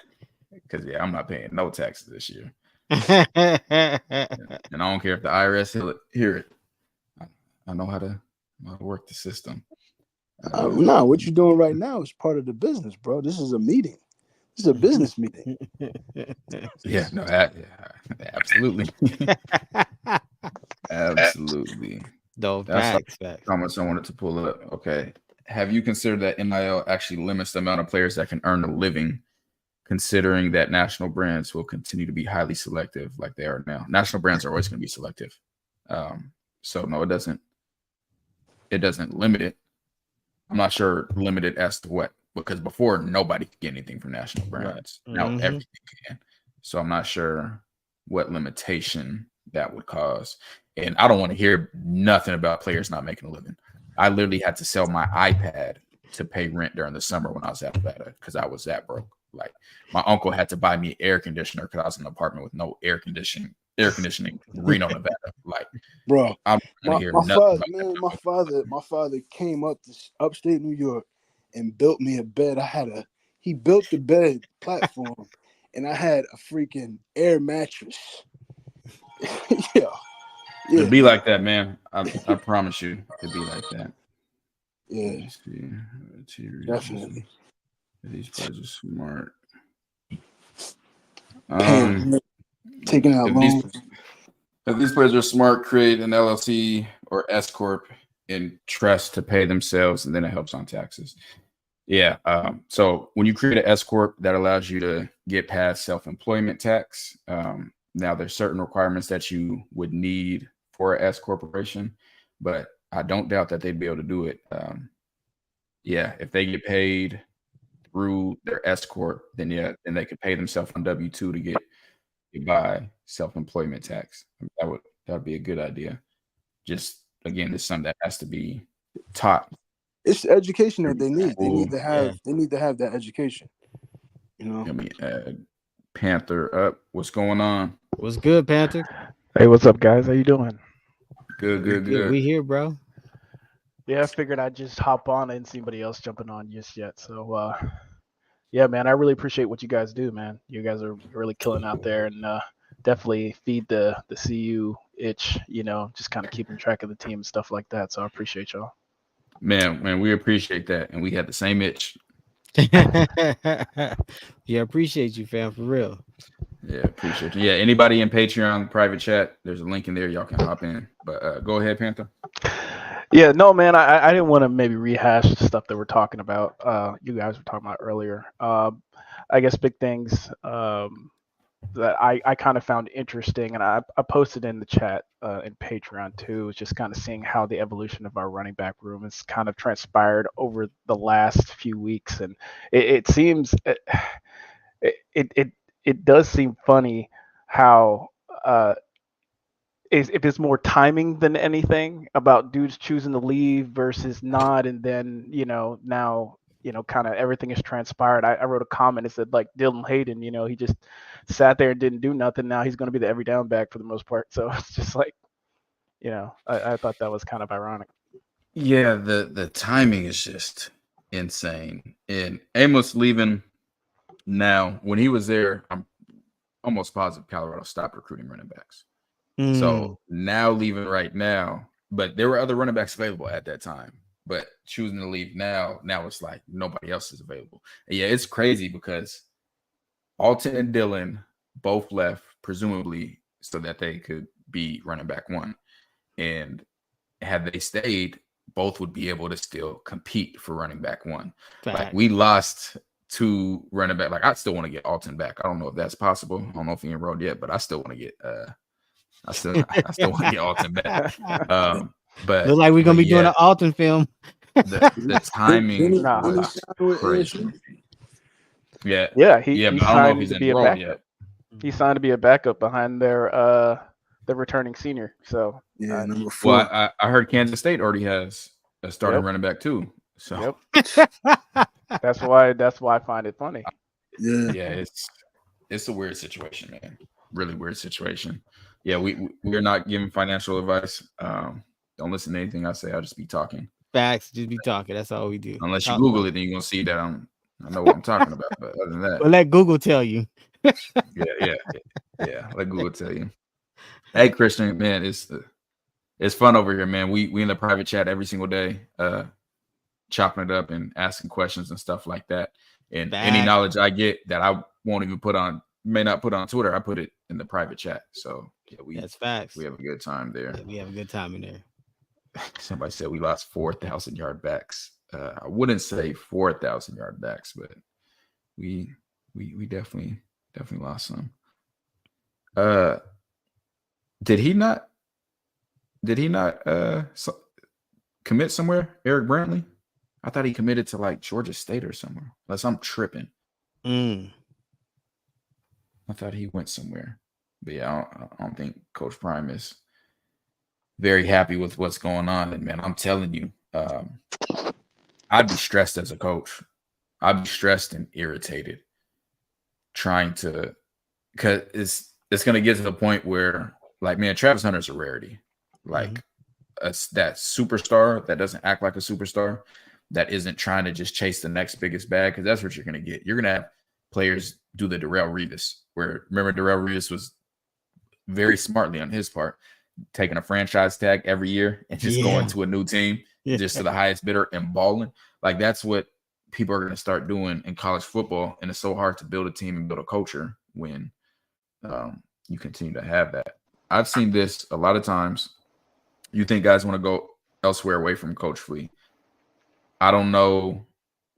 because yeah, I'm not paying no taxes this year. And I don't care if the IRS hear it. I know how to work the system. No, what you're doing right now is part of the business, bro. This is a meeting. This is a business meeting. Yeah, no, absolutely. Absolutely. No, facts. Comments I wanted to pull up. Okay. Have you considered that NIL actually limits the amount of players that can earn a living, considering that national brands will continue to be highly selective like they are now? National brands are always going to be selective. So no, it doesn't limit it. I'm not sure limited as to what, because before nobody could get anything from national brands. Right. Now everything can. So I'm not sure what limitation that would cause. And I don't want to hear nothing about players not making a living. I literally had to sell my iPad to pay rent during the summer when I was at Nevada because I was that broke. Like my uncle had to buy me air conditioner because I was in an apartment with no air conditioning in Reno, Nevada. Like, bro. I don't want to hear nothing about that. My father came up to upstate New York and built me a bed. He built the bed platform, and I had a freaking air mattress. yeah. It'd be like that, man. I promise you, it'd be like that. Yeah. Let me see. Definitely. These players are smart. Taking out loans. If these players are smart, create an LLC or S corp and trust to pay themselves, and then it helps on taxes. Yeah. So when you create an S corp, that allows you to get past self-employment tax. Now there's certain requirements that you would need for an S corporation, but I don't doubt that they'd be able to do it. Yeah, if they get paid through their S corp, then they could pay themselves on W-2 to get by self-employment tax. That would be a good idea. Just again, it's something that has to be taught. It's the education that they need. They need to have that education. You know. Let me add Panther up. What's going on? What's good, Panther? Hey, what's up, guys? How you doing? Good. We here, bro. Yeah, I figured I'd just hop on. I didn't see anybody else jumping on just yet. So, yeah, man, I really appreciate what you guys do, man. You guys are really killing out there, and definitely feed the CU itch. You know, just kind of keeping track of the team and stuff like that. So I appreciate y'all. Man, we appreciate that, and we had the same itch. Yeah, appreciate you, fam, for real. Yeah, appreciate you. Yeah, anybody in Patreon private chat, there's a link in there. Y'all can hop in. But go ahead, Panther. Yeah, no, man, I didn't want to maybe rehash the stuff that we're talking about. You guys were talking about earlier. I guess big things that I kind of found interesting, and I posted in the chat in Patreon too, is just kind of seeing how the evolution of our running back room has kind of transpired over the last few weeks, and it seems it does seem funny how if it's more timing than anything about dudes choosing to leave versus not, and then now kind of everything has transpired. I wrote a comment. It said like Dylan Hayden, he just sat there and didn't do nothing. Now he's going to be the every down back for the most part. So it's just like, I thought that was kind of ironic. Yeah, the timing is just insane. And Amos leaving now, when he was there, I'm almost positive Colorado stopped recruiting running backs. So now leaving right now, but there were other running backs available at that time. But choosing to leave now it's like nobody else is available. And yeah, it's crazy because Alton and Dylan both left, presumably so that they could be running back one. And had they stayed, both would be able to still compete for running back one. Fact. Like we lost two running back. Like I still want to get Alton back. I don't know if that's possible. I don't know if he enrolled yet, but I still want to get I still want to get Alton back. But looks like we're gonna be doing an Alton film. the timing was crazy. Yeah. But I don't know if he's enrolled yet. He signed to be a backup behind their returning senior. So yeah, number 4. Well, I heard Kansas State already has a starting running back too. So that's why I find it funny. Yeah, it's a weird situation, man. Really weird situation. Yeah, we're not giving financial advice. Don't listen to anything I say. I'll just be talking. Facts, just be talking. That's all we do. Unless you Google it, then you're gonna see that I know what I'm talking about. But other than that, well, let Google tell you. yeah. Let Google tell you. Hey, Christian, man, it's fun over here, man. We in the private chat every single day, chopping it up and asking questions and stuff like that. And any knowledge I get that I won't even may not put on Twitter, I put it in the private chat. So yeah, that's facts. We have a good time there. Yeah, we have a good time in there. Somebody said we lost 4,000 yard backs. I wouldn't say 4,000 yard backs, but we definitely lost some. Did he not commit somewhere, Eric Brantley? I thought he committed to like Georgia State or somewhere. Unless I'm tripping. I thought he went somewhere. But yeah, I don't think Coach Prime is very happy with what's going on. And man, I'm telling you, I'd be stressed as a coach. I'd be stressed and irritated trying to, because it's going to get to the point where, like, man, Travis Hunter's a rarity. Like, that superstar that doesn't act like a superstar, that isn't trying to just chase the next biggest bag, because that's what you're going to get. You're going to have players do the Darrelle Revis, where, remember, Darrelle Revis was very smartly on his part, taking a franchise tag every year and just going to a new team, just to the highest bidder and balling. Like, that's what people are going to start doing in college football. And it's so hard to build a team and build a culture when you continue to have that. I've seen this a lot of times. You think guys want to go elsewhere away from Coach Flea. I don't know.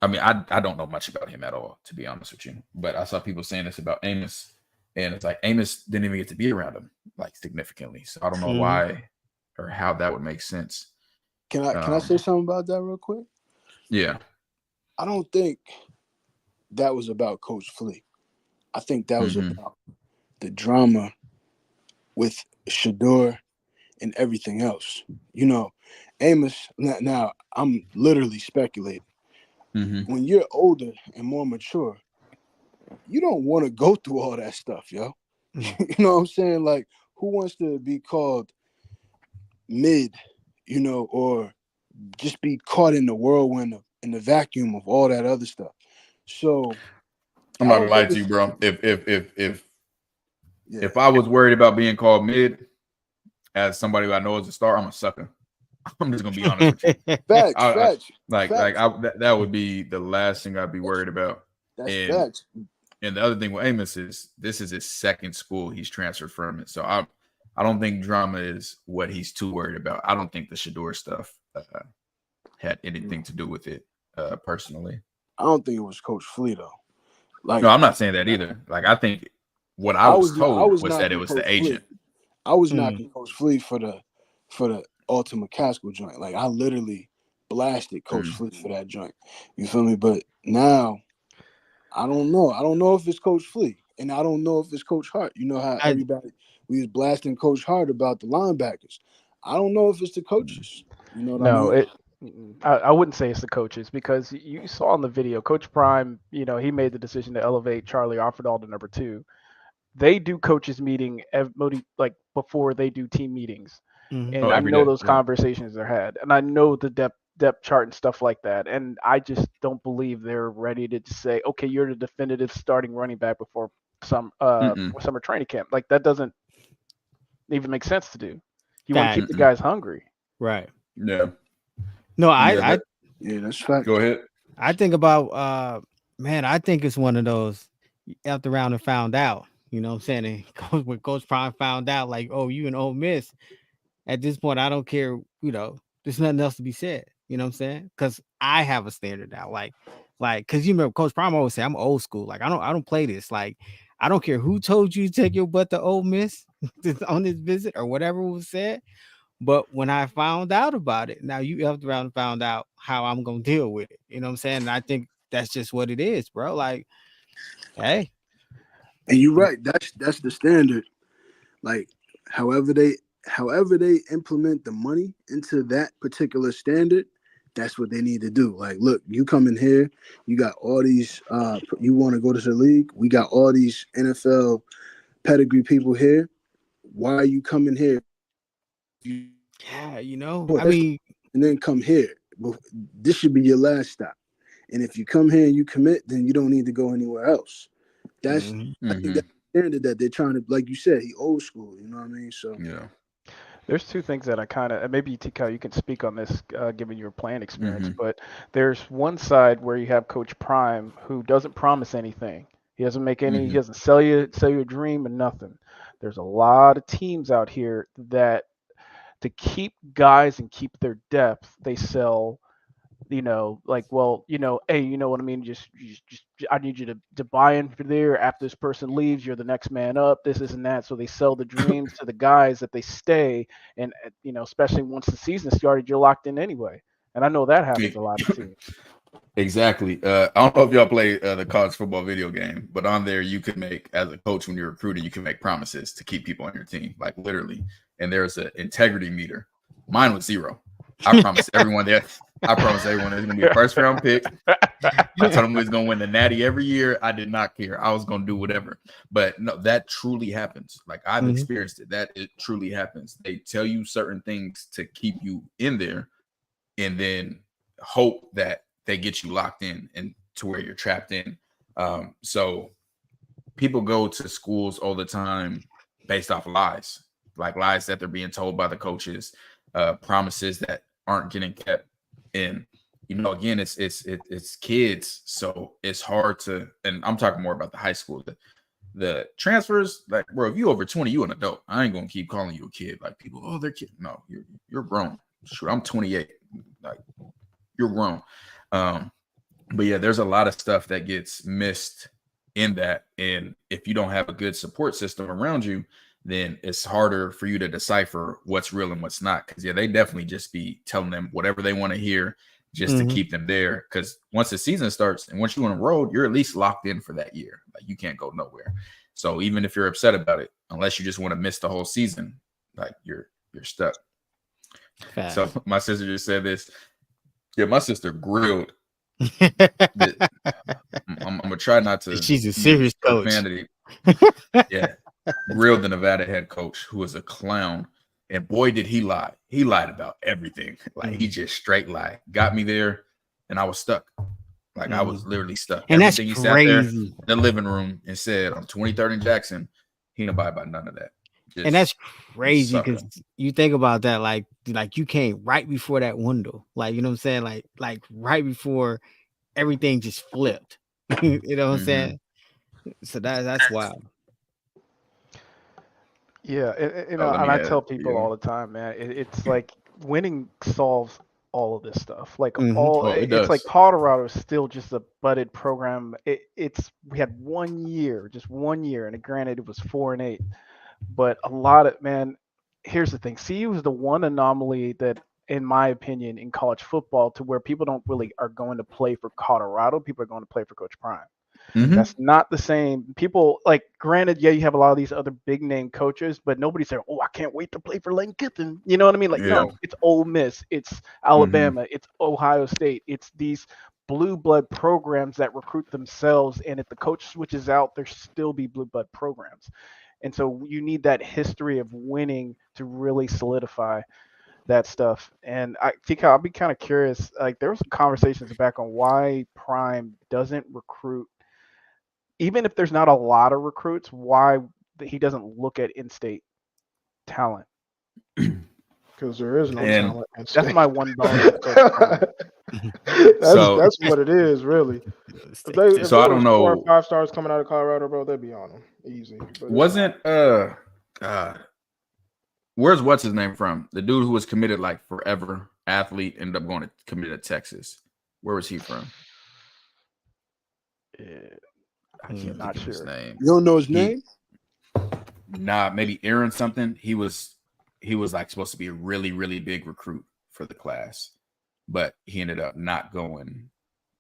I mean, I don't know much about him at all, to be honest with you. But I saw people saying this about Amos. And it's like Amos didn't even get to be around him, like, significantly. So I don't know why or how that would make sense. Can I say something about that real quick? Yeah. I don't think that was about Coach Flea. I think that was about the drama with Shador and everything else. You know, Amos, now I'm literally speculating. When you're older and more mature, you don't want to go through all that stuff, yo. You know what I'm saying? Like, who wants to be called mid, you know, or just be caught in the whirlwind in the vacuum of all that other stuff? So I'm not gonna lie to you, bro. If I was worried about being called mid as somebody who I know is a star, I'm a sucker. I'm just gonna be honest with you. Facts. That would be the last thing I'd be worried about. That's facts. And the other thing with Amos is this is his second school he's transferred from it. So I don't think drama is what he's too worried about. I don't think the Shador stuff had anything to do with it personally. I don't think it was Coach Flea though. Like, no, I'm not saying that either. Like, I think what I was told was that it was the agent. I was knocking Coach Flea for the Ultimate Casco joint. Like, I literally blasted Coach Flea for that joint. You feel me? But now I don't know. I don't know if it's Coach Flea, and I don't know if it's Coach Hart. You know how we was blasting Coach Hart about the linebackers. I don't know if it's the coaches. You know what I mean? I wouldn't say it's the coaches, because you saw in the video, Coach Prime, you know, he made the decision to elevate Charlie Offerdahl to number 2. They do coaches meeting like before they do team meetings. And I know those conversations are had, and I know the depth chart and stuff like that. And I just don't believe they're ready to just say, okay, you're the definitive starting running back before summer training camp. Like, that doesn't even make sense to do. You want to keep the guys hungry. Right. Yeah. No, I that's fact. Go ahead. I think about I think it's one of those after round and found out. You know what I'm saying? And when Coach Prime found out, like, oh, you an Ole Miss. At this point, I don't care. You know, there's nothing else to be said. You know what I'm saying? Because I have a standard now. Like, because you remember Coach Prime always say I'm old school. Like, I don't play this. Like, I don't care who told you to take your butt to Ole Miss on this visit or whatever was said. But when I found out about it, now you helped around and found out how I'm gonna deal with it. You know what I'm saying? And I think that's just what it is, bro. Like, hey. And you're right. That's the standard. Like, however they implement the money into that particular standard, that's what they need to do. Like, look, you come in here, you got all these you want to go to the league, we got all these NFL pedigree people here. Why are you coming here? I mean, and then come here. This should be your last stop. And if you come here and you commit, then you don't need to go anywhere else. That's I think that's the standard that they're trying to, like you said, he old school. You know what I mean? So yeah. There's two things that I kind of, maybe Nikai, you can speak on this given your playing experience, but there's one side where you have Coach Prime who doesn't promise anything. He doesn't make any, he doesn't sell you a dream and nothing. There's a lot of teams out here that to keep guys and keep their depth, they sell, like, well, hey, you know what I mean? Just I need you to buy in for there. After this person leaves, you're the next man up, this and that. So they sell the dreams to the guys that they stay. And, especially once the season started, you're locked in anyway. And I know that happens a lot of teams. Exactly. I don't know if y'all play the college football video game, but on there you can make, as a coach when you're recruiting, you can make promises to keep people on your team, like literally. And there's an integrity meter. Mine was 0. I promised everyone that. I promised everyone there's going to be a first round pick. I told them we was going to win the Natty every year. I did not care. I was going to do whatever. But no, that truly happens. Like I've experienced it. That it truly happens. They tell you certain things to keep you in there, and then hope that they get you locked in and to where you're trapped in. So people go to schools all the time based off lies, like lies that they're being told by the coaches, promises that aren't getting kept. And again, it's kids, so it's hard to. And I'm talking more about the high school. The transfers, like, bro, if you over 20, you an adult. I ain't gonna keep calling you a kid. Like people, oh, they're kid. No, you're grown. Shoot, I'm 28. Like you're grown. But yeah, there's a lot of stuff that gets missed in that. And if you don't have a good support system around you, then it's harder for you to decipher what's real and what's not. Because yeah, they definitely just be telling them whatever they want to hear just to keep them there. Because once the season starts and once you're on the road, you're at least locked in for that year. Like you can't go nowhere. So even if you're upset about it, unless you just want to miss the whole season, like you're stuck. Fact. So my sister just said this. Yeah, my sister grilled. I'm gonna try not to. She's a serious coach. Yeah, grilled the Nevada head coach, who was a clown, and boy did he lie. He lied about everything. Like he just straight lied. Got me there, and I was stuck. Like I was literally stuck. And everything that's he crazy. Sat there in the living room and said on 23rd and Jackson, he didn't abide by none of that. Just, and that's crazy because you think about that, like you came right before that window, like, you know what I'm saying, like right before everything just flipped. You know what I'm saying? So that's wild. Yeah, and I tell people all the time, man, it's like winning solves all of this stuff. Like it's like Colorado is still just a budded program. We had 1 year, just 1 year, and granted it was 4-8. But a lot of, man, here's the thing. CU is the one anomaly that, in my opinion, in college football, to where people don't really are going to play for Colorado. People are going to play for Coach Prime. That's not the same. People, like, granted, yeah, you have a lot of these other big name coaches, but nobody's saying, oh, I can't wait to play for Lane Kiffin. You know what I mean? Like, no, it's Ole Miss, it's Alabama, it's Ohio State, it's these blue blood programs that recruit themselves. And if the coach switches out, there still be blue blood programs. And so you need that history of winning to really solidify that stuff. And I think I'll be kind of curious. Like there were some conversations back on why Prime doesn't recruit, even if there's not a lot of recruits, why he doesn't look at in-state talent. Because there is no talent. That's my one bonus. That's what it is, really. If I don't know. 4 or 5 stars coming out of Colorado, bro, they'd be on them easy. Wasn't where's what's his name from? The dude who was committed like forever, athlete, ended up going to commit to Texas. Where was he from? I'm not sure. His name. You don't know his name? Nah, maybe Aaron something. He was like supposed to be a really, really big recruit for the class, but he ended up not going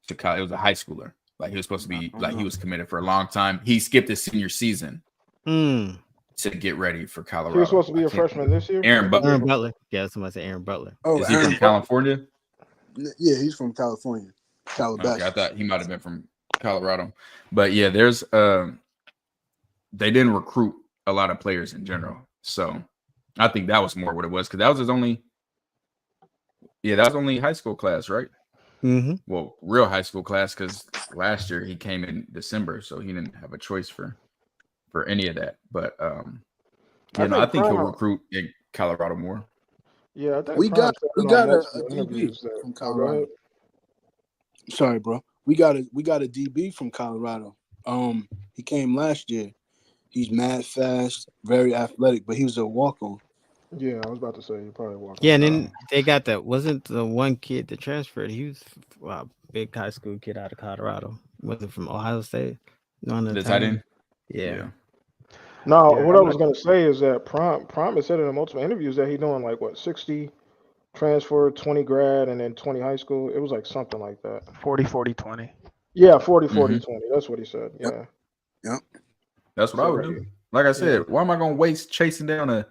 to college. It was a high schooler. Like he was supposed to be like he was committed for a long time. He skipped his senior season to get ready for Colorado. He was supposed to be a freshman this year. Aaron Butler. Yeah, somebody said Aaron Butler. Oh, is he from California? Yeah, he's from California. Calabasas. Okay, I thought he might have been from Colorado, but yeah, there's they didn't recruit a lot of players in general, so I think that was more what it was because that was his only. Yeah, that was only high school class, right? Well, real high school class because last year he came in December, so he didn't have a choice for any of that. But I think he'll recruit in Colorado more. Yeah, I think we got a DB from Colorado. Sorry, bro. We got a DB from Colorado. He came last year. He's mad fast, very athletic, but he was a walk-on. Yeah, I was about to say you probably walk. Yeah, and then they got wasn't the one kid that transferred? He was a big high school kid out of Colorado. Was it from Ohio State? The tight end? Yeah. No, what I was gonna say is that Prime has said in multiple interviews that he's doing like 60 transfer, 20 grad, and then 20 high school. It was like something like that. 40, 40, 20. Yeah, 40, 40, 20. That's what he said. Yeah. Yep. That's what I would do. Like I said, Yeah. why am I going to waste chasing down a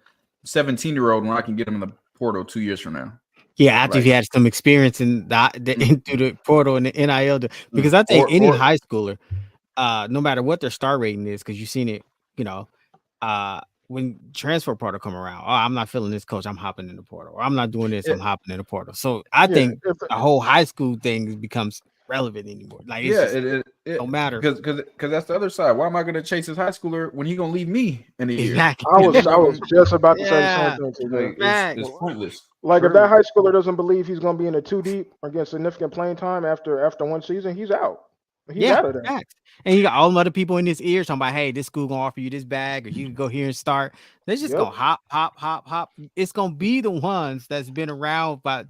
17-year-old when I can get him in the portal 2 years from now? Yeah, after he had some experience in through the portal and the NIL, because I think any high schooler, no matter what their star rating is, because you've seen it, when transfer portal come around, I'm not feeling this coach, I'm hopping in the portal, or I'm not doing this, I'm hopping in the portal. So I think the whole high school thing becomes relevant anymore. Like, it don't matter, because that's the other side. Why am I going to chase his high schooler when he going to leave me in a year? Exactly. I was just about to say the same thing. It's pointless. Like, if that high schooler doesn't believe he's going to be in the 2 deep or get significant playing time after one season, he's out. He's out of there. Facts. And you got all them other people in his ear talking about, hey, this school gonna offer you this bag, or you can go here and start. They're just gonna hop. It's gonna be the ones that's been around by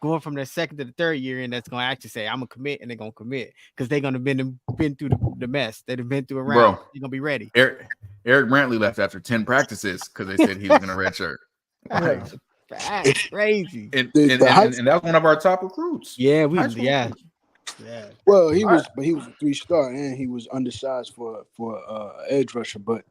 going from their second to the third year, and that's gonna actually say, I'm gonna commit, and they're gonna commit because they're gonna been through the mess. They've been through a round. They're gonna be ready. Eric Brantley left after 10 practices because they said he was gonna redshirt. That's crazy. And that's one of our top recruits. Well, he was a 3-star, and he was undersized for edge rusher. But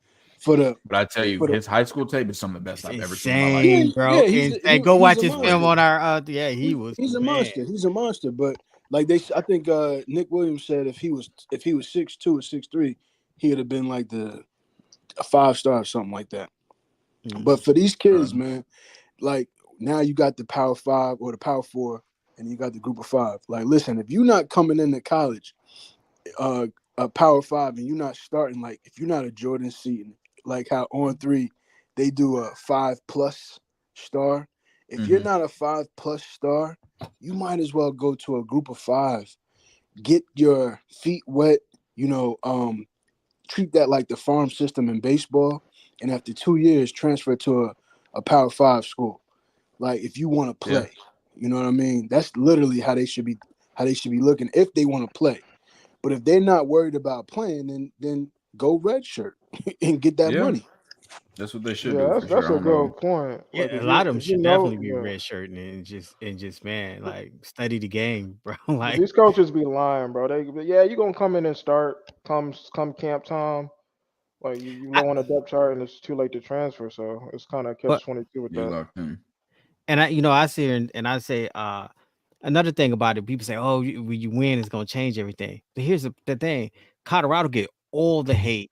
I tell you, his high school tape is some of the best I've ever seen in my life. Bro. Yeah, go watch his film on our. He's a monster. He's a monster. But like I think Nick Williams said if he was 6'2" or 6'3", he would have been like a 5-star or something like that. But for these kids, man, like now you got the Power 5 or the Power 4. And you got the group of 5. Like, listen, if you're not coming into college, a Power 5, and you're not starting, like, if you're not a Jordan Seaton, like how on 3 they do a 5+ star. If you're not a 5+ star, you might as well go to a group of 5. Get your feet wet, treat that like the farm system in baseball, and after 2 years, transfer to a Power 5 school. Like, if you want to play. Yeah. You know what I mean? That's literally how they should be looking if they want to play. But if they're not worried about playing, then go redshirt and get that money. That's what they should do. That's a good point. Yeah, a lot of them should definitely be redshirting and just man, like study the game, bro. Like these coaches be lying, bro. You're gonna come in and start come camp time. Like you low on the depth chart and it's too late to transfer, so it's kind of catch-22 with that. And I sit here and I say another thing about it. People say, "Oh, when you win, it's gonna change everything." But here's the thing: Colorado get all the hate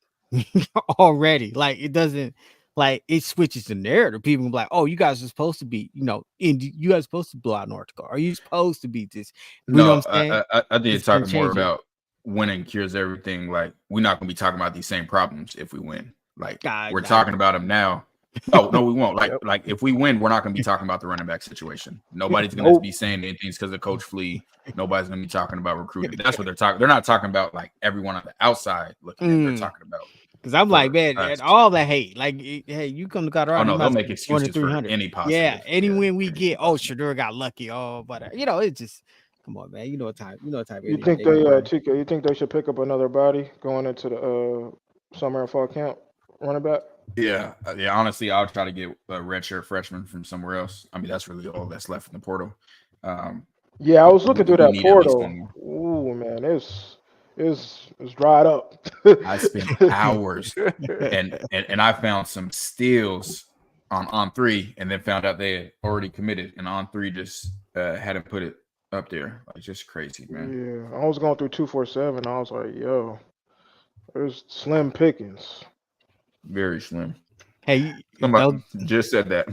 already. Like it doesn't, like it switches the narrative. People can be like, "Oh, you guys are supposed to be, you guys are supposed to blow out North Dakota. Are you supposed to beat this?" You know what I'm saying? I think it's talking more about winning cures everything. Like we're not gonna be talking about these same problems if we win. Like we're talking about them now. No, we won't. Like if we win, we're not going to be talking about the running back situation. Nobody's going to be saying anything because of Coach Flea. Nobody's going to be talking about recruiting. That's what they're talking. They're not talking about like everyone on the outside looking. They're talking about because I'm like, man, all the hate. Like, hey, you come to Colorado. Oh no, they'll make excuses for any possible. Yeah, any win we get. Oh, Shedeur got lucky. Oh, but it's just come on, man. You know what type. You think you think they should pick up another body going into the summer and fall camp running back? Yeah. Honestly, I'll try to get a redshirt freshman from somewhere else. I mean, that's really all that's left in the portal. I was looking through that portal. Ooh, man, it's dried up. I spent hours, and I found some steals on 3, and then found out they had already committed, and on 3 just hadn't put it up there. Like just crazy, man. Yeah, I was going through 247. I was like, yo, there's slim pickings. Very slim. Hey, somebody just said that.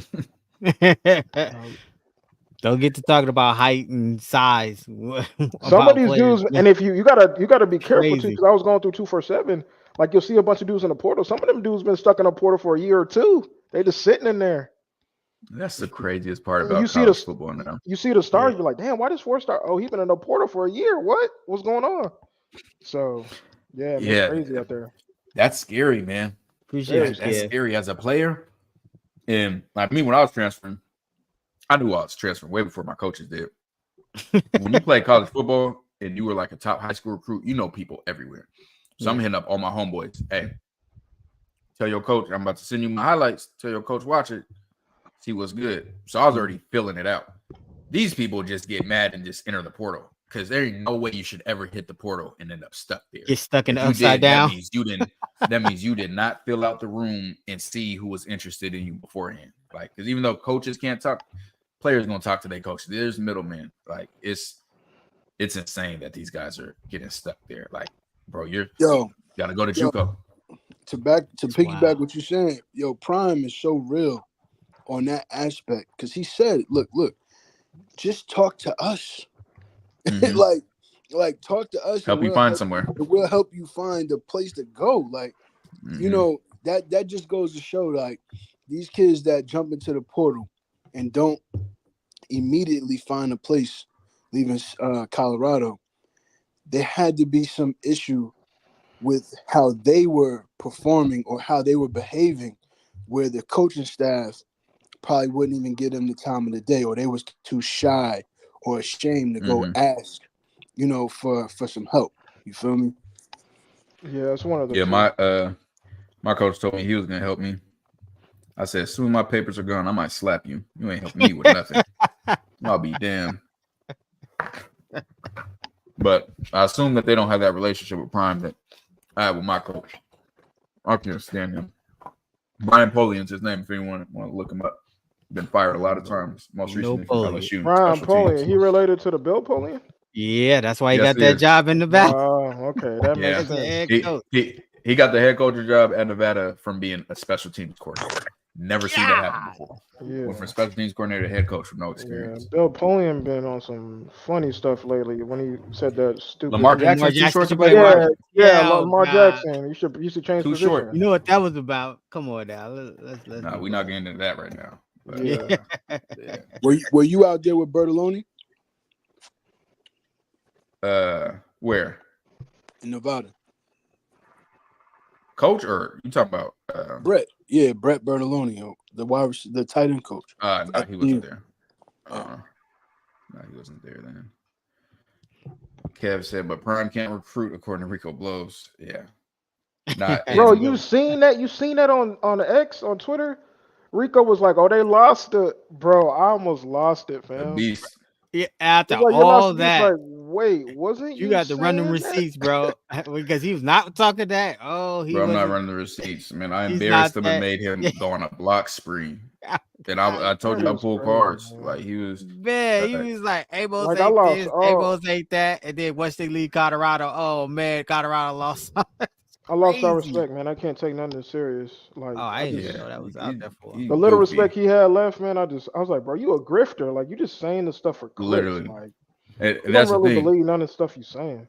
Don't get to talking about height and size. Some of these dudes, and if you gotta be careful too, because I was going through 247. Like you'll see a bunch of dudes in the portal. Some of them dudes been stuck in a portal for a year or 2. They just sitting in there. That's the craziest part about college football now. You see the stars, you're like, damn, why this 4-star? Oh, he's been in a portal for a year. What's going on? So it's crazy out there. That's scary, man. That's scary as a player. And like me, when I was transferring, I knew I was transferring way before my coaches did. When you play college football and you were like a top high school recruit, you know people everywhere. So I'm hitting up all my homeboys. Hey, tell your coach, I'm about to send you my highlights. Tell your coach, watch it. See what's good. So I was already filling it out. These people just get mad and just enter the portal because there ain't no way you should ever hit the portal and end up stuck there. Get stuck in the upside down. That means you didn't. That means you did not fill out the room and see who was interested in you beforehand. Like, because even though coaches can't talk, players gonna talk to their coaches. There's middlemen. Like, it's insane that these guys are getting stuck there. Like, bro, you gotta go to JUCO. To piggyback what you're saying, Prime is so real on that aspect because he said, look, just talk to us. Mm-hmm. like talk to us. Help you find somewhere. We'll help you find a place to go. Like, that just goes to show, like, these kids that jump into the portal and don't immediately find a place leaving Colorado, there had to be some issue with how they were performing or how they were behaving, where the coaching staff probably wouldn't even give them the time of the day, or they was too shy or ashamed to go ask, for some help. You feel me? Yeah, it's one of the. Yeah, my coach told me he was gonna help me. I said, as soon as my papers are gone, I might slap you. You ain't helping me with nothing. I'll be damned. But I assume that they don't have that relationship with Prime that I have with my coach. I can't stand him. Brian Polian's his name if anyone want to look him up. Been fired a lot of times. Most recently from LSU. Brian Polian, he related to the Bill Polian? Yeah, that's why he got that job in Nevada. Oh, okay. That makes sense. He got the head coaching job at Nevada from being a special teams coordinator. Never seen that happen before. Yeah. Went from special teams coordinator to head coach with no experience. Yeah. Bill Polian been on some funny stuff lately when he said that stupid. Lamar Jackson too short to play. Lamar Jackson. You should change too position. Short. You know what that was about? Come on now. Let's nah, we're not getting into that right now. But, yeah. Were you out there with Bertoloni? Where? In Nevada. Coach, or you talking about Brett? Yeah, Brett Bertoloni, the tight end coach. No, he wasn't there. No, he wasn't there then. Kev said, but Prime can't recruit according to Rico Blows. Yeah. Bro, you seen that? You seen that on the X on Twitter? Rico was like, "Oh, they lost it, bro. I almost lost it, fam." Beast. Yeah, after all that, like, wait, wasn't you got to run them receipts, bro? Because he was not talking that. Oh, bro, I'm not running the receipts, man. I embarrassed him and made him go on a block spree. And I told you I pulled cards. Like he was, man. He was like, Amos ain't this, Amos ain't that, and then once they leave Colorado, oh man, Colorado lost. I lost all respect, man. I can't take nothing serious. Like, I didn't know that was out there for the little respect he had left, man. I was like, bro, you a grifter. Like, you just saying this stuff for clicks. Literally. Like, that's don't really the thing. believe none of the stuff you saying.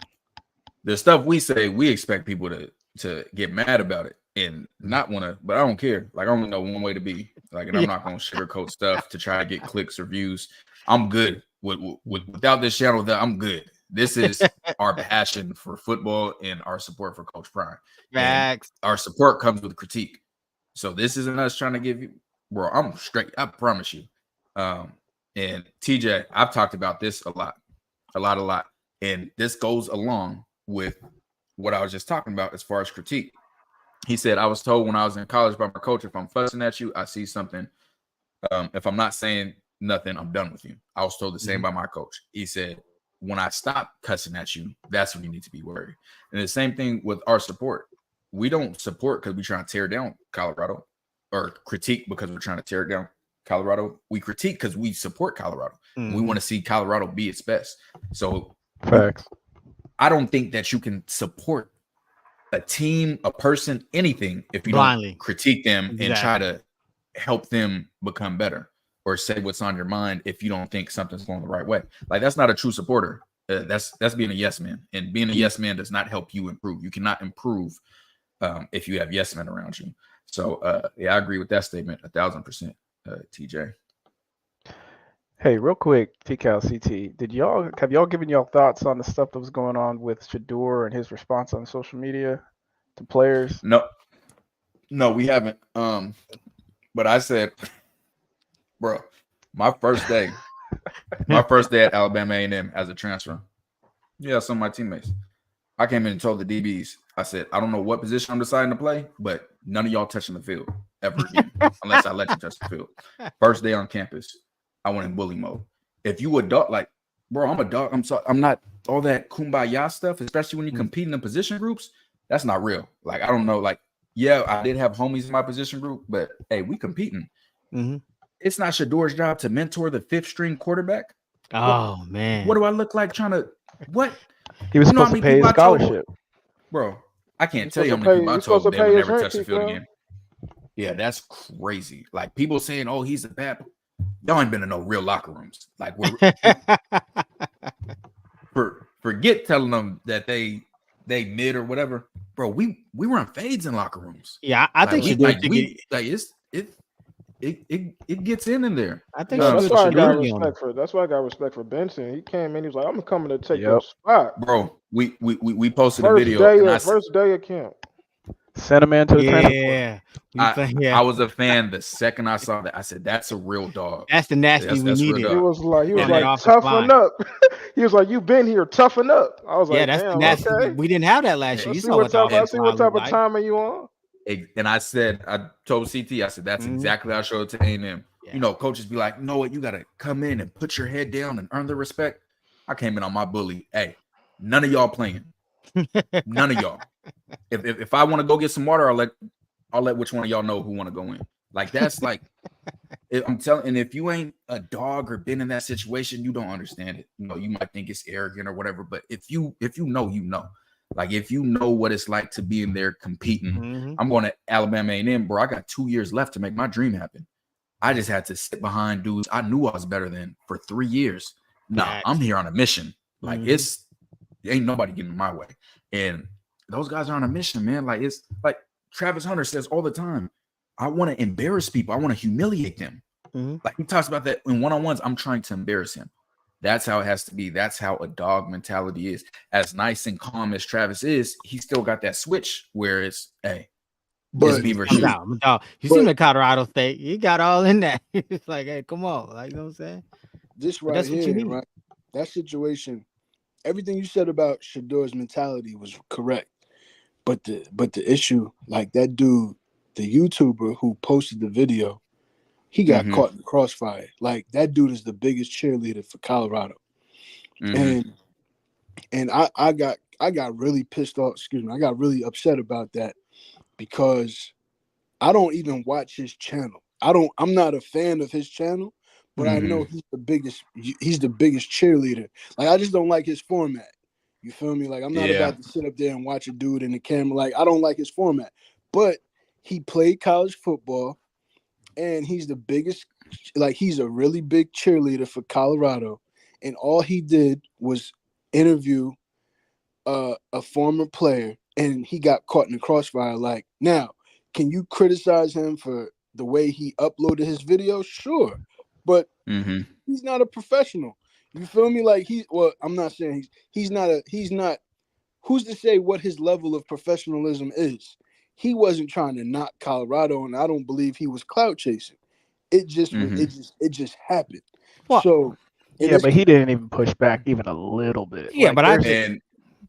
The stuff we say, we expect people to get mad about it and not want to, but I don't care. Like, I only know one way to be. Like, and I'm not going to sugarcoat stuff to try to get clicks or views. I'm good. Without this channel, I'm good. This is our passion for football and our support for Coach Prime. Facts. Our support comes with critique. So this isn't us trying to give you, bro, I'm straight. I promise you. And TJ, I've talked about this a lot. And this goes along with what I was just talking about as far as critique. He said, I was told when I was in college by my coach, if I'm fussing at you, I see something. If I'm not saying nothing, I'm done with you. I was told the same by my coach. He said, when I stop cussing at you, that's when you need to be worried. And the same thing with our support. We don't support because we're trying to tear down Colorado, or critique because we're trying to tear down Colorado. We critique because we support Colorado. We want to see Colorado be its best. So facts. I don't think that you can support a team, a person, anything if you don't critique them and try to help them become better, or say what's on your mind if you don't think something's going the right way. Like, that's not a true supporter. That's being a yes man, and being a yes man does not help you improve. You cannot improve if you have yes men around you. So I agree with that statement 1,000%, TJ. Hey, real quick, TCal CT, have y'all given y'all thoughts on the stuff that was going on with Shador and his response on social media to players? No, we haven't. But I said, bro, my first day at Alabama A&M as a transfer. Yeah, some of my teammates. I came in and told the DBs, I said, I don't know what position I'm deciding to play, but none of y'all touching the field ever again, unless I let you touch the field. First day on campus, I went in bully mode. if you a dog, like, bro, I'm a dog. I'm sorry, I'm not all that kumbaya stuff, especially when you compete in position groups. That's not real. Like, I don't know. Like, yeah, I did have homies in my position group, but hey, we competing. It's not Shador's job to mentor the 5th string quarterback. Oh man, what do I look like trying to? What? He was supposed to pay his scholarship, bro. I can't tell you how many people I told they would never touch the field again. Yeah, that's crazy. Like, people saying, "Oh, he's a bad." Y'all ain't been in no real locker rooms. Like, forget telling them that they mid or whatever, bro. We run fades in locker rooms. Yeah, I think it gets in there. I think that's why I got respect for. That's why I got respect for Benson. He came in. He was like, "I'm coming to take your spot, bro." We posted a video. First day of camp. Send a man to the transport. I was a fan the second I saw that. I said, "That's a real dog. That's the nasty we needed." He was like, toughen up. He was like, "You've been here, toughen up." I was like, "That's the nasty." Okay. We didn't have that last year. I see what type of timing you on. And I told CT, I said, "That's exactly how I showed it to A&M." Yeah. You know, coaches be like, "You know what? You got to come in and put your head down and earn the respect." I came in on my bully. Hey, none of y'all playing. None of y'all. If I want to go get some water, I'll let which one of y'all know who want to go in. Like, that's like, I'm telling. And if you ain't a dog or been in that situation, you don't understand it. You know, you might think it's arrogant or whatever, but if you know, you know. Like, if you know what it's like to be in there competing, I'm going to Alabama A&M, bro. I got 2 years left to make my dream happen. I just had to sit behind dudes I knew I was better than for 3 years. Nah, I'm here on a mission. Like, ain't nobody getting in my way. And those guys are on a mission, man. Like, it's like Travis Hunter says all the time, I want to embarrass people. I want to humiliate them. Like, he talks about that in one-on-ones. I'm trying to embarrass him. That's how it has to be. That's how a dog mentality is. As nice and calm as Travis is, he still got that switch where it's, hey, but you see him at Colorado State, he got all in that. It's like, hey, come on. Like, you know what I'm saying? This right here, right? That situation, everything you said about Shador's mentality was correct. But the issue, like that dude, the YouTuber who posted the video, he got caught in the crossfire. Like, that dude is the biggest cheerleader for Colorado. And I got really pissed off, I got really upset about that because I don't even watch his channel. I'm not a fan of his channel, but I know he's the biggest cheerleader. Like, I just don't like his format. You feel me? Like, I'm not about to sit up there and watch a dude in the camera. Like, I don't like his format. But he played college football, and he's the biggest, like, he's a really big cheerleader for Colorado. And all he did was interview a former player, and he got caught in the crossfire. Like, now, can you criticize him for the way he uploaded his video? Sure. But he's not a professional. You feel me? Like, I'm not saying he's not, who's to say what his level of professionalism is? He wasn't trying to knock Colorado, and I don't believe he was clout chasing. It just happened. Well, so but he didn't even push back even a little bit. Yeah, like, but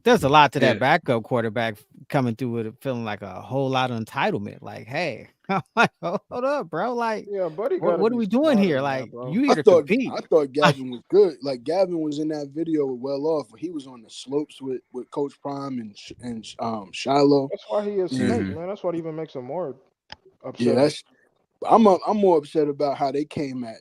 there's a lot to that backup quarterback coming through with it, feeling like a whole lot of entitlement. Like, hey, I'm like, hold up, bro. Like, buddy, what are we doing here? Like, you here to compete? I thought Gavin was good. Like, Gavin was in that video well off. He was on the slopes with Coach Prime and Shiloh. That's why he is snake, man. That's what even makes him more upset. Yeah, I'm more upset about how they came at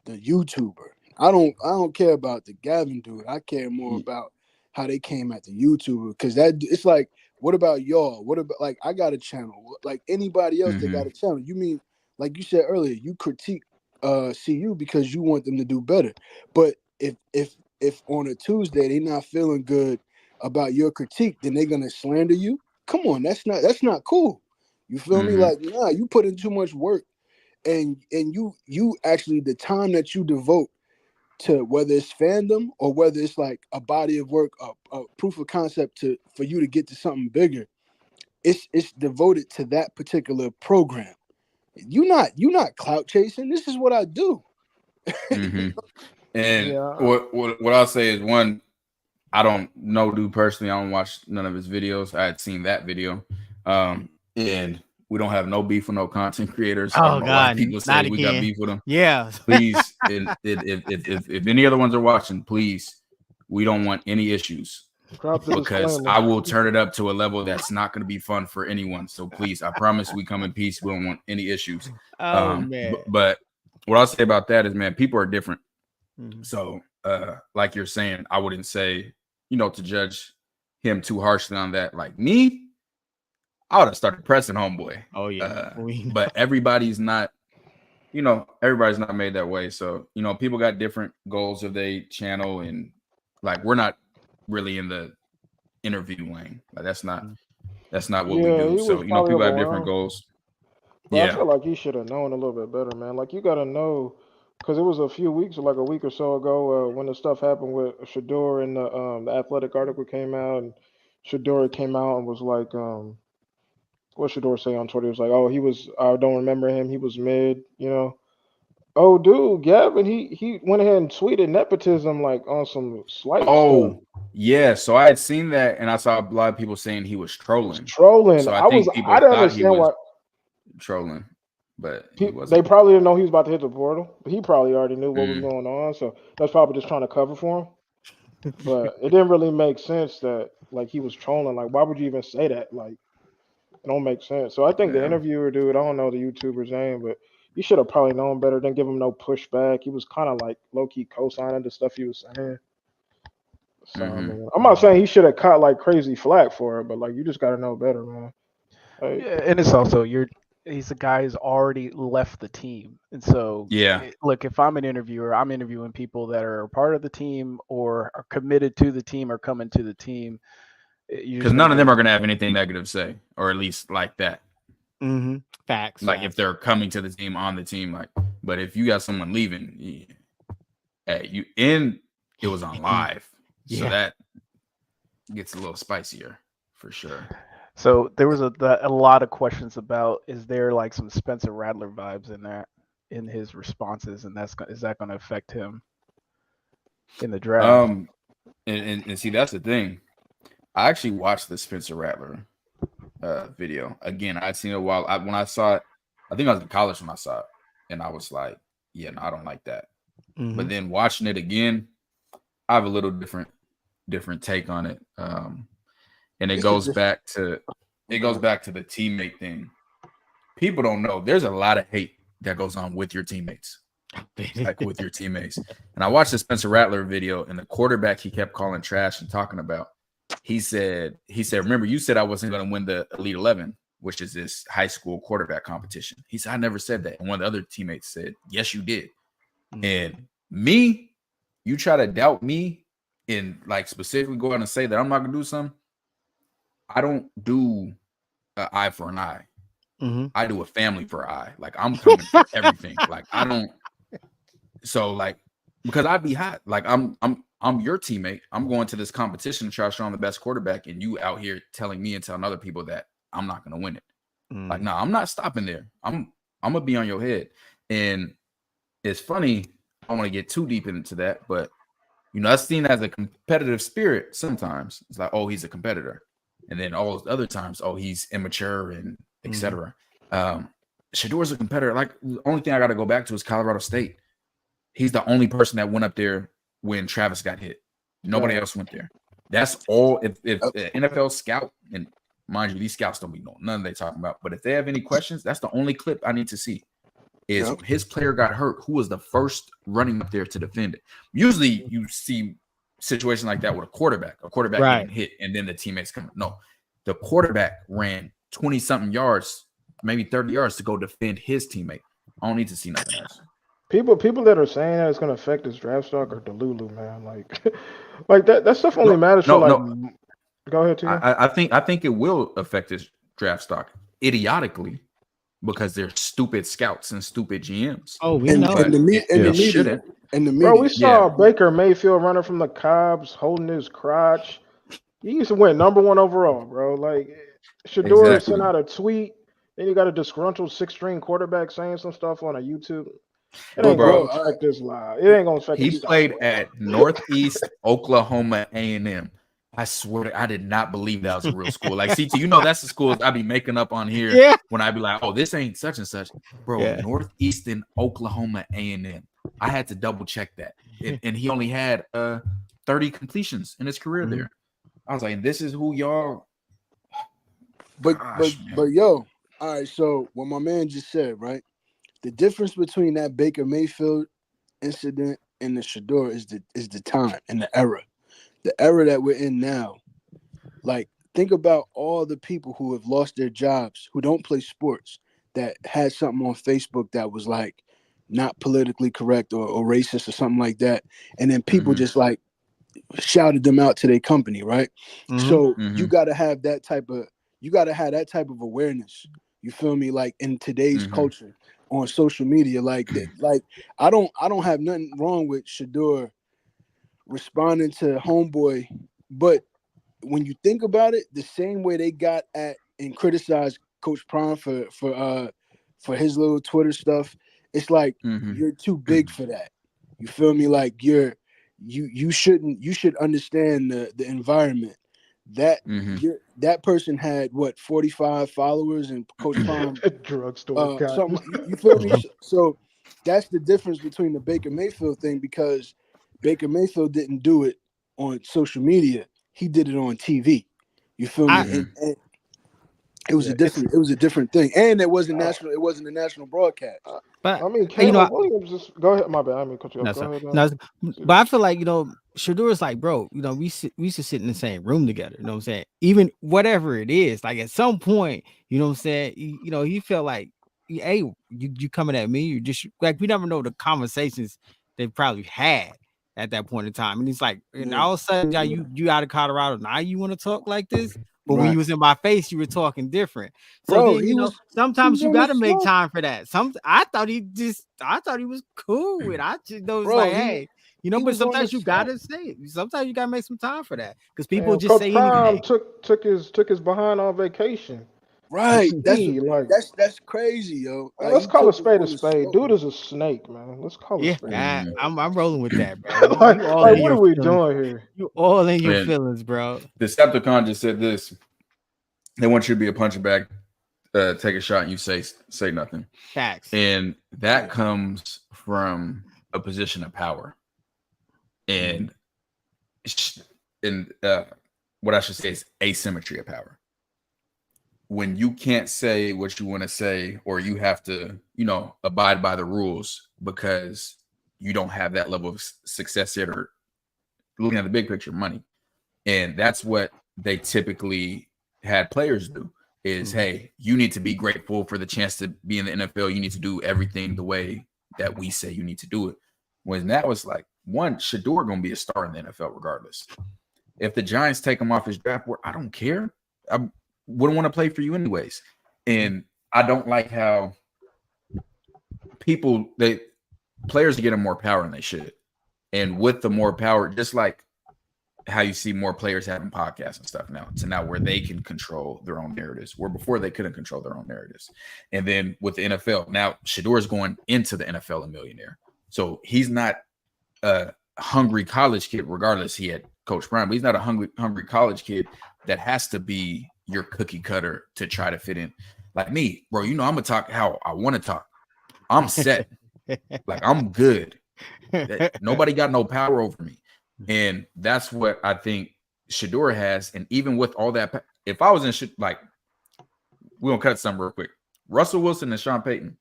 the YouTuber. I don't care about the Gavin dude. I care more about how they came at the YouTuber, because it's like, what about y'all? What about, like, I got a channel like anybody else that got a channel? You mean, like you said earlier, you critique CU because you want them to do better. But if on a Tuesday they're not feeling good about your critique, then they're gonna slander you. Come on, that's not cool. You feel me? Like, nah, you put in too much work, and you actually, the time that you devote to, whether it's fandom or whether it's like a body of work, a proof of concept for you to get to something bigger, it's devoted to that particular program. You're not clout chasing. This is what I do. And what I'll say is, one, I don't know dude personally. I don't watch none of his videos. I had seen that video, and We don't have no beef with no content creators. Oh A lot God, of people say not we again. got beef with them. Yeah. Please, if any other ones are watching, please, we don't want any issues. Drop the Because disclaimer. I will turn it up to a level that's not going to be fun for anyone. So please, I promise we come in peace. We don't want any issues. Oh man. But what I'll say about that is, man, people are different. Mm-hmm. So like you're saying, I wouldn't say, to judge him too harshly on that. Like me, I would have started pressing homeboy. Oh yeah. But everybody's not, everybody's not made that way. So, people got different goals of their channel, and like we're not really in the interview lane. Like that's not what we do. So, people have different goals. But I feel like he should have known a little bit better, man. Like you gotta know, because it was a few weeks, like a week or so ago, when the stuff happened with Shador and the Athletic article came out, and Shador came out and was like, what Shador say on Twitter? He was like, oh, I don't remember him. He was mid, Oh, dude, Gavin, he went ahead and tweeted nepotism like on some slight stuff. Yeah. So I had seen that, and I saw a lot of people saying he was trolling. So I didn't understand why trolling, but they probably didn't know he was about to hit the portal. But he probably already knew what was going on, so that's probably just trying to cover for him. But it didn't really make sense that like he was trolling. Like, why would you even say that? Like, it don't make sense. So I think the interviewer dude, I don't know the YouTuber's name, but you should have probably known better. Didn't give him no pushback. He was kind of like low-key co-signing the stuff he was saying. So I mean, I'm not saying he should have caught like crazy flack for it, but like you just got to know better, man. Like, yeah, and it's also he's a guy who's already left the team, and so look, if I'm an interviewer, I'm interviewing people that are a part of the team or are committed to the team or coming to the team. Because none of them are going to have anything negative to say, or at least like that. Mm-hmm. Facts. Like if they're coming to the team, on the team, like. But if you got someone leaving, it was on live, so that gets a little spicier for sure. So there was a lot of questions about, is there like some Spencer Rattler vibes in his responses, and is that going to affect him in the draft? And see, that's the thing. I actually watched the Spencer Rattler video again. I'd seen it when I saw it. I think I was in college when I saw it, and I was like, "Yeah, no, I don't like that." Mm-hmm. But then watching it again, I have a little different take on it. And it goes back to the teammate thing. People don't know there's a lot of hate that goes on with your teammates, like with your teammates. And I watched the Spencer Rattler video, and the quarterback he kept calling trash and talking about. He said, remember, you said I wasn't going to win the Elite 11, which is this high school quarterback competition. He said, I never said that. And one of the other teammates said, yes, you did. Mm-hmm. And me, you try to doubt me and like specifically go out and say that I'm not going to do something. I don't do an eye for an eye. Mm-hmm. I do a family for an eye. Like I'm coming for everything. Like I don't. So like, because I'd be hot. Like I'm your teammate. I'm going to this competition to try to show I'm the best quarterback, and you out here telling me and telling other people that I'm not going to win it. Mm. Like, no, I'm not stopping there. I'm gonna be on your head. And it's funny. I don't want to get too deep into that, but that's seen as a competitive spirit. Sometimes it's like, oh, he's a competitor, and then all those other times, oh, he's immature and etc. Shador's a competitor. Like the only thing I got to go back to is Colorado State. He's the only person that went up there when Travis got hit. Nobody else went there. That's all. If NFL scout, and mind you, these scouts don't be knowing none of they talking about. But if they have any questions, that's the only clip I need to see. Is his player got hurt? Who was the first running up there to defend it? Usually, you see situations like that with a quarterback getting hit, and then the teammates come. No, the quarterback ran 20-something yards, maybe 30 yards to go defend his teammate. I don't need to see nothing else. People that are saying that it's going to affect his draft stock are delulu, man. Like that stuff only matters for like. Go ahead, Tina. I think it will affect his draft stock idiotically because they're stupid scouts and stupid GMs. Oh, we know. And the media. Bro, we saw Baker Mayfield running from the Cubs, holding his crotch. He used to win #1 overall, bro. Like Shador sent out a tweet. Then you got a disgruntled 6-string quarterback saying some stuff on a YouTube. It ain't going to affect this live. It ain't going to affect. He played at Northeast Oklahoma A&M. I swear, I did not believe that was a real school. Like, CT, you know, that's the schools I be making up on here. Yeah. When I be like, oh, this ain't such and such, bro. Yeah. Northeastern Oklahoma A&M. I had to double check that, and he only had 30 completions in his career there. I was like, this is who y'all. But Gosh, yo, all right. So what my man just said, right? The difference between that Baker Mayfield incident and the Shador is the time and the era that we're in now. Like, think about all the people who have lost their jobs, who don't play sports, that had something on Facebook that was like not politically correct or racist or something like that, and then people just like shouted them out to their company, right? So you gotta have that type of awareness. You feel me? Like, in today's culture on social media, like that. Like, I don't have nothing wrong with Shador responding to homeboy, but when you think about it, the same way they got at and criticized Coach Prime for his little Twitter stuff, it's like you're too big for that. You feel me? Like, you should understand the environment. That that person had 45 followers, and Coach Prime drugstore something. You feel me? So that's the difference between the Baker Mayfield thing, because Baker Mayfield didn't do it on social media. He did it on TV. You feel me? And it was a different thing, and it wasn't national. It wasn't a national broadcast. But I mean, Caleb Williams just go ahead. My bad. I mean, cut you off. Go ahead. No, but I feel like, Shador is like, bro, we used to sit in the same room together. You know what I'm saying? Even whatever it is, like, at some point, you know what I'm saying? He felt like, hey, you coming at me? You just like, we never know the conversations they probably had at that point in time. And he's like, and all of a sudden, now you out of Colorado, now you want to talk like this? But when you was in my face, you were talking different. So Bro, then, sometimes you got to make time for that. I thought he was cool with it. I just know it's like, hey, but sometimes you got to say it. Sometimes you got to make some time for that, because people just say anything. Took his behind on vacation. Right. That's crazy, yo. Man, let's call a spade a spade. Dude is a snake, man. Let's call it a spade. Yeah, I'm rolling with that, bro. Like, what are we doing here? You all in your feelings, bro. Decepticon just said this. They want you to be a punching bag, take a shot, and you say nothing. Facts. And that comes from a position of power. And what I should say is asymmetry of power. When you can't say what you want to say, or you have to, abide by the rules because you don't have that level of success yet, or looking at the big picture, money. And that's what they typically had players do is, hey, you need to be grateful for the chance to be in the NFL. You need to do everything the way that we say you need to do it. When that was like, Shador going to be a star in the NFL regardless. If the Giants take him off his draft board, I don't care. I wouldn't want to play for you anyways. And I don't like how players are getting more power than they should. And with the more power, just like how you see more players having podcasts and stuff now where they can control their own narratives, where before they couldn't control their own narratives. And then with the NFL, now Shador is going into the NFL a millionaire. So he's not a hungry college kid, regardless he had Coach Prime, but he's not a hungry college kid that has to be your cookie cutter to try to fit in. Like me, bro, I'm gonna talk how I want to talk. I'm set. Like, I'm good. Nobody got no power over me. And that's what I think Shador has. And even with all that, if I was in we're gonna cut some real quick. Russell Wilson and Sean Payton.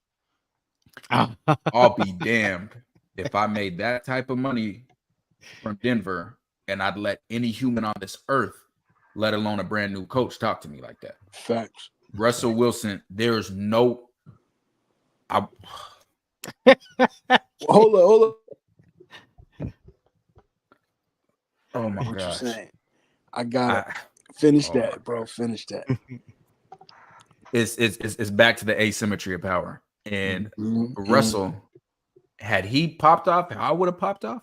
I'll be damned if I made that type of money from Denver and I'd let any human on this earth, let alone a brand new coach, talk to me like that. Facts. Russell Wilson, there's no. Hold on. Oh my gosh! I gotta finish that, bro. Finish that. It's back to the asymmetry of power. And Russell, had he popped off, how I would have popped off.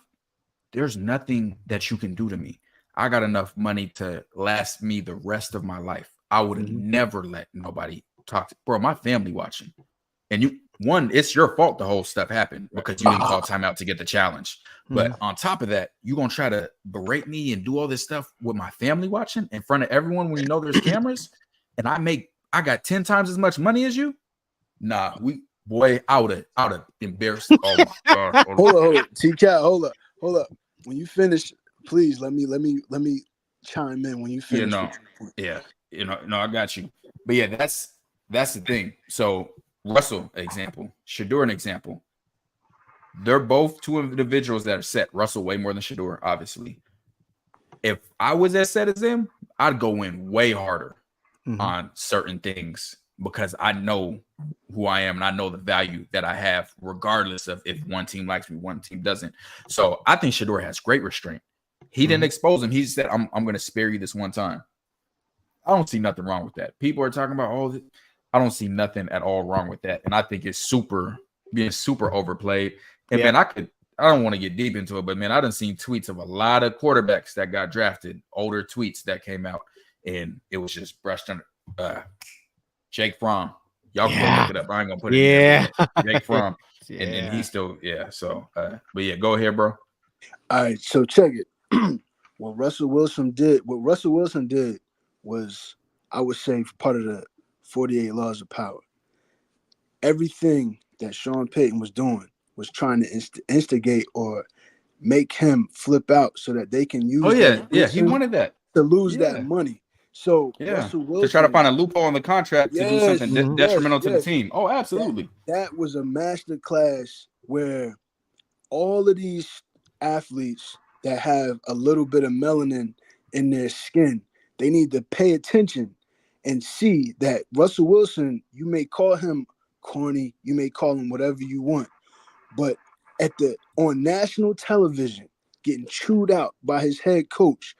There's nothing that you can do to me. I got enough money to last me the rest of my life. I would have never let nobody talk to, bro. My family watching, and one, it's your fault the whole stuff happened because you didn't call timeout to get the challenge. But on top of that, you're going to try to berate me and do all this stuff with my family watching in front of everyone when you know there's cameras, and I got 10 times as much money as you? Nah, I would have embarrassed. Oh my God. Hold up. T-Cat, hold up. When you finish, please let me chime in when you finish. No, I got you. But yeah, that's the thing. So Russell, example, Shedeur, an example. They're both two individuals that are set. Russell way more than Shedeur, obviously. If I was as set as them, I'd go in way harder on certain things because I know who I am and I know the value that I have, regardless of if one team likes me, one team doesn't. So I think Shedeur has great restraint. He didn't expose him. He said, I'm going to spare you this one time. I don't see nothing wrong with that. People are talking about, I don't see nothing at all wrong with that. And I think it's being super overplayed. And man, I don't want to get deep into it, but man, I done seen tweets of a lot of quarterbacks that got drafted, older tweets that came out, and it was just brushed under. Jake Fromm. Y'all can go look it up. I ain't going to put it in there. Jake Fromm. And he's still, so, but yeah, go ahead, bro. All right, so check it. What Russell Wilson did was, I would say, part of the 48 laws of power. Everything that Sean Payton was doing was trying to instigate or make him flip out so that they can use he wanted that to lose that money. So Russell Wilson, to try to find a loophole in the contract to do something detrimental to the team. Oh, absolutely. That was a master class where all of these athletes that have a little bit of melanin in their skin, they need to pay attention and see that Russell Wilson, you may call him corny, you may call him whatever you want, but on national television, getting chewed out by his head coach,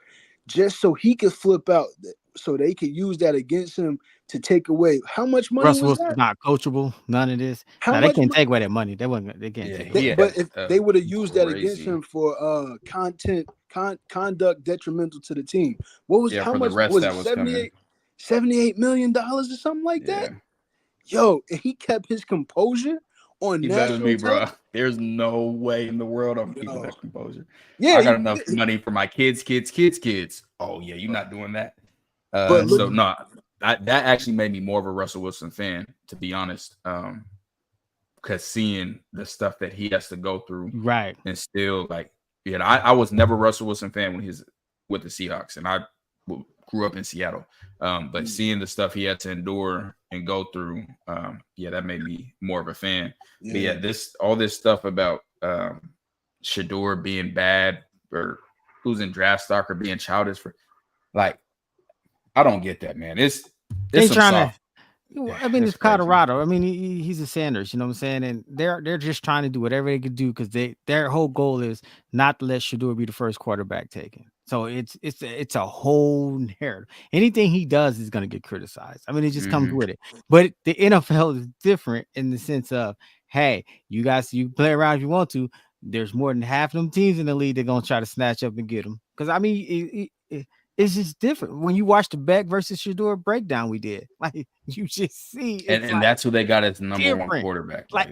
just so he could flip out, so they could use that against him to take away how much money. Russell Wilson's not coachable. None of this. They can't take away that money. They can't take it. But if they would have used that against him for conduct detrimental to the team, how much was it? $78 million or something like that. Yo, and he kept his composure on national me, bro. There's no way in the world I'm keeping that composure. Yeah, I got enough money for my kids. Oh yeah, you're not doing that. That actually made me more of a Russell Wilson fan, to be honest. Because seeing the stuff that he has to go through, right, and still I was never a Russell Wilson fan when he's with the Seahawks, and I grew up in Seattle. But seeing the stuff he had to endure and go through, that made me more of a fan. Yeah. But all this stuff about Shedeur being bad or losing draft stock or being childish I don't get that, man. It's trying to. It's Colorado. I mean, he's a Sanders, you know what I'm saying? And they're just trying to do whatever they could do because their whole goal is not to let Shedeur be the first quarterback taken. So it's a whole narrative. Anything he does is going to get criticized. I mean, it just comes with it. But the NFL is different in the sense of, hey, you guys, you play around if you want to. There's more than half of them teams in the league that are going to try to snatch up and get them. Because, I mean, it's just different. When you watch the Beck versus Shedeur breakdown we did, you just see. And that's who they got as the number one quarterback. Right.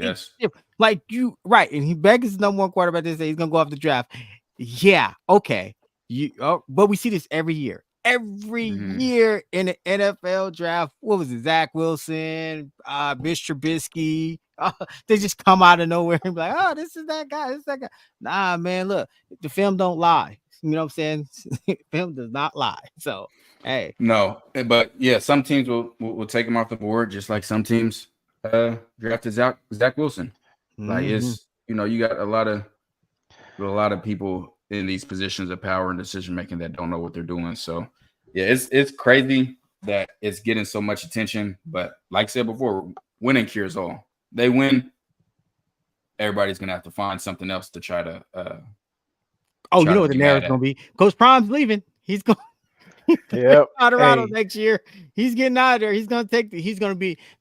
And Beck is the number one quarterback. They say he's going to go off the draft. Yeah. Okay. But we see this every year. Every year in the NFL draft, what was it? Zach Wilson, Mitch Trubisky. They just come out of nowhere and be like, "Oh, this is that guy. This is that guy." Nah, man, look, the film don't lie. You know what I'm saying? Film does not lie. So, hey, no, but yeah, some teams will take him off the board, just like some teams drafted Zach Wilson. Like it's you got a lot of people in these positions of power and decision making that don't know what they're doing. So yeah, it's crazy that it's getting so much attention. But like I said before, winning cures all. They win, everybody's gonna have to find something else to try to. You know what the narrative's gonna be? Coach Prime's leaving. He's going. Colorado next year. He's getting out of there. He's gonna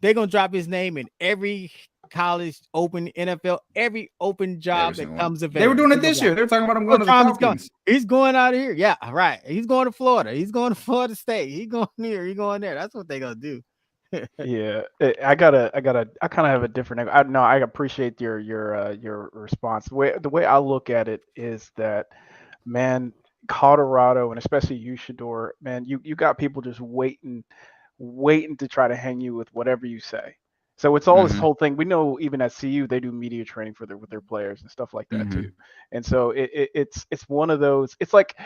they're gonna drop his name in every college, open, NFL, every open job that comes available. They were doing it this year. They're talking about him going to the Falcons. He's going out of here. Yeah, right. He's going to Florida. He's going to Florida State. He's going here. He's going there. That's what they're gonna do. Yeah, I kind of have a different. I appreciate your response. The way I look at it is that, man, Colorado and especially you, Shador, man, you got people just waiting to try to hang you with whatever you say. So it's all this Mm-hmm. whole thing. We know even at CU they do media training for with their players and stuff like that Mm-hmm. too. And so it's one of those. It's like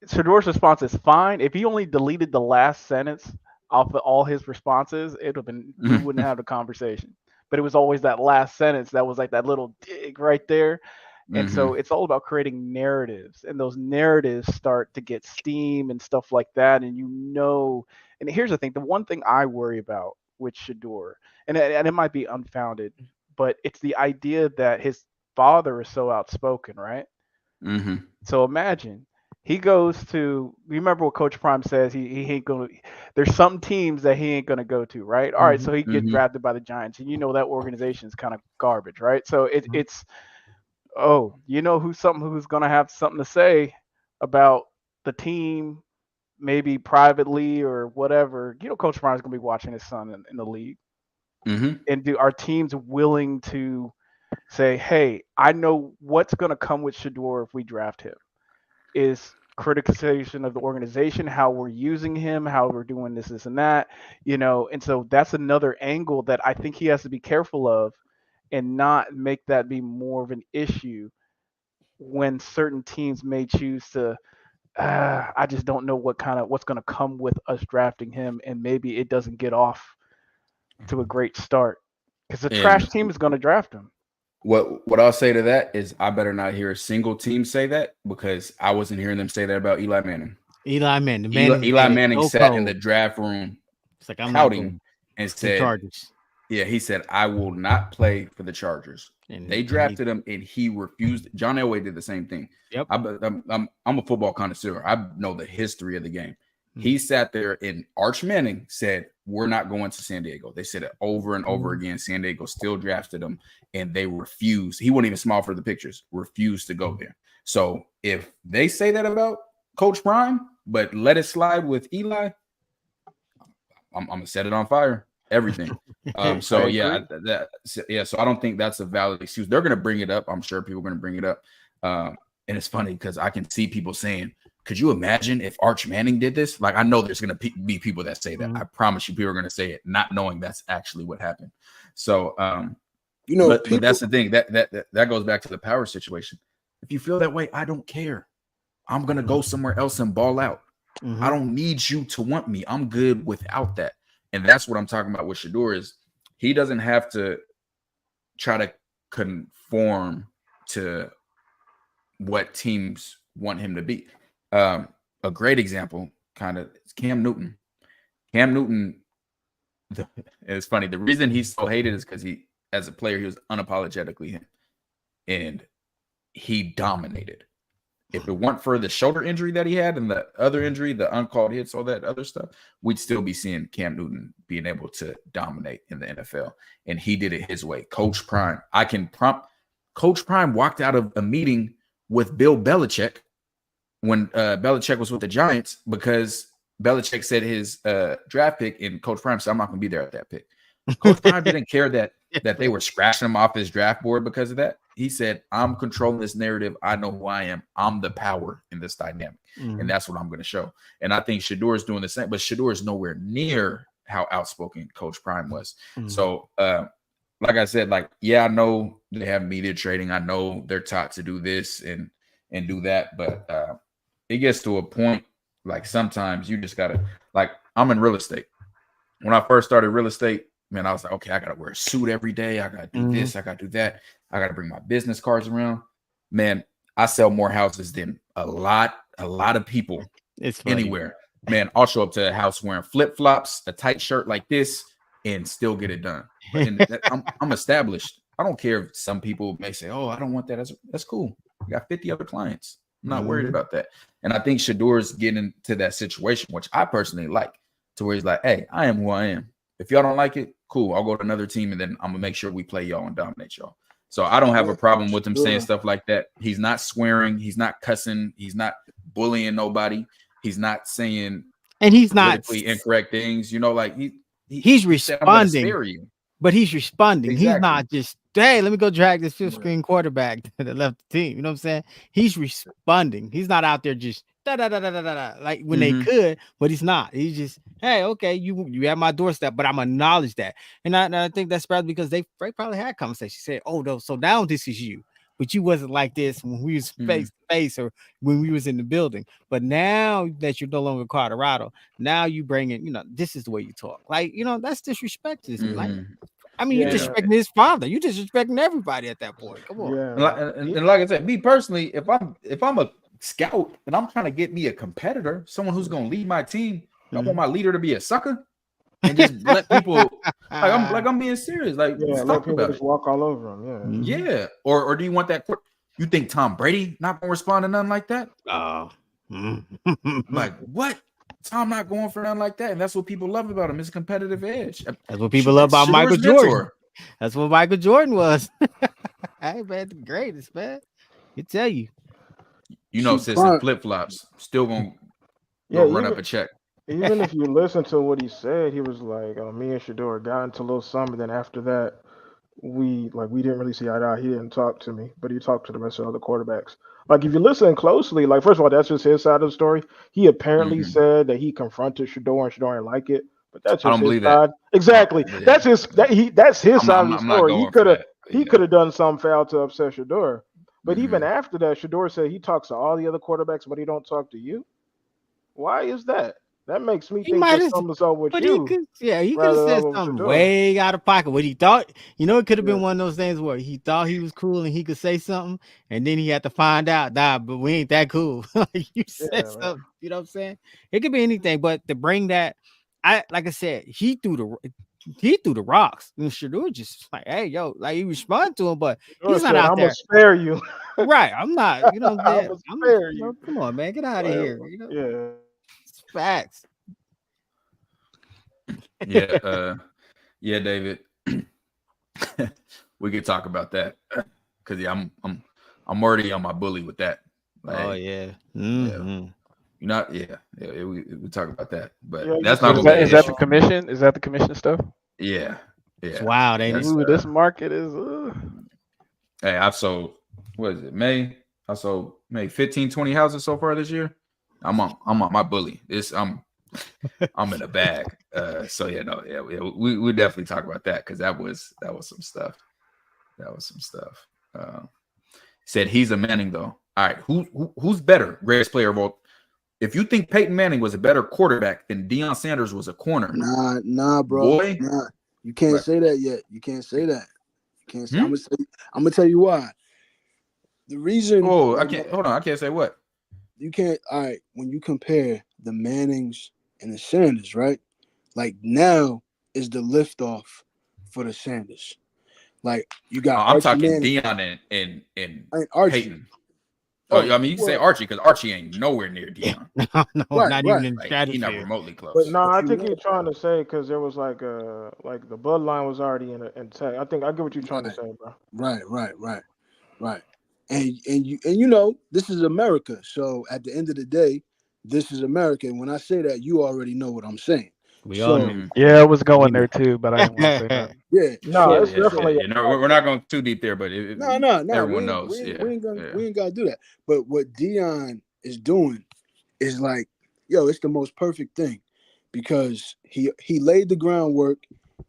Shador's response is fine. If he only deleted the last sentence off of all his responses, it would have been we wouldn't have a conversation. But it was always that last sentence that was like that little dig right there. And Mm-hmm. so it's all about creating narratives, and those narratives start to get steam and stuff like that. And here's the thing: the one thing I worry about with Shador, and it might be unfounded, but it's the idea that his father is so outspoken, right? Mm-hmm. So imagine he goes to. Remember what Coach Prime says? He ain't gonna. There's some teams that he ain't gonna go to, right? All right, so he get Mm-hmm. drafted by the Giants, and that organization is kind of garbage, right? So Mhm. it's who's gonna have something to say about the team, maybe privately or whatever. Coach Prime's gonna be watching his son in the league, Mm-hmm. and do our teams willing to say, hey, I know what's gonna come with Shador if we draft him is criticization of the organization, how we're using him, how we're doing this and that, and so that's another angle that I think he has to be careful of and not make that be more of an issue when certain teams may choose to I just don't know what's going to come with us drafting him, and maybe it doesn't get off to a great start because the trash And team is going to draft him. what I'll say to that is I better not hear a single team say that, because I wasn't hearing them say that about Eli Manning. Eli Manning, the Manning's Eli made it Manning so sat in cold. the draft room It's like I'm not pouting going and to the said, Chargers, yeah, he said, I will not play for the Chargers. They and he, drafted him and he refused. John Elway did the same thing. yep. I'm a football connoisseur. I know the history of the game. Mhm. He sat there and Arch Manning said, we're not going to San Diego. They said it over and over again. San Diego still drafted him and they refused. He wouldn't even smile for the pictures, refused to go there. So if they say that about Coach Prime, but let it slide with Eli, I'm gonna set it on fire. Everything. I So agree. so I don't think that's a valid excuse. They're gonna bring it up. I'm sure people are gonna bring it up. And it's funny because I can see people saying, "Could you imagine if Arch Manning did this?" Like, I know there's gonna be people that say that. I promise you, people are gonna say it, not knowing that's actually what happened. So, but that's the thing that goes back to the power situation. If you feel that way, I don't care. I'm gonna go somewhere else and ball out. I don't need you to want me. I'm good without that. And that's what I'm talking about with Shador is he doesn't have to try to conform to what teams want him to be. A great example kind of is Cam Newton. Cam Newton, it's funny. The reason he's so hated is because he, as a player, he was unapologetically him. And he dominated. If it weren't for the shoulder injury that he had and the other injury, the uncalled hits, all that other stuff, we'd still be seeing Cam Newton being able to dominate in the NFL. And he did it his way. Coach Prime, Coach Prime walked out of a meeting with Bill Belichick when Belichick was with the Giants because Belichick said his draft pick, and Coach Prime said, I'm not going to be there at that pick. Coach Prime didn't care that they were scratching him off his draft board because of that. He said, I'm controlling this narrative. I know who I am. I'm the power in this dynamic. And that's what I'm going to show. And I think Shador is doing the same, but Shador is nowhere near how outspoken Coach Prime was. So, like I said, I know they have media trading. I know they're taught to do this and do that. But it gets to a point, sometimes you just got to, I'm in real estate. When I first started real estate, man, I was like, okay, I got to wear a suit every day. I got to do this. I got to do that. I got to bring my business cards around. Man, I sell more houses than a lot of people anywhere. Man, I'll show up to a house wearing flip-flops, a tight shirt like this, and still get it done. I'm established. I don't care if some people may say, oh, I don't want that. That's cool. I got 50 other clients. I'm not worried about that. And I think Shador's getting to that situation, which I personally like, to where he's like, hey, I am who I am. If y'all don't like it, cool. I'll go to another team, and then I'm going to make sure we play y'all and dominate y'all. So I don't have a problem with him saying stuff like that. He's not swearing. He's not cussing. He's not bullying nobody. He's not saying and he's not politically incorrect things. He's he said, "I'm gonna responding, spare you." but he's responding. He's Exactly. not just, hey, let me go drag this fifth Yeah. screen quarterback that left the team. You know what I'm saying? He's responding. He's not out there just da da da da da da like when they could, but he's not. He's just, hey, okay, you have my doorstep, but I'm acknowledge that. And I think that's probably because they probably had conversations. Said, oh no, so now this is you. But you wasn't like this when we was face to face or when we was in the building. But now that you're no longer Colorado, now you bring it, this is the way you talk. Like, that's disrespectful. Like, I mean, you're disrespecting his father. You're disrespecting everybody at that point. Come on. Yeah. And like I said, me personally, if I'm a scout and I'm trying to get me a competitor, someone who's gonna lead my team, I want my leader to be a sucker and just let people I'm being serious. Like, let talk people about just it. walk all over him. Yeah. Yeah. Or do you want that? You think Tom Brady not gonna respond to nothing like that? Like what? Tom not going for nothing like that, and that's what people love about him. His competitive edge. That's what people love about Michael Shador's Jordan. That's what Michael Jordan was. Hey man, the greatest, man. I tell you. Sis in flip flops still gonna run up a check. Even if you listen to what he said, he was like, me and Shador got into a little something. Then after that, we didn't really see eye to eye. He didn't talk to me, but he talked to the rest of the other quarterbacks. Like, if you listen closely, like, first of all, that's just his side of the story. He apparently said that he confronted Shador and Shador didn't like it, but that's just his side. Exactly. That's his side of the story. He could have done something foul to upset Shador. But even after that, Shador said he talks to all the other quarterbacks, but he don't talk to you. Why is that? That makes me think there's something's up with you. He could have said something way out of pocket. What he thought, it could have been one of those things where he thought he was cool and he could say something, and then he had to find out, but we ain't that cool. Like you said something, you know what I'm saying? It could be anything, but to bring that, like I said, he threw the rocks. And Shador just like, hey, yo, like he responded to him, but he's not out there. I'm gonna spare you. Right. I'm not, I'm gonna spare you. Come on, man, get out of here. Yeah. It's facts. Yeah, David. We could talk about that because I'm already on my bully with that. Like, we talk about that, but that's not. Is that the commission? Is that the commission stuff? Yeah. It's wild, ain't it? This market is. Hey, I've sold. What is it? May? I sold maybe 15, 20 houses so far this year. I'm on my bully. I'm in a bag. We definitely talk about that because that was some stuff. Said he's a Manning though. All right, who's better? Greatest player of all. If you think Peyton Manning was a better quarterback than Deion Sanders was a corner, nah, bro. Boy, nah, you can't say that yet. You can't say that. You can't say. I'm gonna tell you why. The reason. Oh, I can't. Hold on. I can't say what. You can't. All right, when you compare the Mannings and the Sanders, right? Like now is the liftoff for the Sanders. Like you got. I'm talking Deion and Archie. Peyton. I mean, you can say Archie because Archie ain't nowhere near Deion. Not even in strategy. He's not remotely close. But no, I think he's trying to say because there was like the bloodline was already intact. I think I get what you're trying to say, bro. Right. And this is America. So at the end of the day, this is America. And when I say that, you already know what I'm saying. We all know. Yeah, I was going there too, but I didn't want to say that. Yeah. No, it's definitely. We're not going too deep there, but no. Everyone knows. We ain't gotta do that. But what Deion is doing is like, it's the most perfect thing because he laid the groundwork,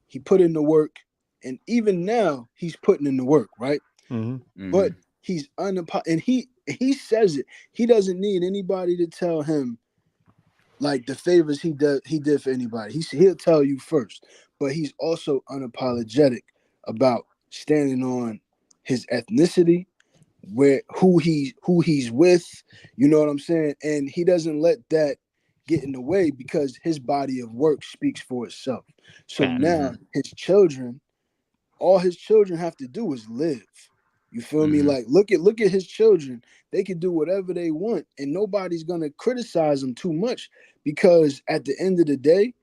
he put in the work, and even now he's putting in the work, right? Mm-hmm. But he's and he says it. He doesn't need anybody to tell him like the favors he did for anybody. He'll tell you first, but he's also unapologetic about standing on his ethnicity, who he's with, you know what I'm saying? And he doesn't let that get in the way because his body of work speaks for itself. So now his children, all his children have to do is live. You feel me? Like look at his children. They can do whatever they want, and nobody's gonna criticize them too much because at the end of the day,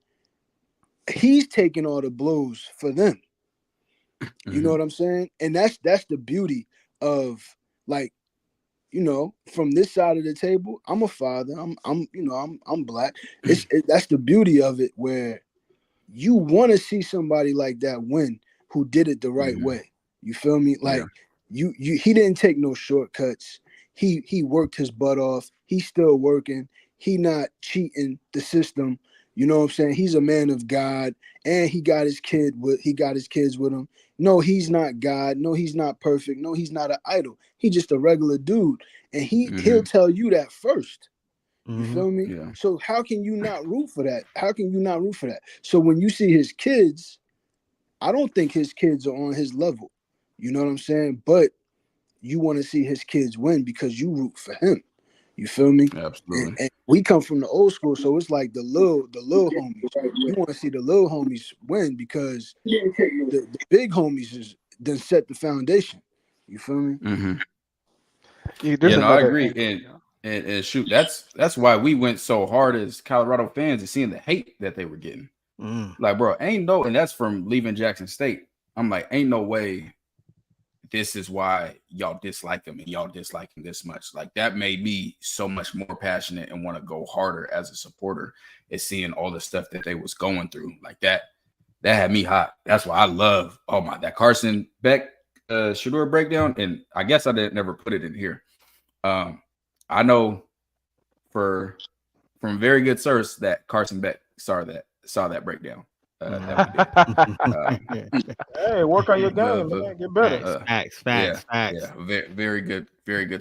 he's taking all the blows for them. You know what I'm saying? And that's the beauty of like, from this side of the table. I'm a father. I'm black. That's the beauty of it, where you want to see somebody like that win who did it the right way. You feel me? Like he didn't take no shortcuts. He worked his butt off. He's still working. He not cheating the system. You know what I'm saying? He's a man of God, and he got his kids with him. No, he's not God. No, he's not perfect. No, he's not an idol. He's just a regular dude, and he'll tell you that first. You feel me? Yeah. So how can you not root for that? How can you not root for that? So when you see his kids, I don't think his kids are on his level. You know what I'm saying? But you want to see his kids win because you root for him. You feel me? Absolutely. And we come from the old school, so it's like the little homies. You want to see the little homies win because the big homies is then set the foundation. You feel me? I agree. And shoot, that's why we went so hard as Colorado fans and seeing the hate that they were getting. Like, bro, and that's from leaving Jackson State. I'm like, ain't no way this is why y'all dislike him and y'all dislike him this much. Like, that made me so much more passionate and want to go harder as a supporter, is seeing all the stuff that they was going through. Like, that had me hot. That's why I love that Carson Beck Shedeur breakdown. And I guess I didn't never put it in here. I know from very good source that Carson Beck saw that breakdown. Hey, work on your game, man. Get better. Facts. Yeah, very good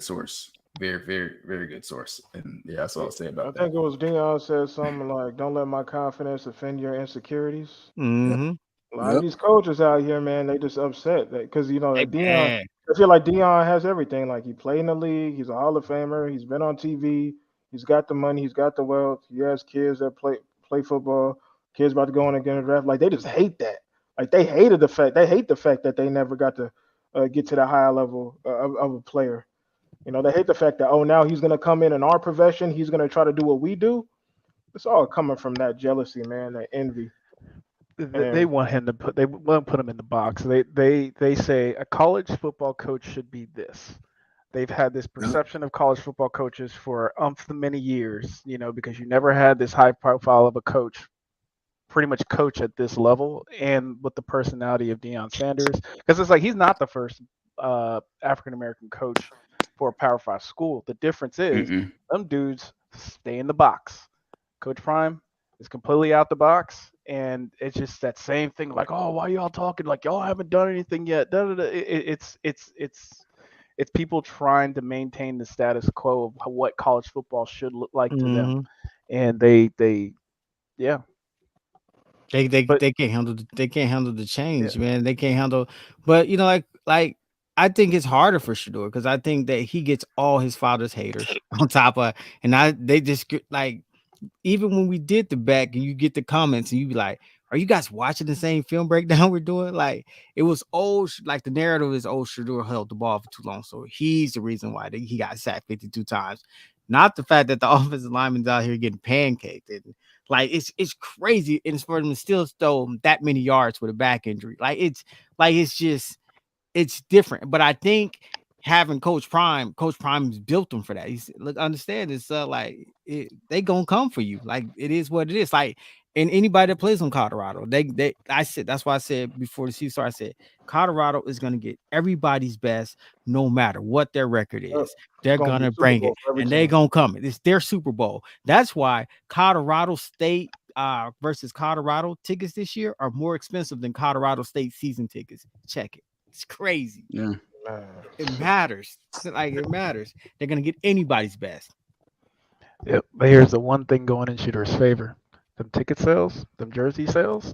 source. Very good source. And yeah, that's all I'll say about that. I think it was Deion said something like, "Don't let my confidence offend your insecurities." A lot of these coaches out here, man, they just upset because Deion. I feel like Deion has everything. Like, he played in the league. He's a Hall of Famer. He's been on TV. He's got the money. He's got the wealth. He has kids that play football. Kids about to go in and get a draft. Like, they just hate that. Like, they hate the fact that they never got to get to the higher level of a player. They hate the fact that, now he's going to come in our profession. He's going to try to do what we do. It's all coming from that jealousy, man, that envy. They want him to put him in the box. They say a college football coach should be this. They've had this perception of college football coaches for many years, because you never had this high profile of a coach pretty much coach at this level, and with the personality of Deion Sanders, because it's like he's not the first African American coach for a Power 5 school. The difference is them dudes stay in the box. Coach Prime is completely out the box, and it's just that same thing. Like, why y'all talking? Like, y'all haven't done anything yet. It's people trying to maintain the status quo of what college football should look like to them, and they can't handle the change, man. They can't handle. But like I think it's harder for Shedeur because I think that he gets all his father's haters on top of, and they just like, even when we did the back and you get the comments and you be like, are you guys watching the same film breakdown we're doing? Like, it was old, like the narrative is old Shedeur held the ball for too long. So he's the reason why he got sacked 52 times. Not the fact that the offensive linemen's out here getting pancaked. And like, it's crazy. And for them to still throw that many yards with a back injury. It's different. But I think having Coach Prime's built them for that. He's understand it's they gonna come for you. Like, it is what it is. Like, and anybody that plays on Colorado, that's why I said before the season started, I said Colorado is gonna get everybody's best no matter what their record is. They're gonna bring it, and they're gonna come. It's their Super Bowl. That's why Colorado State versus Colorado tickets this year are more expensive than Colorado State season tickets. Check it. It's crazy. Yeah. It matters. It matters. They're gonna get anybody's best. Yep. But here's the one thing going in Shedur's favor: them ticket sales, them jersey sales.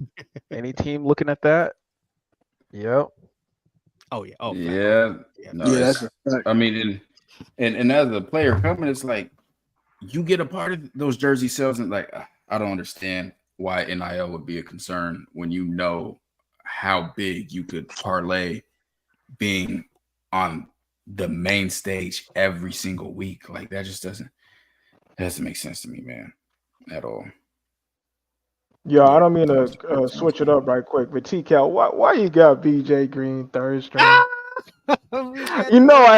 Any team looking at that? Yep. Oh yeah. Oh yeah. No, that's a fact. I mean, and as a player coming, it's like you get a part of those jersey sales, and like, I don't understand why NIL would be a concern when you know how big you could parlay being on the main stage every single week. Like, that just doesn't make sense to me, man, at all. Yeah, I don't mean to switch it up right quick, but T-Cal, why you got BJ Green third string? I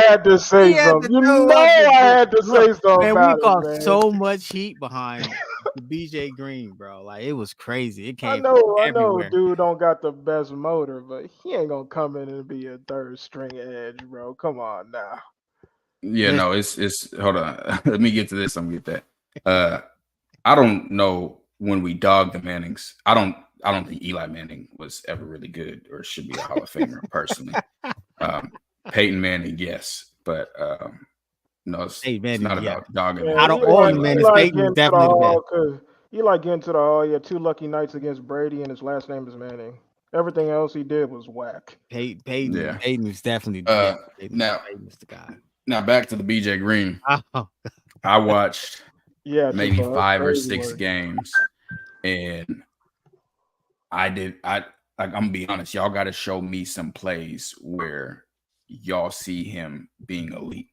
had to say something. I had to say something. Man, about we got it, man. so much heat behind the BJ Green, bro. Like it was crazy. It I came from know, everywhere. dude don't got the best motor, but he ain't gonna come in and be a third string edge, bro. Come on now. Yeah, Listen, no, it's hold on. Let me get to this. I'm gonna get that. I don't know when we dog the Mannings. I don't think Eli Manning was ever really good or should be a Hall of Famer personally. Peyton Manning, yes, but no, hey, it's not Manning, yeah. about dogging Yeah, him. Out of But all Eli, the like, Mannings, Eli Peyton was getting to the definitely the best. hall because Eli getting to the hall. He had 2 lucky nights against Brady, and his last name is Manning. Everything else he did was whack. yeah. Peyton was definitely Now Peyton was the guy. back to the BJ Green. Oh, I watched Yeah, maybe Tupac, that's 5 or crazy 6 work. games, and I'm gonna be honest. Y'all got to show me some plays where y'all see him being elite.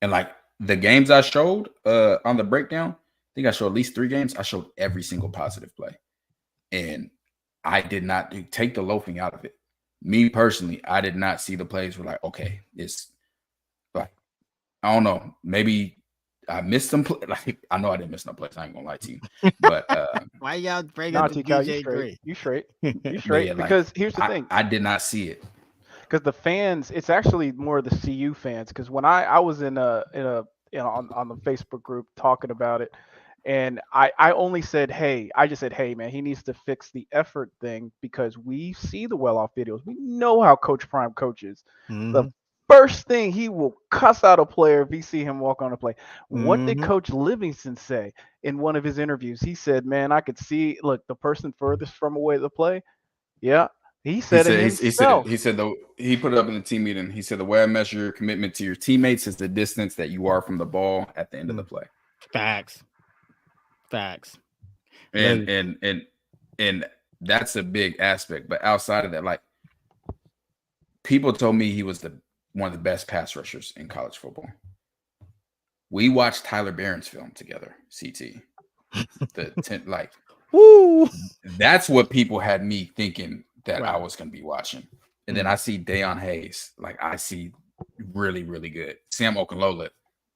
And like the games I showed on the breakdown, I think I showed at least 3 games. I showed every single positive play, and I did not take the loafing out of it. Me personally, I did not see the plays where like, okay, it's like I don't know, maybe I missed some play. Like I know I didn't miss no plays. I ain't gonna lie to you, but why y'all bring up Nah, the TK, you BJ straight. Green? You straight. You but straight. yeah, like Because here's the thing. I did not see it. Because the fans, it's actually more the CU fans. Because when I was in on the Facebook group talking about it, and I only said, hey, I just said, hey man, he needs to fix the effort thing because we see the well off videos. We know how Coach Prime coaches. The Mm-hmm. first thing he will cuss out a player if he see him walk on a play. What did Mm-hmm. Coach Livingston say in one of his interviews? He said, man, I could see, look, the person furthest from away the play. Yeah, he He said it said himself. he put it up in the team meeting. He said the way I measure your commitment to your teammates is the distance that you are from the ball at the end of the play. Facts. And Look, and that's a big aspect. But outside of that, like people told me he was one of the best pass rushers in college football. We watched Tyler Barron's film together, CT. woo. That's what people had me thinking that Right. I was going to be watching. And then I see Deion Hayes. Like I see really, really good. Sam Okunlola,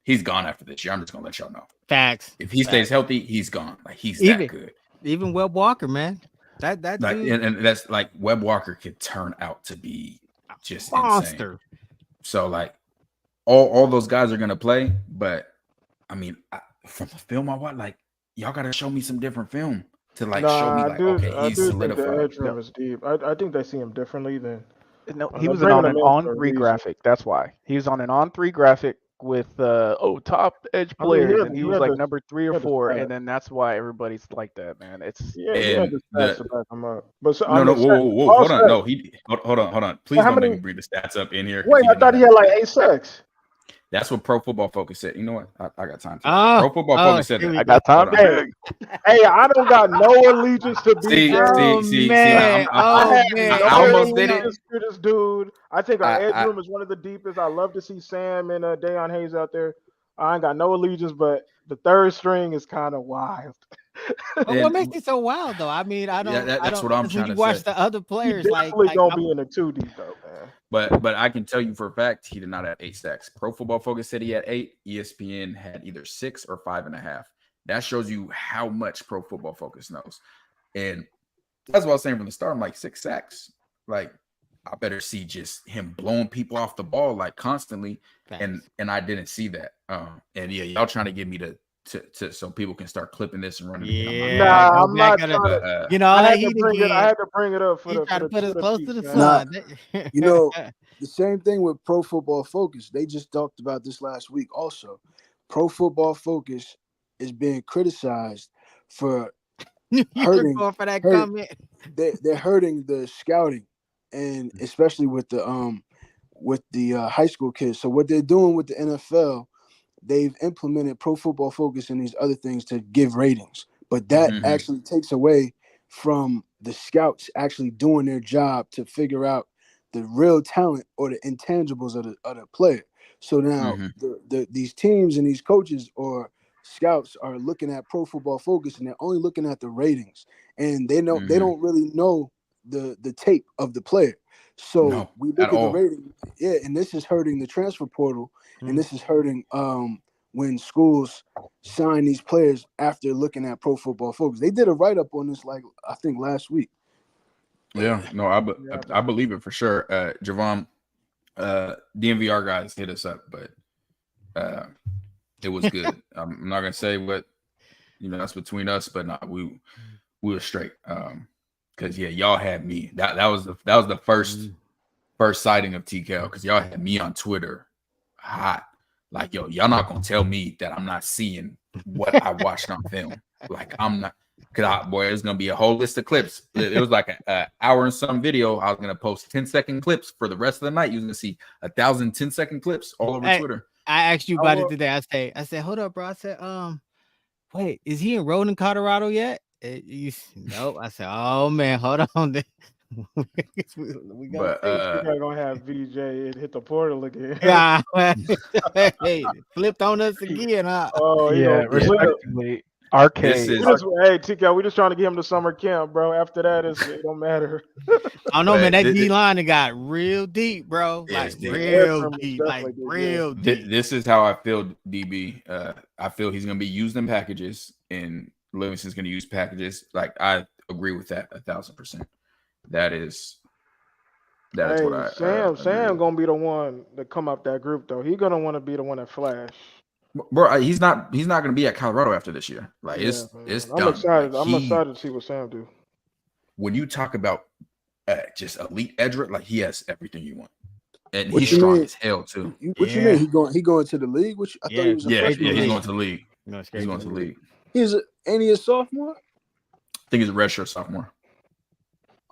he's gone after this year. I'm just going to let y'all know. Facts. If he stays healthy, he's gone. Like he's that good. Even Webb Walker, man. That Like dude, and that's like Webb Walker could turn out to be just monster. insane. So like all those guys are going to play, but I mean, from the film I watched, like y'all got to show me some different film to like show me like, okay, I he's do think the solidified. edge room is deep. I think they see him differently than. No, he They're was bringing on him an in on for a 3 reason. graphic. That's why he was on an on 3 graphic with top edge I mean, players, and he he was had like the number 3 or he had the 4, stats. and then that's why everybody's like that, man. It's Yeah, he had And the stats to back him up. But so, no, whoa, all hold on, stats. no, hold on. Please How don't make many? me bring the stats up in here because Wait, he I did thought not he have had a like pick. 8 sacks. That's what Pro Football Focus said. You know what? I got time for that. Oh, Pro Football Focus said here that. we I go. got time to Hold on. dig. Hey, I don't got no allegiance to BJ. See. Now I have man. I no almost did it. allegiance to this dude. I think our edge I room is one of the deepest. I love to see Sam and Deion Hayes out there. I ain't got no allegiance, but the third string is kind of wild. But what makes it so wild though? I mean, I don't that's what I'm because when trying you to watch say. the other He players, definitely gonna be in the 2 deep though, man. But I can tell you for a fact he did not have 8 sacks. Pro Football Focus said he had 8. ESPN had either 6 or 5.5. That shows you how much Pro Football Focus knows. And that's what I was saying from the start. I'm like 6 sacks. Like I better see just him blowing people off the ball like constantly. And I didn't see that. And yeah, y'all trying to get me to so people can start clipping this and running. Yeah, I'm not trying to. you know, all I that had heat to bring it. I again. had to bring it up for He the tried to put us Twitter close to the peeps, man. sun. You know, the same thing with Pro Football Focus. They just talked about this last week also. Pro Football Focus is being criticized for You were hurting. going for that comment. They're hurting the scouting, and especially with the high school kids. So what they're doing with the NFL, they've implemented Pro Football Focus and these other things to give ratings, but that actually takes away from the scouts actually doing their job to figure out the real talent or the intangibles of the player. So now these teams and these coaches or scouts are looking at Pro Football Focus and they're only looking at the ratings, and they don't really know the tape of the player. So we look at the rating, and this is hurting the transfer portal, and this is hurting when schools sign these players after looking at Pro Football Focus. They did a write up on this, like I think last week. Yeah, no, I believe it for sure. Javon, DNVR guys hit us up, but it was good. I'm not gonna say what that's between us, but no, we were straight. Because y'all had me. That was the first sighting of TKL, because y'all had me on Twitter hot. Like, yo, y'all not gonna tell me that I'm not seeing what I watched on film. Like, I'm not, because it's gonna be a whole list of clips. It was like an hour and some video. I was gonna post 10-second clips for the rest of the night. You're gonna see 1,000 10-second clips all over Twitter. I asked you about it today. I said, hold up, bro. I said, wait, is he enrolled in Colorado yet? Nope. I said, oh man, hold on. we gonna have VJ hit the portal again. Yeah, hey, flipped on us again, huh? Oh yeah, respectively. Arcade. Hey, TK, we just trying to get him to summer camp, bro. After that, it don't matter. I don't know, man. That D line got real deep, bro. Like real deep, real deep. This is how I feel, DB. I feel he's gonna be used in packages, and Livingston's gonna use packages. Like, I agree with that 1,000%. That is what I. Sam gonna be the one to come up that group, though. He's gonna want to be the one that flash. Bro, he's not gonna be at Colorado after this year. Like, it's I'm excited. I'm excited to see what Sam do. When you talk about just elite edge, like, he has everything you want, and he's strong as hell too. What you mean? He going to the league? Which I thought he was. He's going to the league. He's going to the league. Ain't he a sophomore? I think he's a redshirt sophomore.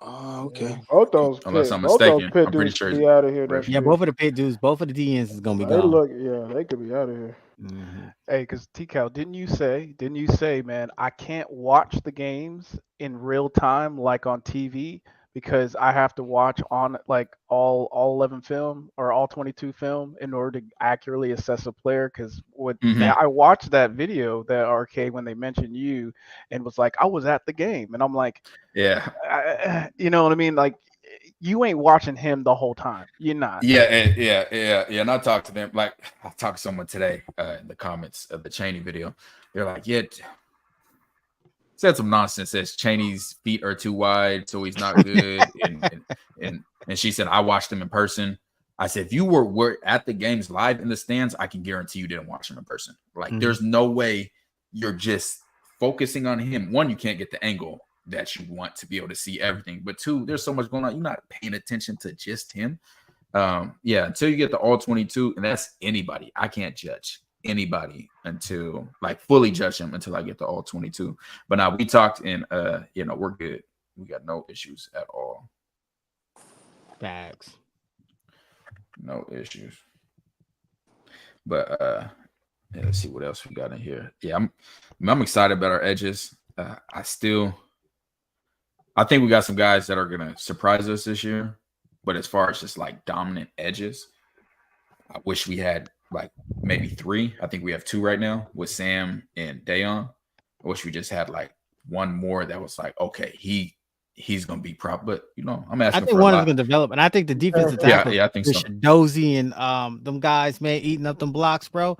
Oh, okay. Both those, unless I'm mistaken, I'm pretty sure he's out of here. Both of the pit dudes, both of the DNs is gonna be gone. They could be out of here. Mm-hmm. Hey, because TCal, didn't you say, man, I can't watch the games in real time like on TV because I have to watch on like all 11 film or all 22 film in order to accurately assess a player? Because I watched that video, that arcade, when they mentioned you, and was like, I was at the game, and I'm like, yeah, you know what I mean, like, you ain't watching him the whole time. You're not. Yeah. And I talked to them. Like, I talked to someone today in the comments of the Chaney video. They're like, said some nonsense. Says Chaney's feet are too wide, so he's not good. and she said, I watched him in person. I said, if you were at the games live in the stands, I can guarantee you didn't watch him in person. Like, there's no way you're just focusing on him. One, you can't get the angle that you want to be able to see everything, but two, there's so much going on, you're not paying attention to just him. Until you get the all 22, and that's anybody. I can't judge anybody until, like, fully judge him until I get the all 22. But now we talked, and we're good. We got no issues at all. Facts. No issues. But let's see what else we got in here. Yeah, I'm excited about our edges. I think we got some guys that are going to surprise us this year. But as far as just like dominant edges, I wish we had like maybe 3. I think we have 2 right now with Sam and Dayon. I wish we just had like one more that was like, okay, he's going to be prop. But, I'm asking. I think one is going to develop. And I think the defensive tackle, I think so. Dozy and them guys, man, eating up them blocks, bro.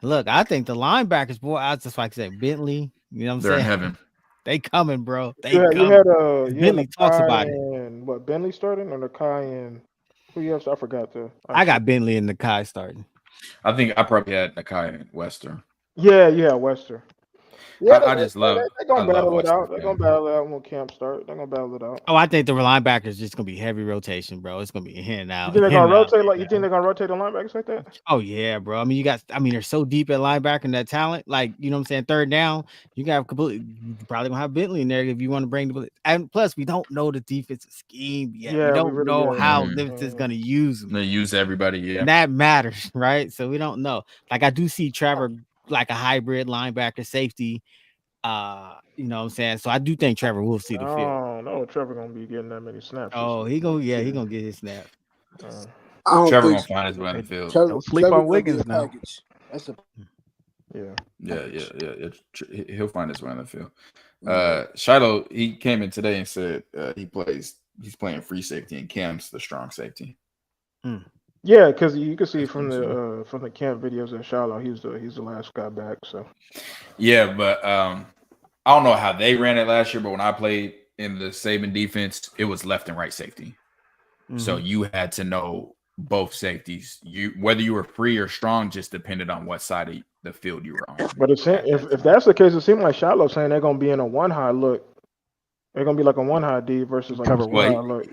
Look, I think the linebackers, boy, I just like I said, Bentley, you know what I'm saying? They're in heaven. They coming, bro. Bentley talks about it. What, Bentley starting or Nikai and who you have? I forgot I got Bentley and Nikai starting. I think I probably had Nikai and Wester. Yeah, Wester. Yeah, I just love. They're gonna battle it out. They're gonna battle it out when camp start. They're gonna battle it out. Oh, I think the linebackers just gonna be heavy rotation, bro. It's gonna be in and out. You think they're gonna rotate You think they're gonna rotate the linebackers like that? Oh yeah, bro. I mean, they're so deep at linebacker and that talent. Like, you know what I'm saying? Third down, you probably gonna have Bentley in there if you want to bring the. And plus, we don't know the defensive scheme yet. Yeah, we don't know how Livingston's gonna use them. They use everybody, yeah. And that matters, right? So we don't know. Like, I do see Trevor like a hybrid linebacker safety. You know what I'm saying? So I do think Trevor will see the field. Oh no, Trevor gonna be getting that many snaps. Oh, he gonna get his snap. Trevor gonna find his way on the field. Don't sleep on Wiggins now. That's a Yeah. He'll find his way on the field. Shiloh, he came in today and said he's playing free safety and Cam's the strong safety. Yeah, because you can see from the camp videos at Shiloh, he's the last guy back. So Yeah, but I don't know how they ran it last year, but when I played in the Saban defense, it was left and right safety. So you had to know both safeties. Whether you were free or strong just depended on what side of the field you were on. but if that's the case, it seems like Shiloh saying they're gonna be in a one high look. They're gonna be like a one high D versus like Cover a two high look.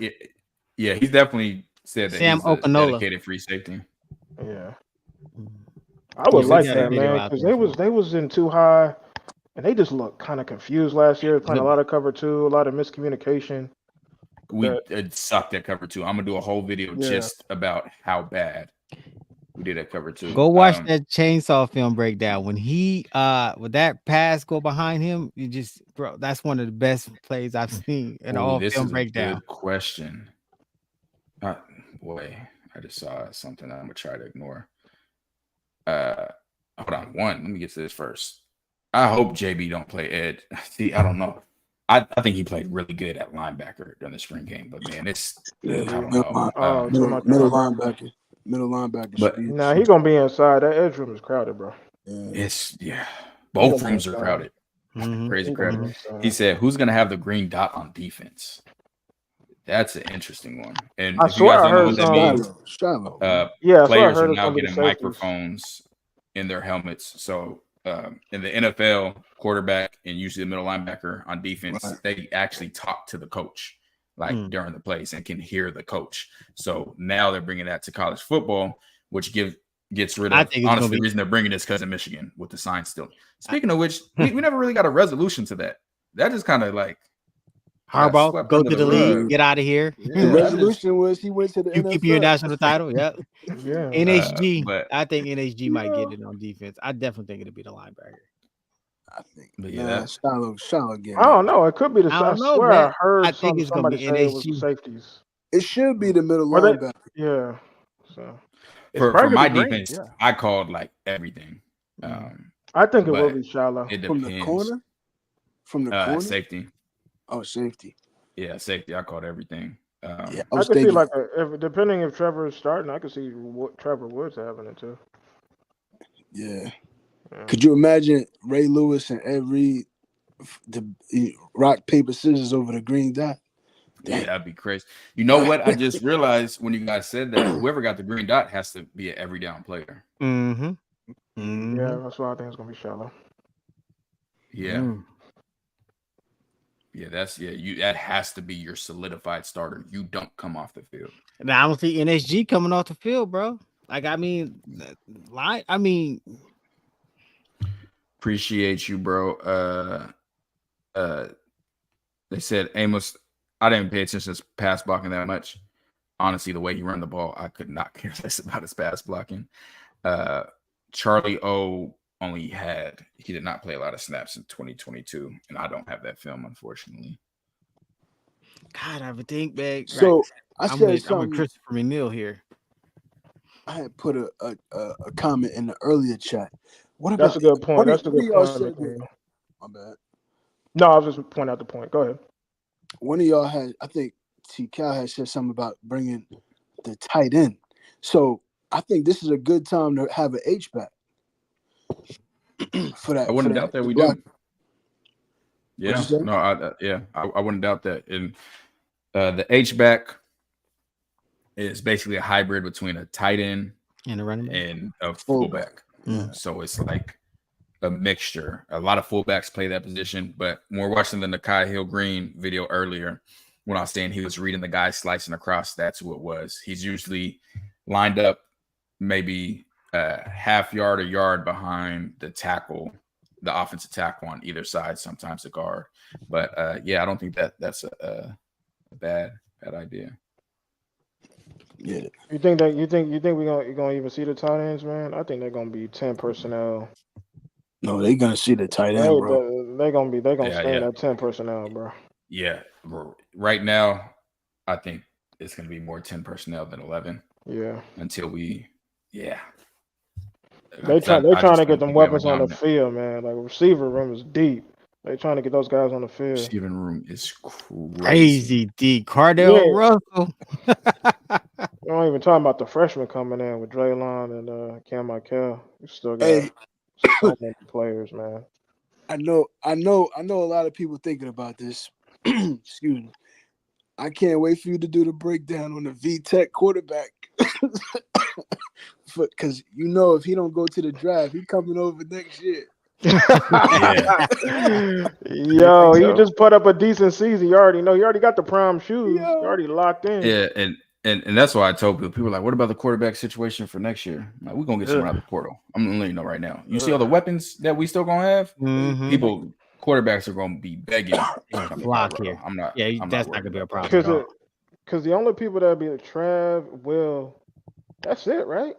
Yeah, he's definitely said that Sam he's a Okanola. dedicated free safety. Yeah, I would like that, man, because they was in too high, and they just looked kind of confused last year, playing a lot of cover two, a lot of miscommunication. We sucked at cover two. I'm gonna do a whole video just about how bad we did at cover two. Go watch that chainsaw film breakdown. When he with that pass go behind him, you just that's one of the best plays I've seen in all film breakdown. Good question. Boy, I just saw something I'm gonna try to ignore. Hold on, let me get to this first. I hope JB don't play Ed. See, I don't know. I think he played really good at linebacker during the spring game, but man, I don't know. Middle linebacker. But now he's gonna be inside. That edge room is crowded, bro. Both rooms are crowded. Crazy crowded. He said, "Who's gonna have the green dot on defense?" That's an interesting one. And I if you guys don't know what that means, players are now getting microphones in their helmets. So in the NFL, quarterback and usually the middle linebacker on defense, they actually talk to the coach during the plays and can hear the coach. So now they're bringing that to college football, which gets rid of. Honestly, the reason they're bringing this because of Michigan with the sign still. Speaking of which, we never really got a resolution to that. That is kind of like Harbaugh, go to the league, get out of here. The resolution was he went to the NFL. Keep your national title. Yep. Yeah. NHG. I think NHG might get it on defense. I definitely think it'll be the linebacker. I think. Shiloh again. I don't know. It could be the. I swear I heard. I think it's gonna be NHG. Safeties. It should be the middle linebacker. Yeah. So for my defense, I called like everything. I think it will be Shiloh. It depends. From the corner. Safety. Oh, safety. Yeah, safety. I called everything. I could see like depending if Trevor is starting, I could see what Trevor Woods having it too. Yeah. Could you imagine Ray Lewis and Ed Reed, the rock paper scissors over the green dot? Yeah, that'd be crazy. You know what? I just realized when you guys said that whoever got the green dot has to be an every down player. Yeah, that's why I think it's gonna be Shiloh. Yeah. Yeah, that has to be your solidified starter. You don't come off the field. Now I don't see NSG coming off the field, bro. Like, appreciate you, bro. They said Amos. I didn't pay attention to his pass blocking that much. Honestly, the way he ran the ball, I could not care less about his pass blocking. Charlie O he did not play a lot of snaps in 2022, and I don't have that film, unfortunately. God, I would think, man. So I'm with Christopher McNeil here. I had put a comment in the earlier chat. That's a good point. That's a good point. My bad. No, I was just pointing out the point. Go ahead. One of y'all had, I think T. Cal had said something about bringing the tight end. So I think this is a good time to have an H-back. For that, I wouldn't doubt that we do. Yeah, I wouldn't doubt that. And the H-back is basically a hybrid between a tight end and a running back and a fullback. So it's like a mixture. A lot of fullbacks play that position, but when we're watching the Nikai Hill-Green video earlier, when I was saying he was reading the guy slicing across, that's who it was. He's usually lined up maybe half yard or yard behind the offensive tackle on either side, sometimes the guard. But I don't think that's a bad idea. Yeah. You think we're gonna even see the tight ends, man? I think they're gonna be 10 personnel. No, they're gonna see the tight end, bro. They're gonna stay at 10 personnel, bro. Yeah. Right now, I think it's gonna be more 10 personnel than 11. Yeah. Until They're trying to get them weapons on the field, man. Like, receiver room is deep. They're trying to get those guys on the field. Receiving room is crazy deep. Cardell Russell. I'm not even talking about the freshmen coming in with Draylon and Cam Michael. You still got Hey, so many players, man. I know a lot of people thinking about this. Excuse me. I can't wait for you to do the breakdown on the VTech quarterback. Because if he don't go to the draft, he coming over next year. Yo, he so? just put up a decent season. You already know. You already got the prime shoes. Yo. You already locked in. Yeah, and that's why I told people were like, what about the quarterback situation for next year? Like, we're gonna get someone out of the portal. I'm gonna let you know right now. You see all the weapons that we still gonna have? Quarterbacks are gonna be begging. Flock here. I'm not. Yeah, I'm that's not not gonna be a about problem. Because the only people that be like Trav, Will, that's it, right?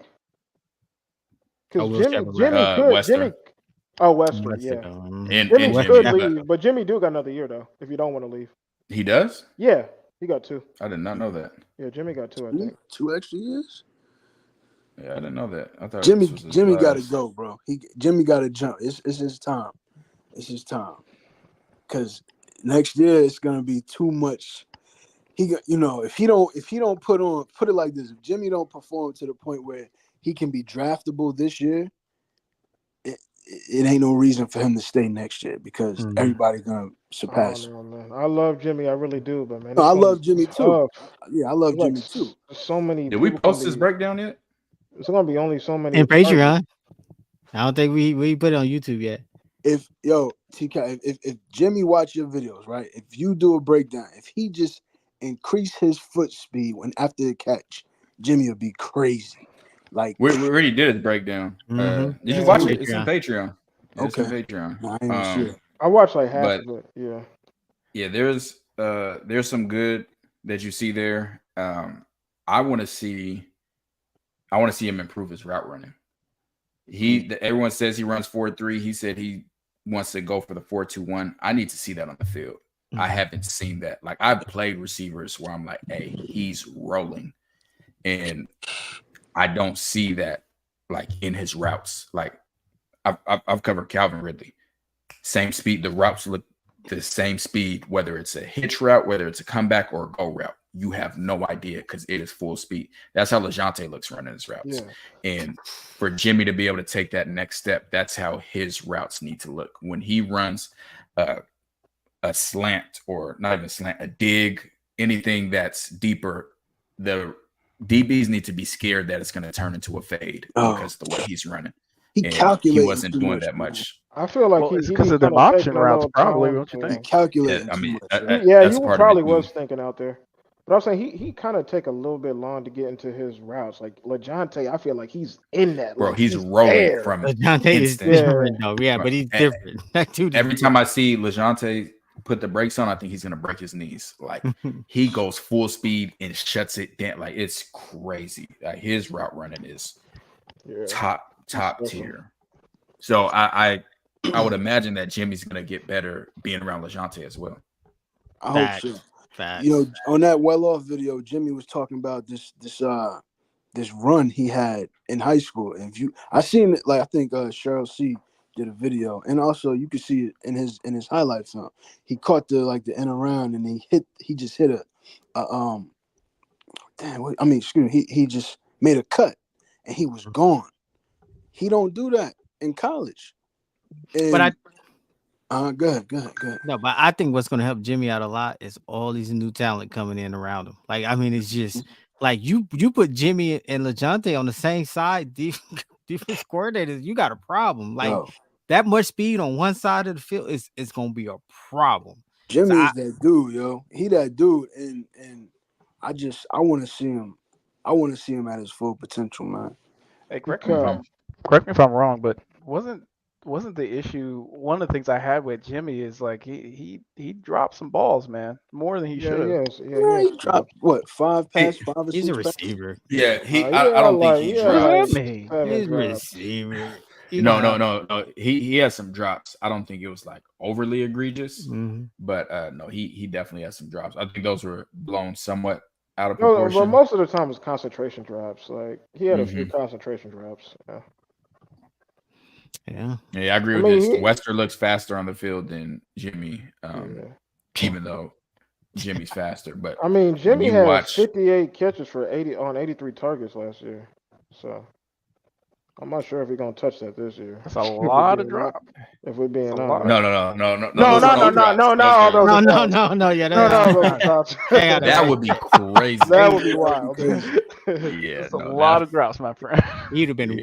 Because Wester. Wester, yeah. And Jimmy Jimmy, could leave, but Jimmy do got another year though. If you don't want to leave, he does. yeah, he got 2. I did not know that. Yeah, Jimmy got 2. I think 2 extra years. Yeah, I didn't know that. I thought Jimmy this was got to go, bro. Jimmy got to jump. It's his time. It's his time. Because next year it's gonna be too much. If he don't put it like this, if Jimmy don't perform to the point where he can be draftable this year, it ain't no reason for him to stay next year because everybody's gonna surpass. Oh, no, man. I love Jimmy, I really do, but man, I love Jimmy too. Yeah, I love Like, Jimmy too. so many. Did we post this breakdown yet? It's gonna be only so many. In Patreon. I don't think we put it on YouTube yet. If TK, if Jimmy watch your videos, right? If you do a breakdown, if he just increase his foot speed after the catch, Jimmy will be crazy. Like we already did his breakdown. Did you watch it? It's in Patreon. Yeah, okay. It's in Patreon. No, I ain't even sure. I watched like half of it. Yeah. Yeah, there's some good that you see there. I want to see him improve his route running. Everyone says he runs 4.3. He said he wants to go for the 4.21. I need to see that on the field. I haven't seen that. Like, I've played receivers where I'm like, hey, he's rolling, and I don't see that like in his routes. Like, I've covered Calvin Ridley, same speed. The routes look the same speed, whether it's a hitch route, whether it's a comeback or a go route. You have no idea because it is full speed. That's how LeJounte looks running his routes. Yeah. And for Jimmy to be able to take that next step, that's how his routes need to look. When he runs a slant, or not even a slant, a dig, anything that's deeper, the DBs need to be scared that it's going to turn into a fade because of the way he's running. He wasn't doing that much. I feel like it's because of them option routes, probably. Don't you think? He calculated. Yeah, I mean, he probably was thinking out there. But I'm saying he kind of take a little bit long to get into his routes. Like LeJounte, I feel like he's in that. Bro, he's rolling from LeJounte is different though. Yeah, but he's different. Every time I see LeJounte put the brakes on, I think he's gonna break his knees. Like, he goes full speed and shuts it down. Like, it's crazy. Like, his route running is top tier. So I would imagine that Jimmy's gonna get better being around LeJounte as well. I hope so. Facts. On that well-off video, Jimmy was talking about this run he had in high school. And I seen it, like, I think Cheryl C did a video, and also you could see it in his highlight film. He caught the end around, and he just hit he just made a cut, and he was gone. He don't do that in college. And, Go ahead. No, but I think what's going to help Jimmy out a lot is all these new talent coming in around him. Like, I mean, it's just like you put Jimmy and LeJounte on the same side, defense coordinators, you got a problem. Like, that much speed on one side of the field is going to be a problem. Jimmy is that dude, yo. He that dude, and I want to see him. I want to see him at his full potential, man. Hey, correct me if I'm wrong, but wasn't the issue, one of the things I had with Jimmy is like he dropped some balls, man, more than he should have. He dropped what, 5 passes, 5 or 6 He's a receiver. Yeah, I don't think he dropped. He's a receiver. No. He has some drops. I don't think it was like overly egregious, but no, he definitely has some drops. I think those were blown somewhat out of proportion. But most of the time it was concentration drops. Like, he had a few concentration drops. Yeah, I agree with this. Wester looks faster on the field than Jimmy, even though Jimmy's faster. But I mean, Jimmy you had watch 58 catches for 83 targets last year. So I'm not sure if he's gonna touch that this year. That's a lot of Being hon- drop. If we're being That's a lot. honest. no. No, Those no, are no, no no, drops. no, no. All those No, are no, drops. no, no. Yeah, No, that, those are drops. they gotta That wait. would be crazy. That would be That wild. would be crazy. Yeah, That's a no, lot that, of drops, my friend. He'd been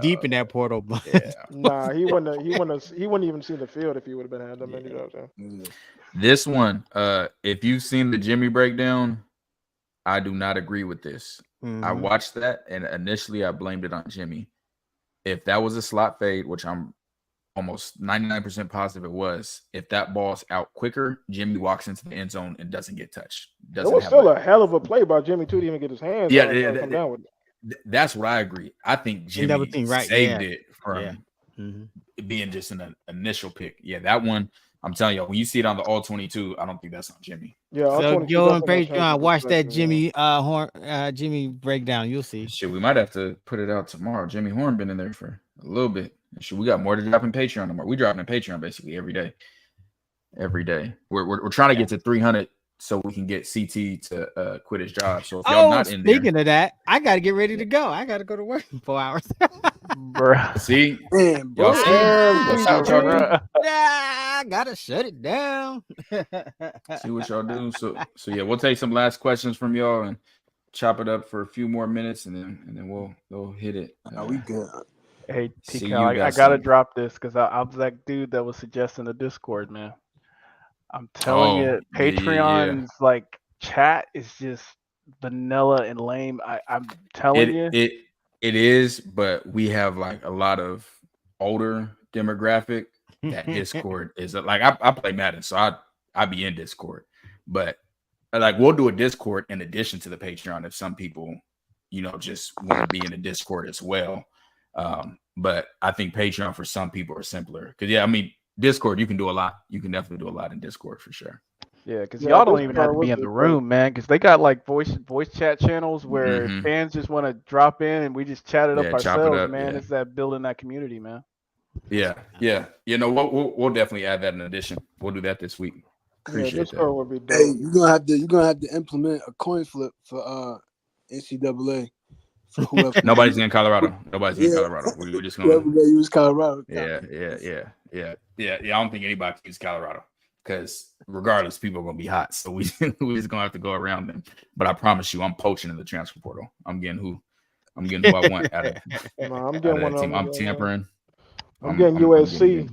deep in that portal. But yeah. Nah, he wouldn't even seen the field if he would have been had that many drops. Yeah. This one, if you've seen the Jimmy breakdown, I do not agree with this. I watched that, and initially I blamed it on Jimmy. If that was a slot fade, which I'm almost 99% positive it was, if that ball's out quicker, Jimmy walks into the end zone and doesn't get touched. It was still a hell of a play by Jimmy too to even get his hands on it and come down with it. That's what I agree. I think Jimmy saved it from being just an initial pick. Yeah, that one, I'm telling you, when you see it on the all 22, I don't think that's on Jimmy. Yeah, so go on Patreon, watch that Jimmy Jimmy breakdown. You'll see. Shit, we might have to put it out tomorrow. Jimmy Horn been in there for a little bit. Shit, we got more to drop in Patreon tomorrow. We dropping in Patreon basically every day. Every day. We're trying to get to 300 so we can get CT to quit his job. So if y'all not in there, speaking of that, I got to get ready to go. I got to go to work in 4 hours. Bruh. See, Man, y'all bro. see, that's what y'all do. I gotta shut it down. See what y'all do. So yeah, we'll take some last questions from y'all and chop it up for a few more minutes, and then we'll hit it. No, we good. Hey, See, TK, I gotta drop this because I was that dude that was suggesting the Discord, man. I'm telling you, Patreon's like chat is just vanilla and lame. I'm telling you. It is, but we have like a lot of older demographic. That Discord is like I play Madden, so I be in Discord, but like we'll do a Discord in addition to the Patreon if some people, just want to be in the Discord as well. But I think Patreon for some people are simpler because I mean Discord you can do a lot. You can definitely do a lot in Discord for sure. Yeah, because y'all don't even have to be in the room, man. Because they got like voice chat channels where fans just want to drop in and we just chat it up ourselves, man. It's that building that community, man. Yeah. We'll definitely add that in addition. We'll do that this week. Appreciate that. Would be dope. Hey, you're gonna have to implement a coin flip for NCAA. For whoever. Nobody's in Colorado. Nobody's in Colorado. We're just gonna use Colorado. Yeah. I don't think anybody can use Colorado because regardless, people are gonna be hot. So we just gonna have to go around them. But I promise you, I'm poaching in the transfer portal. I'm getting who I want out of that team. I'm tampering. I'm getting USC,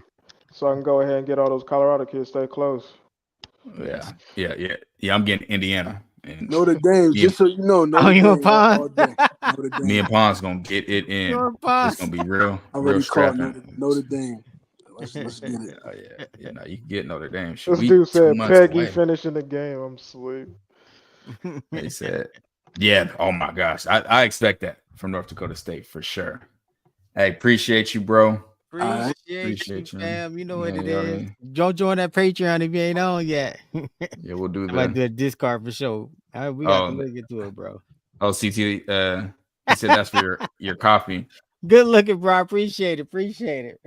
so I can go ahead and get all those Colorado kids stay close. Yeah. I'm getting Indiana. And Notre Dame, just so you know. You and Pons? Me and Pons gonna get it in. It's gonna be real scrapping. Notre Dame. Let's get it. Yeah. No, you can get Notre Dame. This dude said Peggy finishing the game. I'm asleep. He said, "Yeah, oh my gosh, I expect that from North Dakota State for sure." Hey, appreciate you, bro. Appreciate you, fam. You know what it is. Don't join that Patreon if you ain't on yet. Yeah, we'll do that. I might do a Discord for sure. We got to look into it, bro. Oh, CT, he said that's for your coffee. Good looking, bro. Appreciate it.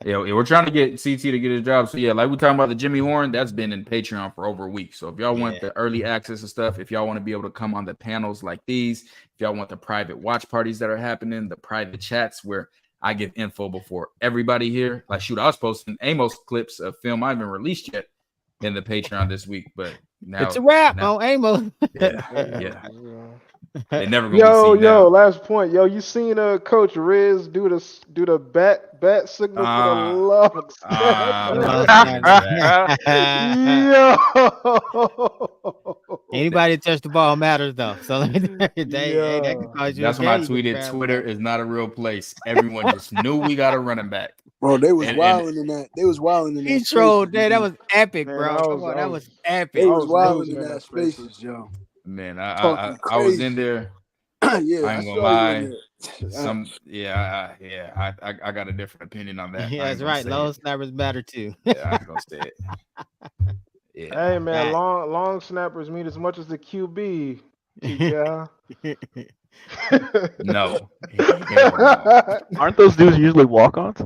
Yeah, we're trying to get CT to get his job. So yeah, like we're talking about the Jimmy Horn, that's been in Patreon for over a week. So if y'all want the early access and stuff, if y'all want to be able to come on the panels like these, if y'all want the private watch parties that are happening, the private chats where I give info before everybody here. Like shoot, I was posting Amos clips of film I haven't released yet in the Patreon this week, but now it's a wrap on Amos. Yeah. They never gonna see that. Last point. You seen Coach Riz do the bat signal for the Lux. Anybody touch the ball matters though. So that can cause you. That's when I tweeted Twitter is not a real place. Everyone just knew we got a running back. Bro, they was wilding in that. They was wilding in that. He trolled that was epic, bro. That was epic. They was wilding in that spaces, yo. Man, I was in there. Yeah, I ain't gonna lie. I got a different opinion on that. Yeah, that's right. Long snappers matter too. Yeah, I ain't gonna say it. Yeah. Hey man, long snappers mean as much as the QB. Yeah. No. Aren't those dudes usually walk-ons?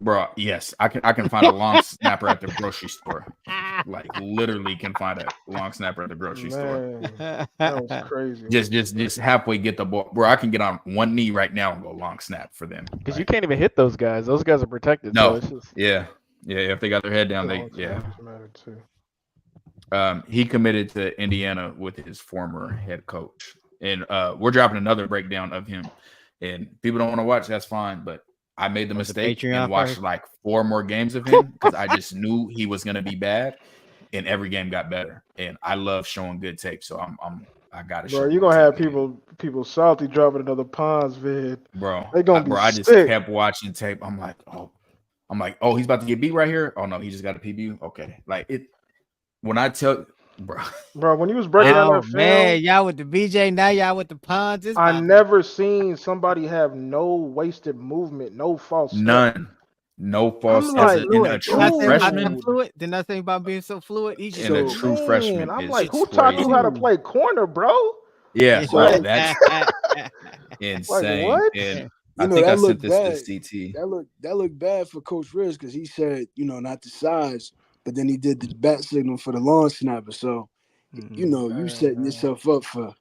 Bro, yes, I can find a long snapper at the grocery store. Like literally can find a long snapper at the grocery store. Man, that was crazy. Just halfway get the ball. Bro, I can get on one knee right now and go long snap for them. Because you can't even hit those guys. Those guys are protected. No. So it's just... Yeah. If they got their head down, he committed to Indiana with his former head coach. And we're dropping another breakdown of him. And people don't want to watch, that's fine, but I made the mistake and watched like 4 more games of him because I just knew he was going to be bad, and every game got better. And I love showing good tape, so I gotta show. Bro, you're gonna have people salty dropping another Ponds vid. Bro, they gonna be I sick. just kept watching tape. I'm like, oh, he's about to get beat right here. Oh no, he just got a PBU. Okay, like it. When I tell. Bro, when you was breaking down that film, man, y'all with the BJ, now y'all with the Ponds. I never seen somebody have no wasted movement, no false step. None. No false step. In a true freshman. Didn't I think about being so fluid? He's in a true freshman. I'm like, who taught you how to play corner, bro? Yeah, that's insane. Like, what? And I think I sent this to CT. That looked bad for Coach Riz because he said, not the size. But then he did the bat signal for the long snapper. So, you setting yourself up for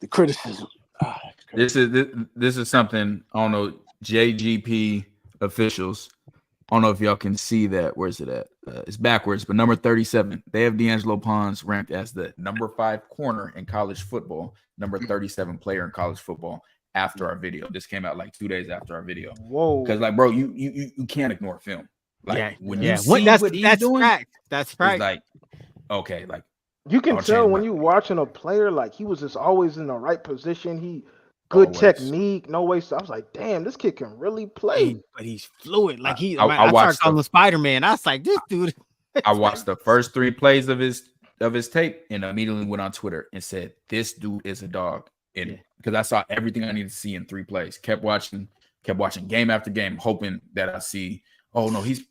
the criticism. This is something, I don't know, JGP officials. I don't know if y'all can see that. Where's it at? It's backwards, but number 37. They have D'Angelo Ponds ranked as the number 5 corner in college football, number 37 player in college football after our video. This came out like 2 days after our video. Whoa. Because, like, bro, you can't ignore film. Like when you see what he's doing, that's right. Like, okay, like you can tell when you watching a player, like he was just always in the right position. He good technique, no waste. I was like, damn, this kid can really play. But he's fluid. Like I started calling him Spider-Man. I was like, this dude. I watched the first 3 plays of his tape and immediately went on Twitter and said, this dude is a dog. And because I saw everything I needed to see in 3 plays. Kept watching game after game, hoping that I see, oh no, he's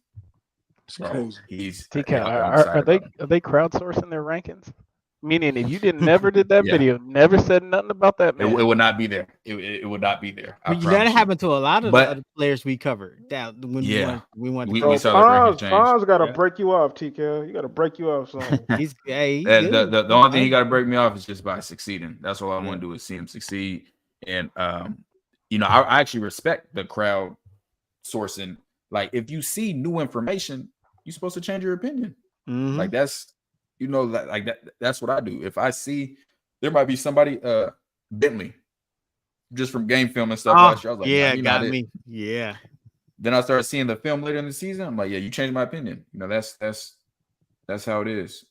TK, are they crowdsourcing their rankings? Meaning, if you never did that video, never said nothing about that, man. It would not be there. It would not be there. That happened to a lot of the other players we covered. We saw the Fonz got to break you off, TK. You got to break you off. The only thing he got to break me off is just by succeeding. That's all I want to do is see him succeed. And I actually respect the crowd sourcing. Like, if you see new information, you're supposed to change your opinion. Mm-hmm. Like that's that's what I do. If I see there might be somebody Bentley just from game film and stuff last year, I was like, got me. Yeah. Then I started seeing the film later in the season. I'm like, yeah, you changed my opinion. That's how it is.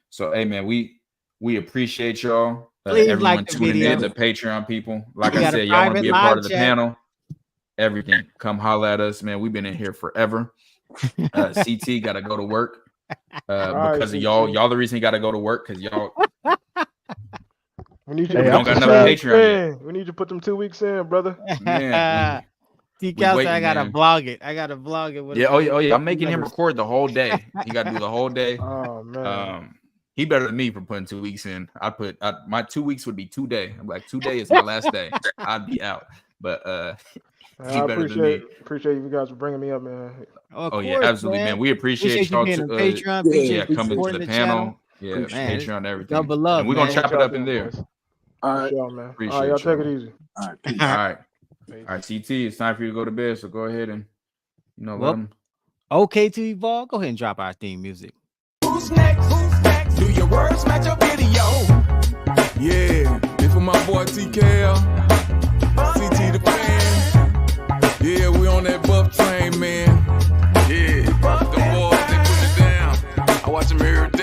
So hey man, we appreciate y'all. Everyone tuning in, the Patreon people. Like I said, y'all want to be a part of the panel. Everything. Come holler at us, man. We've been in here forever. CT got to go to work because of y'all. Y'all the reason he got to go to work because y'all. We need you. We don't got another Patreon yet. We need you to put them 2 weeks in, brother. Man, I gotta vlog it. Oh yeah. I'm making him record the whole day. He got to do the whole day. Oh man. He better than me for putting 2 weeks in. My 2 weeks would be 2 days. I'm like 2 days is my last day. I'd be out. But I appreciate you guys for bringing me up, man. Course, yeah, absolutely, man. We appreciate y'all to Patreon, coming to the panel. Yeah, Patreon, everything. Double love. And we're gonna chop it up in there. All right, y'all, man. All right, y'all take it easy. All right, peace. All right. CT, it's time for you to go to bed. So go ahead and let them. Okay, to evolve. Go ahead and drop our theme music. Who's next? Do your words match your video? Yeah, this for my boy TKL, CT the fan. Yeah, we on that buff train, man. Yeah, the boys, they put it down. I watch them every day.